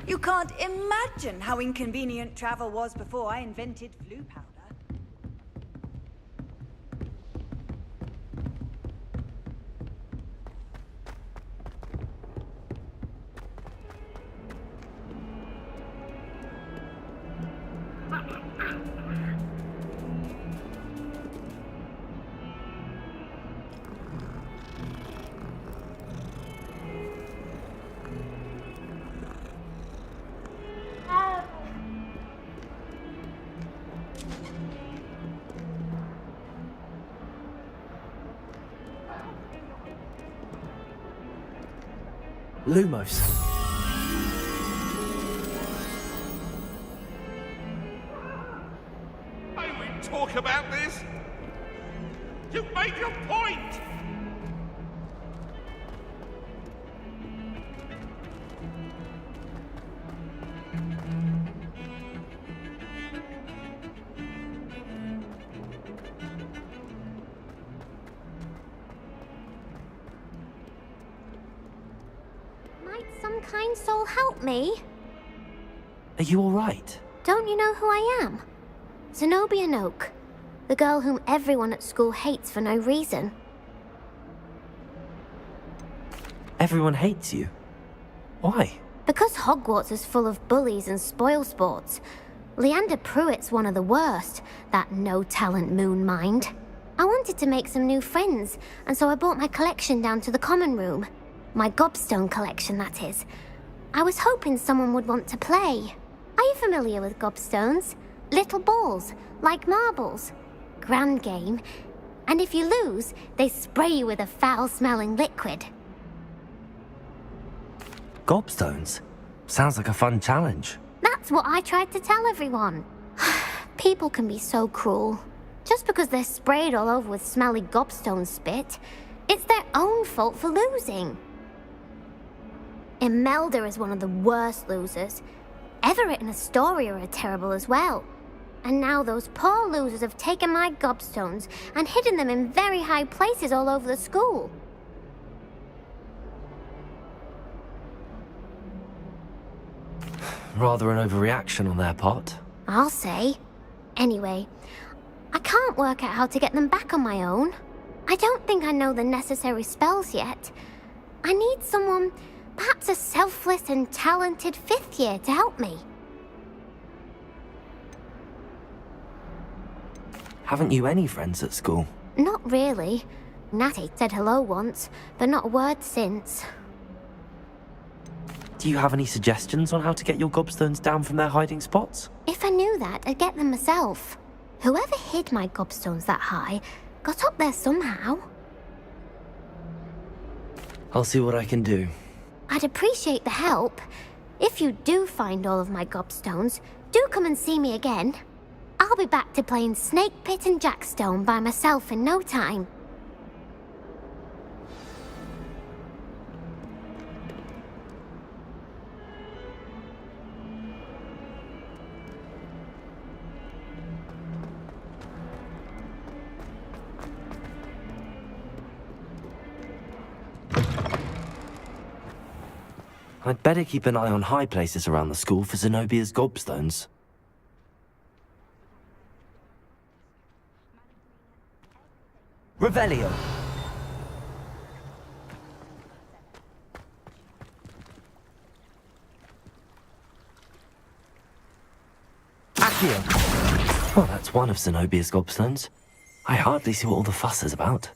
You can't imagine how inconvenient travel was before I invented flu powder. Lumos. I will talk about this. You've made your point. Might some kind soul help me? Are you all right? Don't you know who I am? Zenobia Noak, the girl whom everyone at school hates for no reason. Everyone hates you. Why? Because Hogwarts is full of bullies and spoilsports. Leander Pruitt's one of the worst, that no-talent moon mind. I wanted to make some new friends, and so I brought my collection down to the common room. My gobstone collection, that is. I was hoping someone would want to play. Are you familiar with gobstones? Little balls, like marbles. Grand game. And if you lose, they spray you with a foul-smelling liquid. Gobstones? Sounds like a fun challenge. That's what I tried to tell everyone. People can be so cruel. Just because they're sprayed all over with smelly gobstone spit, it's their own fault for losing. Imelda is one of the worst losers. Everett and Astoria are terrible as well. And now those poor losers have taken my gobstones and hidden them in very high places all over the school. Rather an overreaction on their part. I'll say. Anyway, I can't work out how to get them back on my own. I don't think I know the necessary spells yet. I need someone, perhaps a selfless and talented fifth year to help me. Haven't you any friends at school? Not really. Natty said hello once, but not a word since. Do you have any suggestions on how to get your gobstones down from their hiding spots? If I knew that, I'd get them myself. Whoever hid my gobstones that high got up there somehow. I'll see what I can do. I'd appreciate the help. If you do find all of my gobstones, do come and see me again. I'll be back to playing Snake Pit and Jackstone by myself in no time. I'd better keep an eye on high places around the school for Zenobia's gobstones. Revelio. Accio. Well, that's one of Zenobia's gobstones. I hardly see what all the fuss is about.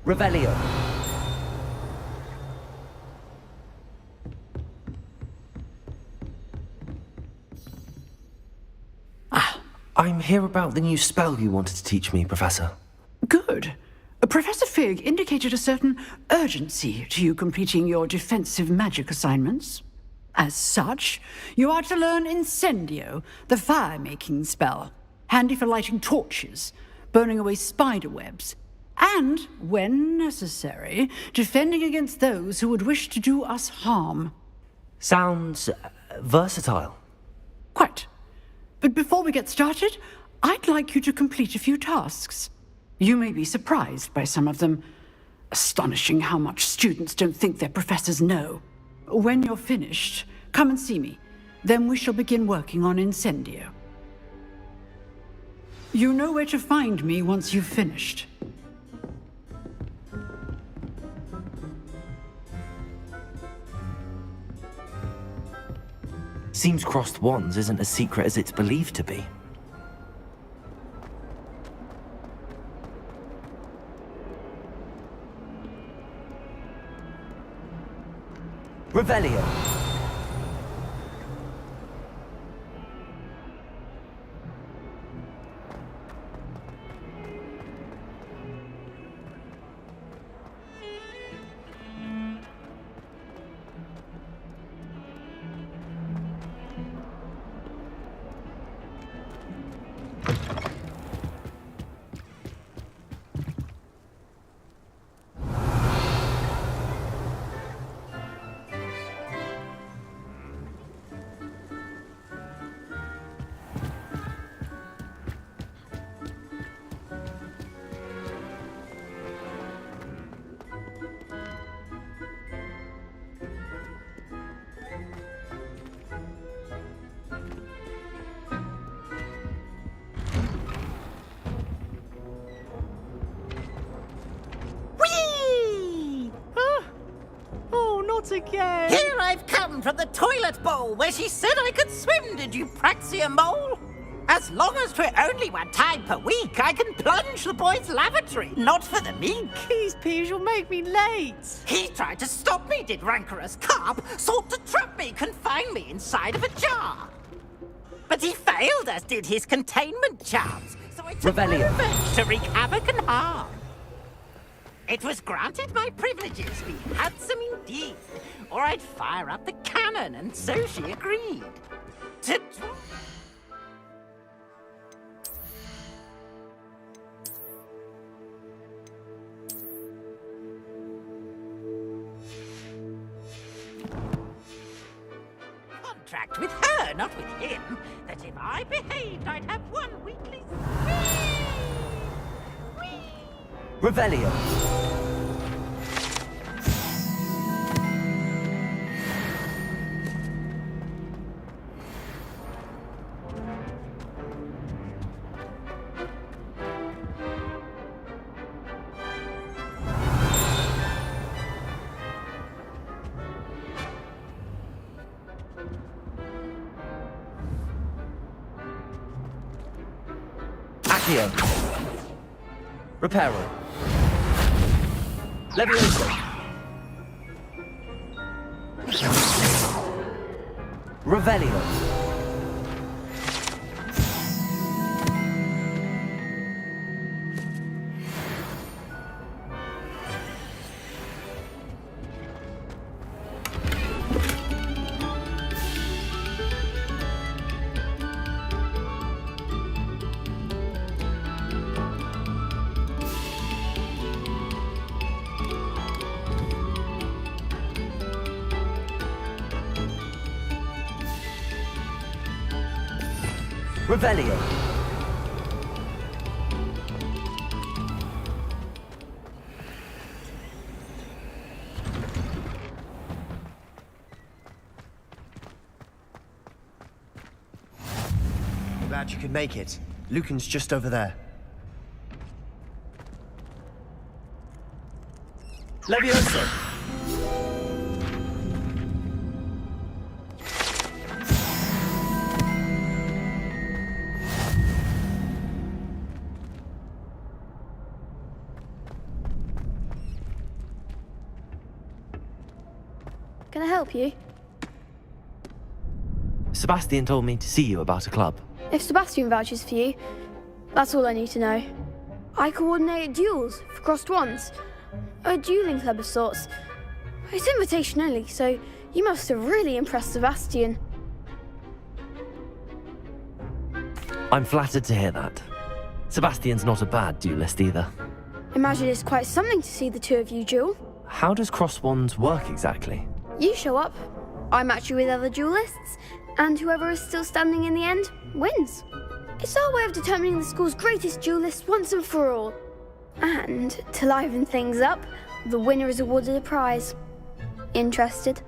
Revelio. I'm here about the new spell you wanted to teach me, Professor. Good. Professor Fig indicated a certain urgency to you completing your defensive magic assignments. As such, you are to learn Incendio, the fire-making spell, handy for lighting torches, burning away spider webs, and, when necessary, defending against those who would wish to do us harm. Sounds versatile. Quite. But before we get started, I'd like you to complete a few tasks. You may be surprised by some of them. Astonishing how much students don't think their professors know. When you're finished, come and see me. Then we shall begin working on Incendio. You know where to find me once you've finished. Seems crossed wands isn't as secret as it's believed to be. Revelio. Again. Here I've come from the toilet bowl where she said I could swim, did you praxia mole? As long as 'twere only one time per week, I can plunge the boy's lavatory, not for the meek. Please, Peas, you'll make me late. He tried to stop me, did rancorous carp, sought to trap me, confine me inside of a jar. But he failed, as did his containment charms, so I took my revenge to wreak havoc and harm. It was granted my privileges, be handsome indeed, or I'd fire up the cannon, and so she agreed. Contract with her, not with him, that if I behaved, I'd have one weekly... Revelio. Accio. Reparo. Levioso. Revelio. Revelio. Glad you could make it. Lucan's just over there. Levioso. Can I help you? Sebastian told me to see you about a club. If Sebastian vouches for you, that's all I need to know. I coordinate duels for crossed wands. A dueling club of sorts. It's invitation only, so you must have really impressed Sebastian. I'm flattered to hear that. Sebastian's not a bad duelist either. Imagine it's quite something to see the two of you duel. How does cross wands work exactly? You show up, I match you with other duelists, and whoever is still standing in the end wins. It's our way of determining the school's greatest duelist once and for all. And to liven things up, the winner is awarded a prize. Interested?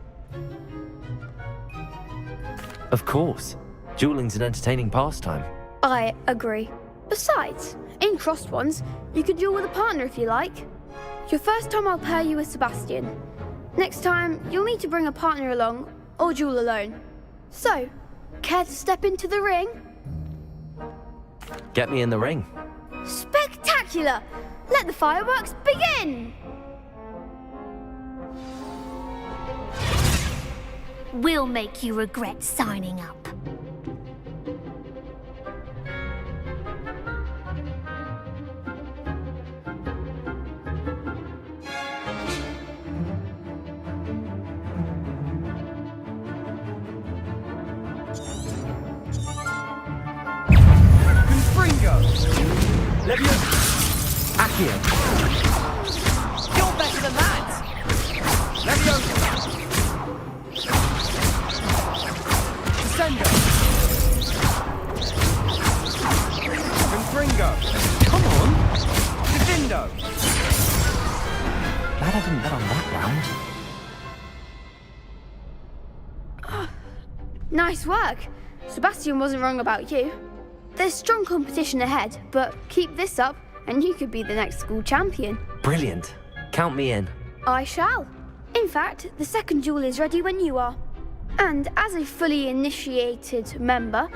Of course. Dueling's an entertaining pastime. I agree. Besides, in crossed ones, you can duel with a partner if you like. Your first time I'll pair you with Sebastian. Next time, you'll need to bring a partner along, or duel alone. So, care to step into the ring? Get me in the ring. Spectacular! Let the fireworks begin! We'll make you regret signing up. Levioso. Accio. You're better than that! Levioso. Descendo. Confringo. Come on! Defendo. Glad I didn't bet on that round. Nice work. Sebastian wasn't wrong about you. There's strong competition ahead, but keep this up and you could be the next school champion. Brilliant. Count me in. I shall. In fact, the second duel is ready when you are. And as a fully initiated member,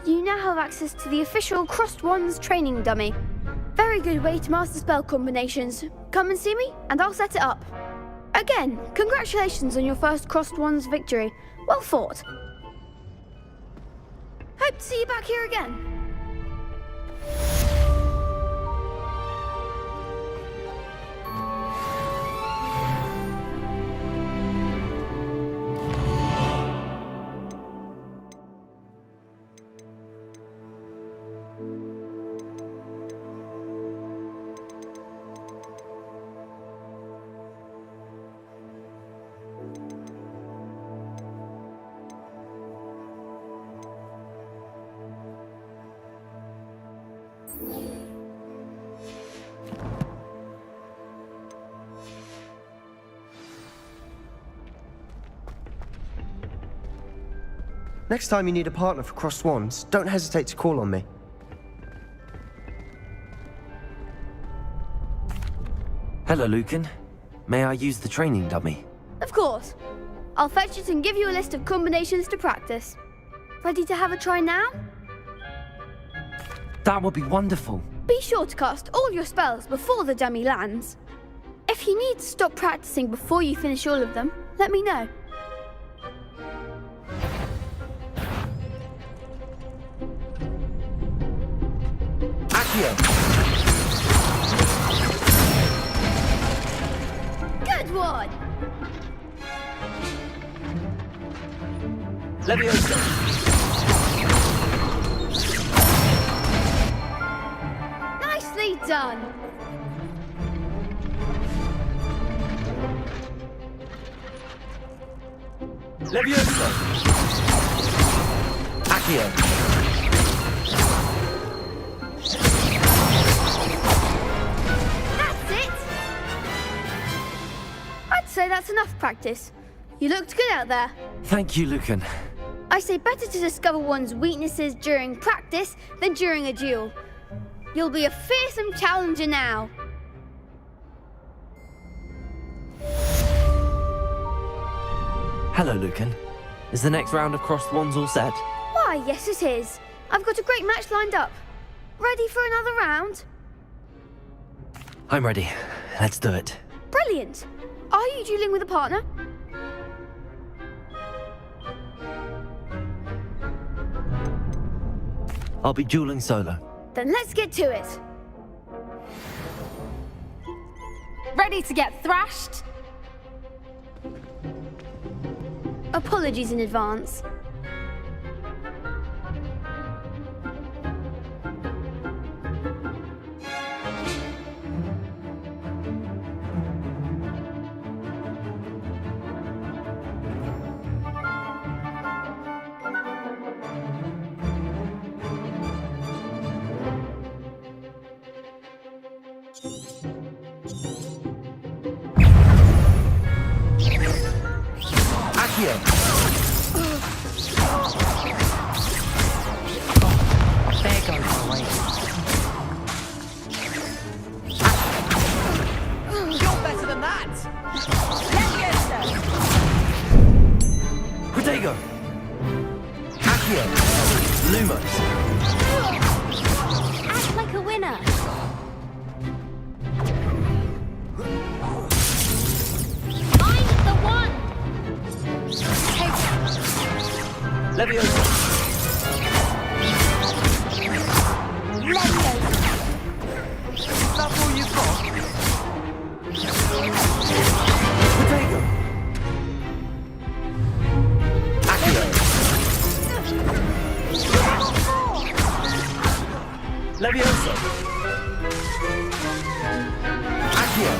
you now have access to the official Crossed Wands training dummy. Very good way to master spell combinations. Come and see me and I'll set it up. Again, congratulations on your first Crossed Wands victory. Well fought. Hope to see you back here again. Next time you need a partner for Crossed Wands, don't hesitate to call on me. Hello, Lucan. May I use the training dummy? Of course. I'll fetch it and give you a list of combinations to practice. Ready to have a try now? That would be wonderful. Be sure to cast all your spells before the dummy lands. If you need to stop practicing before you finish all of them, let me know. Accio! Good one! Leviosa! Nicely done! Leviosa! Accio! That's it! I'd say that's enough practice. You looked good out there. Thank you, Lucan. I say better to discover one's weaknesses during practice than during a duel. You'll be a fearsome challenger now. Hello, Lucan. Is the next round of Crossed Wands all set? Why, yes it is. I've got a great match lined up. Ready for another round? I'm ready. Let's do it. Brilliant. Are you dueling with a partner? I'll be dueling solo. Then let's get to it. Ready to get thrashed? Apologies in advance. Accio! There goes my way. You're better than that! Protego! Accio! Lumos! Act like a winner. Find the one. Leviosa! Is that all you've got? Protego! Accio! Leviosa! Accio!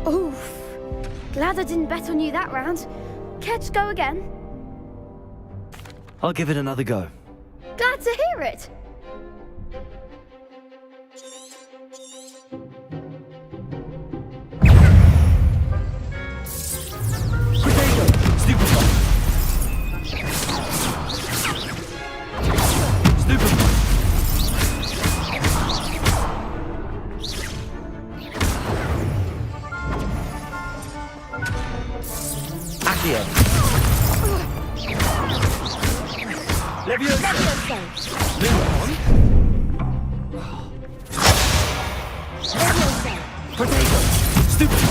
Oof. Glad I didn't bet on you that round. Care to go again? I'll give it another go. Glad to hear it. Protego! Stupefy! Stupefy! Accio! Leviosa! Lumos! Protego! Stupefy!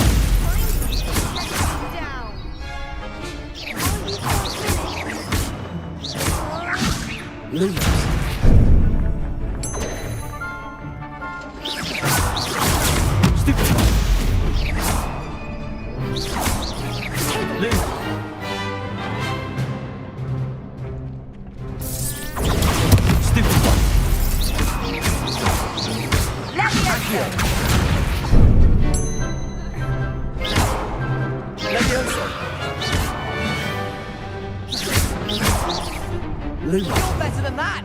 Lumos! Stupefy! Lumos! Stupefy! Accio! Leviosa! Lumos! You're better than that!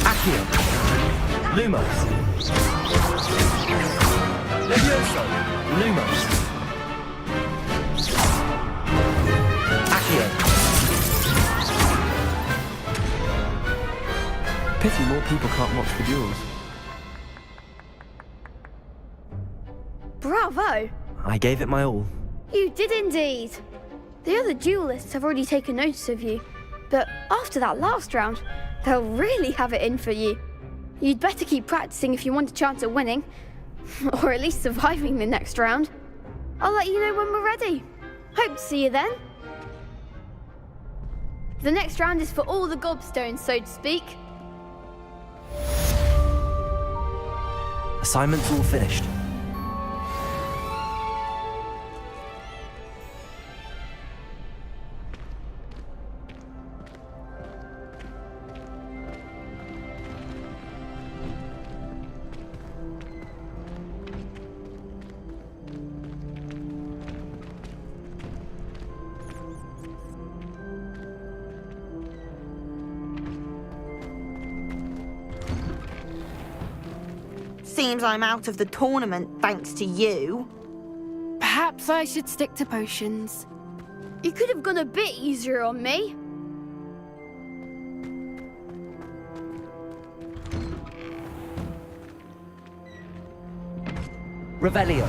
Accio! Lumos. Levioso. Lumos. Accio. Pity more people can't watch the duels. Bravo! I gave it my all. You did indeed. The other duelists have already taken notice of you, but after that last round, they'll really have it in for you. You'd better keep practicing if you want a chance at winning, or at least surviving the next round. I'll let you know when we're ready. Hope to see you then. The next round is for all the gobstones, so to speak. Assignment's all finished. Seems I'm out of the tournament thanks to you. Perhaps I should stick to potions. You could have gone a bit easier on me. Revelio.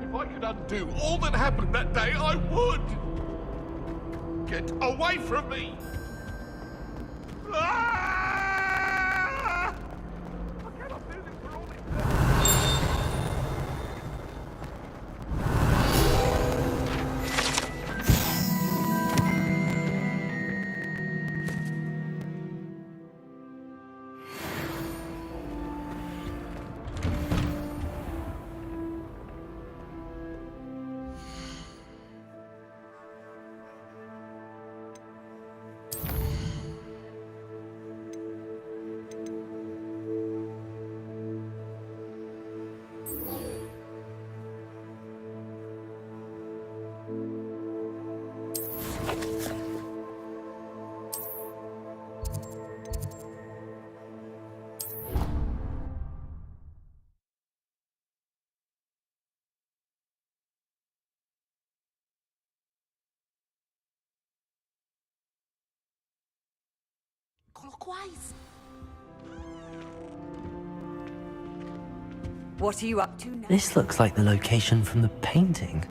If I could undo all that happened that day, I would! Get away from me! Ah! I cannot do this for all this. Clockwise. What are you up to now? This looks like the location from the painting.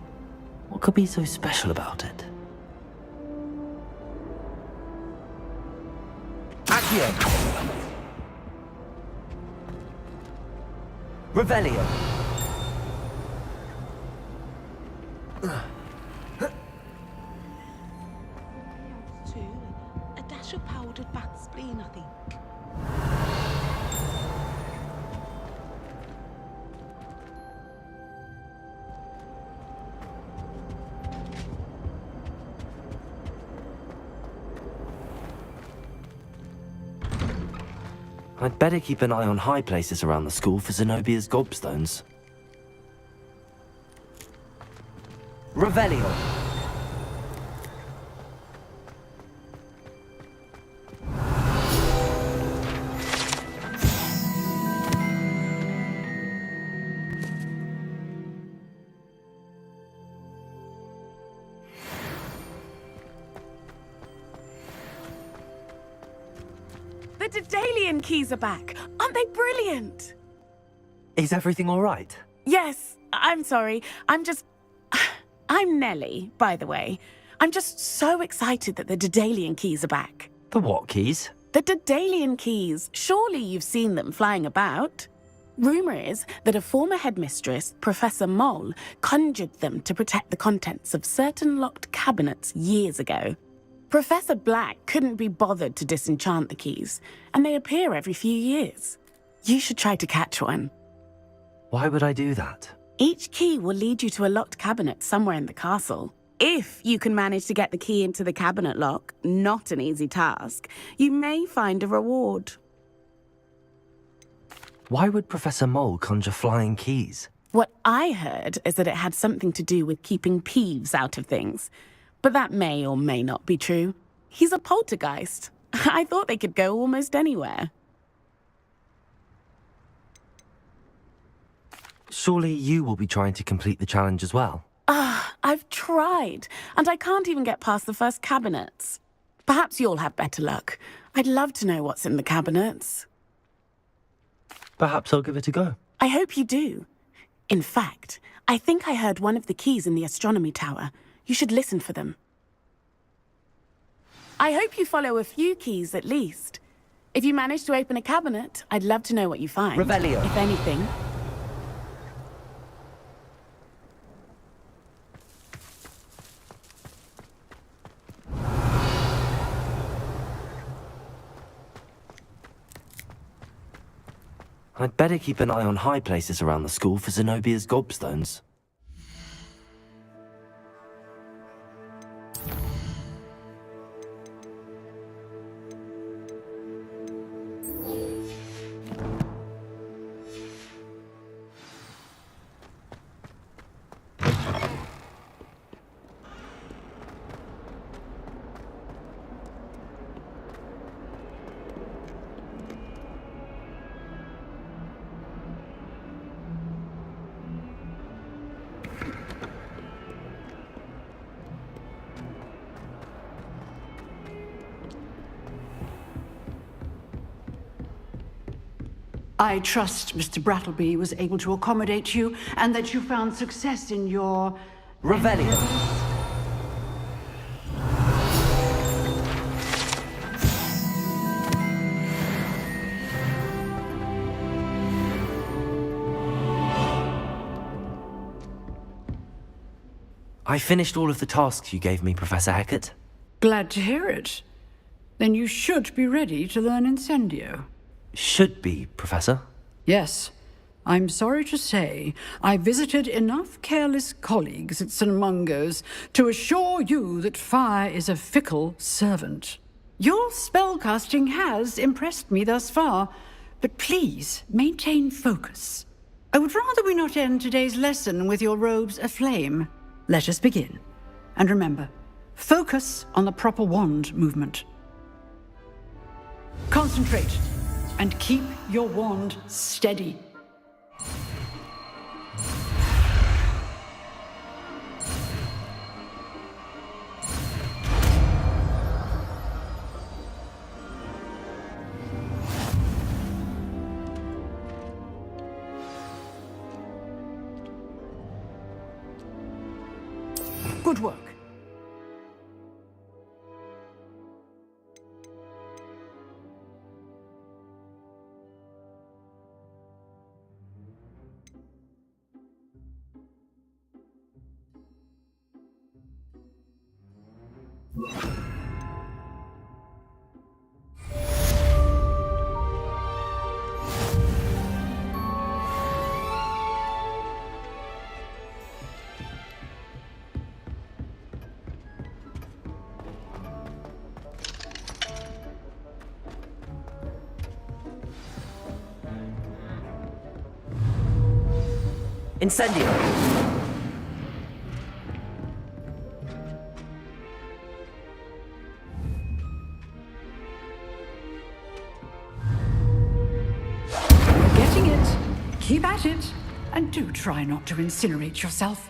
What could be so special about it? Accio. Revelio. A dash of powdered bat spleen, I think. I'd better keep an eye on high places around the school for Zenobia's gobstones. Revelio. The Daedalian keys are back. Aren't they brilliant? Is everything all right? Yes, I'm sorry. I'm Nellie, by the way. I'm just so excited that the Daedalian keys are back. The what keys? The Daedalian keys. Surely you've seen them flying about. Rumour is that a former headmistress, Professor Mole, conjured them to protect the contents of certain locked cabinets years ago. Professor Black couldn't be bothered to disenchant the keys, and they appear every few years. You should try to catch one. Why would I do that? Each key will lead you to a locked cabinet somewhere in the castle. If you can manage to get the key into the cabinet lock, not an easy task, you may find a reward. Why would Professor Mole conjure flying keys? What I heard is that it had something to do with keeping Peeves out of things. But that may or may not be true. He's a poltergeist. I thought they could go almost anywhere. Surely you will be trying to complete the challenge as well? I've tried, and I can't even get past the first cabinets. Perhaps you'll have better luck. I'd love to know what's in the cabinets. Perhaps I'll give it a go. I hope you do. In fact, I think I heard one of the keys in the astronomy tower. You should listen for them. I hope you follow a few keys at least. If you manage to open a cabinet, I'd love to know what you find. Revelio. If anything. I'd better keep an eye on high places around the school for Zenobia's gobstones. I trust Mr. Brattleby was able to accommodate you and that you found success in your... Revelio. I finished all of the tasks you gave me, Professor Hecat. Glad to hear it. Then you should be ready to learn Incendio. Should be, Professor. Yes. I'm sorry to say, I visited enough careless colleagues at St. Mungo's to assure you that fire is a fickle servant. Your spellcasting has impressed me thus far, but please maintain focus. I would rather we not end today's lesson with your robes aflame. Let us begin. And remember, focus on the proper wand movement. Concentrate. And keep your wand steady. Good work. Incendio! You're getting it. Keep at it. And do try not to incinerate yourself.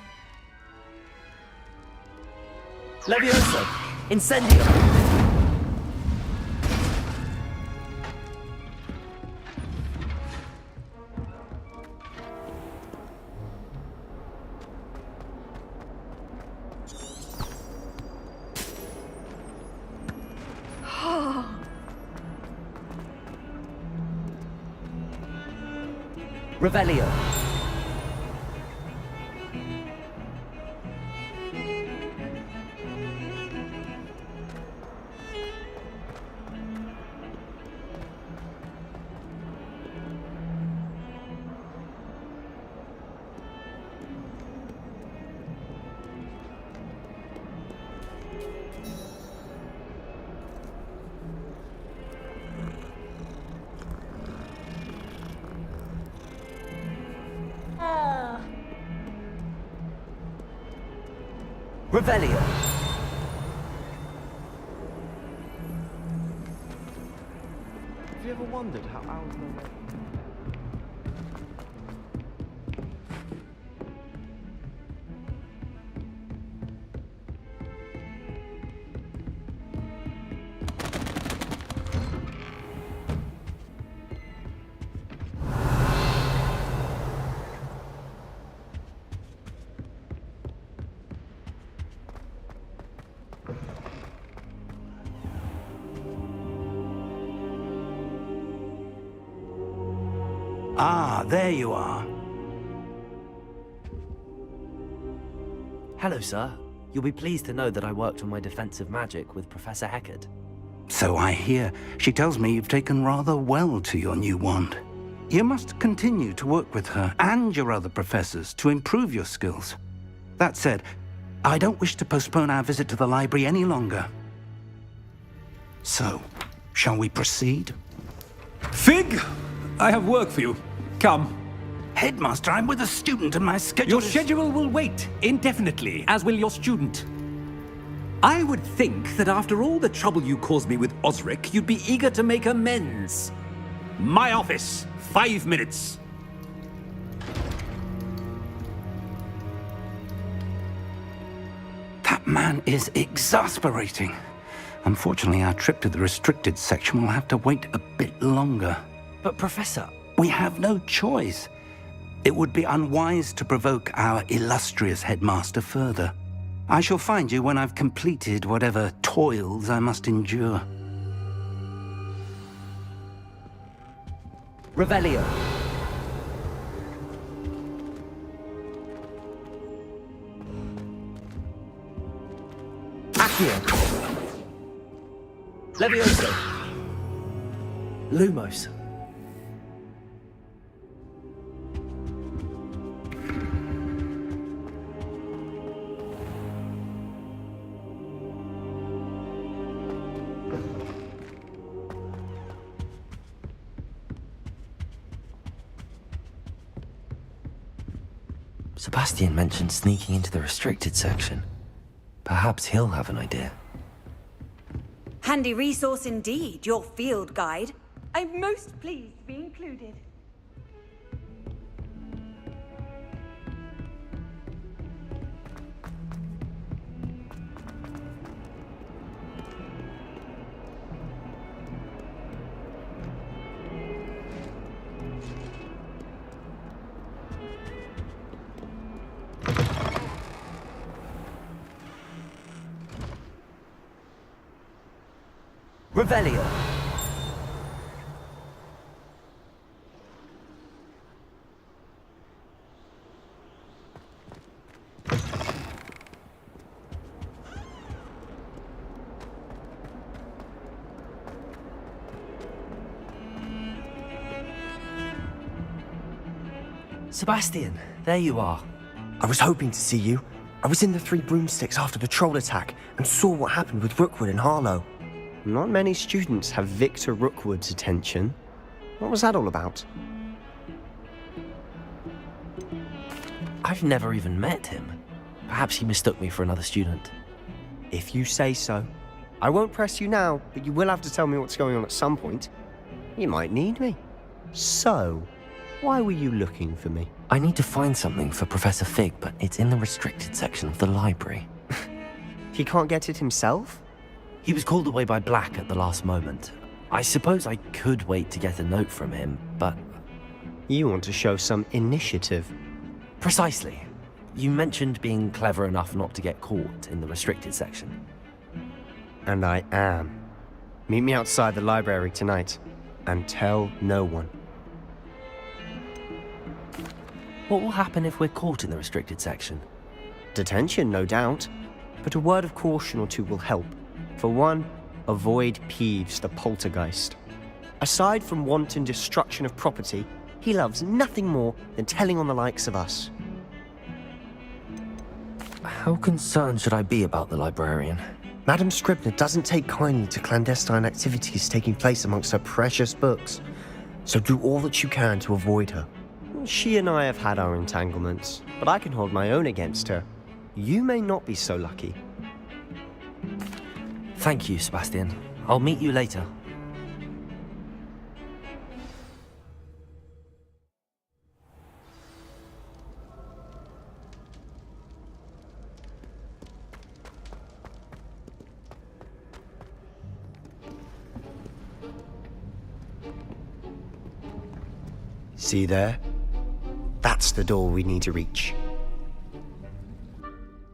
Levioso! Incendio! Revelio. Revelio. Have you ever wondered how owls know their... Ah, there you are. Hello, sir. You'll be pleased to know that I worked on my defensive magic with Professor Heckard. So I hear. She tells me you've taken rather well to your new wand. You must continue to work with her and your other professors to improve your skills. That said, I don't wish to postpone our visit to the library any longer. So, shall we proceed? Fig! I have work for you. Come. Headmaster, I'm with a student and my schedule Your schedule will wait indefinitely, as will your student. I would think that after all the trouble you caused me with Osric, you'd be eager to make amends. My office, 5 minutes. That man is exasperating. Unfortunately, our trip to the restricted section will have to wait a bit longer. But, Professor... We have no choice. It would be unwise to provoke our illustrious headmaster further. I shall find you when I've completed whatever toils I must endure. Revelio. Accio. Levioso. Lumos. Sebastian mentioned sneaking into the restricted section. Perhaps he'll have an idea. Handy resource indeed, your field guide. I'm most pleased to be included. Revelio. Sebastian, there you are. I was hoping to see you. I was in the Three Broomsticks after the troll attack and saw what happened with Rookwood and Harlow. Not many students have Victor Rookwood's attention. What was that all about? I've never even met him. Perhaps he mistook me for another student. If you say so. I won't press you now, but you will have to tell me what's going on at some point. You might need me. So, why were you looking for me? I need to find something for Professor Fig, but it's in the restricted section of the library. He can't get it himself? He was called away by Black at the last moment. I suppose I could wait to get a note from him, but... You want to show some initiative. Precisely. You mentioned being clever enough not to get caught in the restricted section. And I am. Meet me outside the library tonight, and tell no one. What will happen if we're caught in the restricted section? Detention, no doubt. But a word of caution or two will help. For one, avoid Peeves, the poltergeist. Aside from wanton destruction of property, he loves nothing more than telling on the likes of us. How concerned should I be about the librarian? Madam Scribner doesn't take kindly to clandestine activities taking place amongst her precious books, so do all that you can to avoid her. She and I have had our entanglements, but I can hold my own against her. You may not be so lucky. Thank you, Sebastian. I'll meet you later. See there? That's the door we need to reach.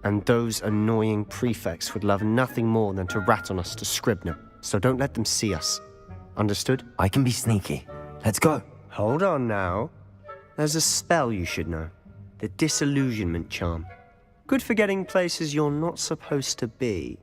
And those annoying prefects would love nothing more than to rat on us to Scribner, so don't let them see us. Understood? I can be sneaky. Let's go. Hold on now. There's a spell you should know. The Disillusionment Charm. Good for getting places you're not supposed to be.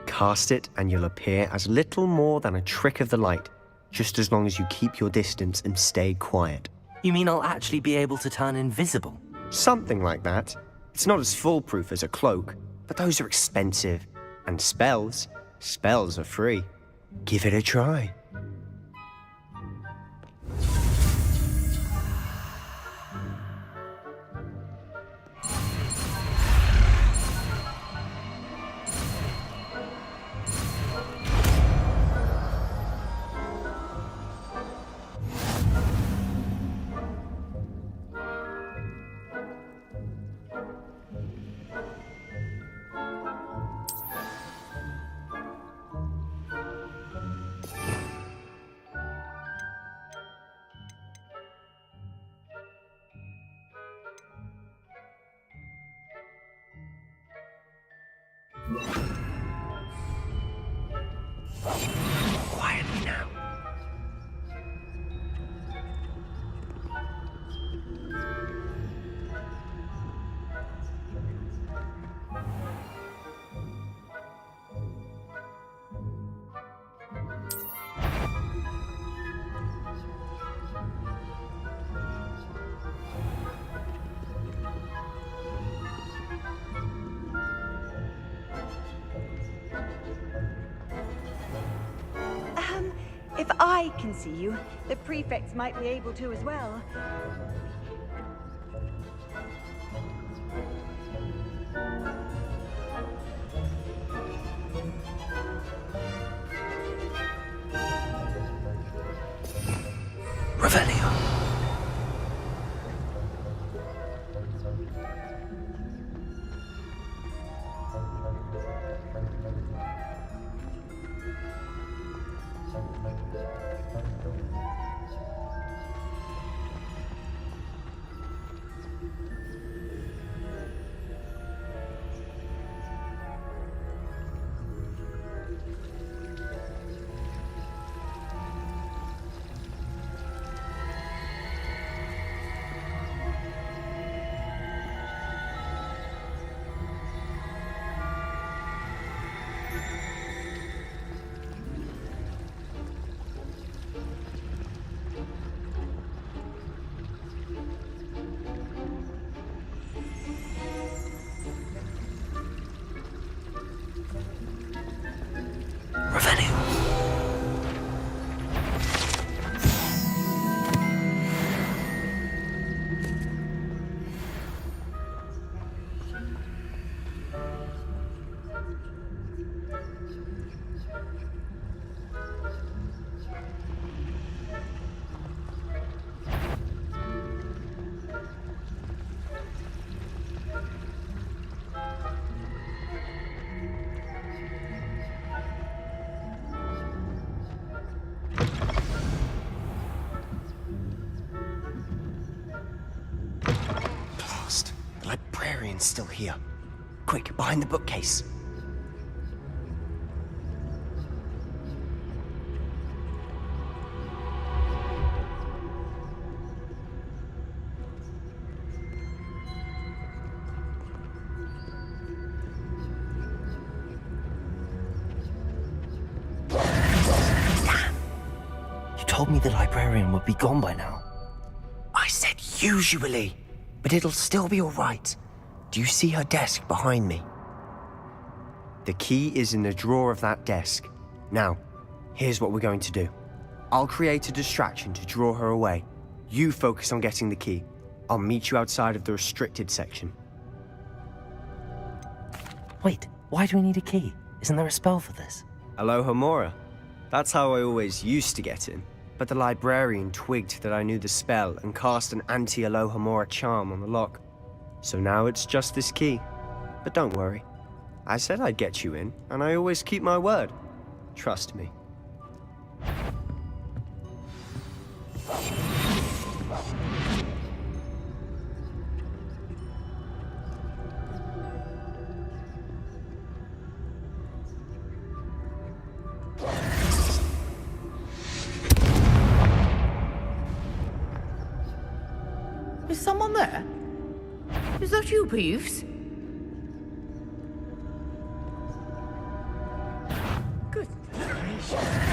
Cast it and you'll appear as little more than a trick of the light, just as long as you keep your distance and stay quiet. You mean I'll actually be able to turn invisible? Something like that. It's not as foolproof as a cloak, but those are expensive. And spells are free. Give it a try. Quietly now. If I can see you, the prefects might be able to as well. Revelio. Librarian's still here. Quick, behind the bookcase. Damn! You told me the librarian would be gone by now. I said usually, but it'll still be all right. Do you see her desk behind me? The key is in the drawer of that desk. Now, here's what we're going to do. I'll create a distraction to draw her away. You focus on getting the key. I'll meet you outside of the restricted section. Wait, why do we need a key? Isn't there a spell for this? Alohomora. That's how I always used to get in. But the librarian twigged that I knew the spell and cast an anti-Alohomora charm on the lock. So now it's just this key. But don't worry. I said I'd get you in, and I always keep my word. Trust me. Is someone there? Is that you, Peeves? Good gracious.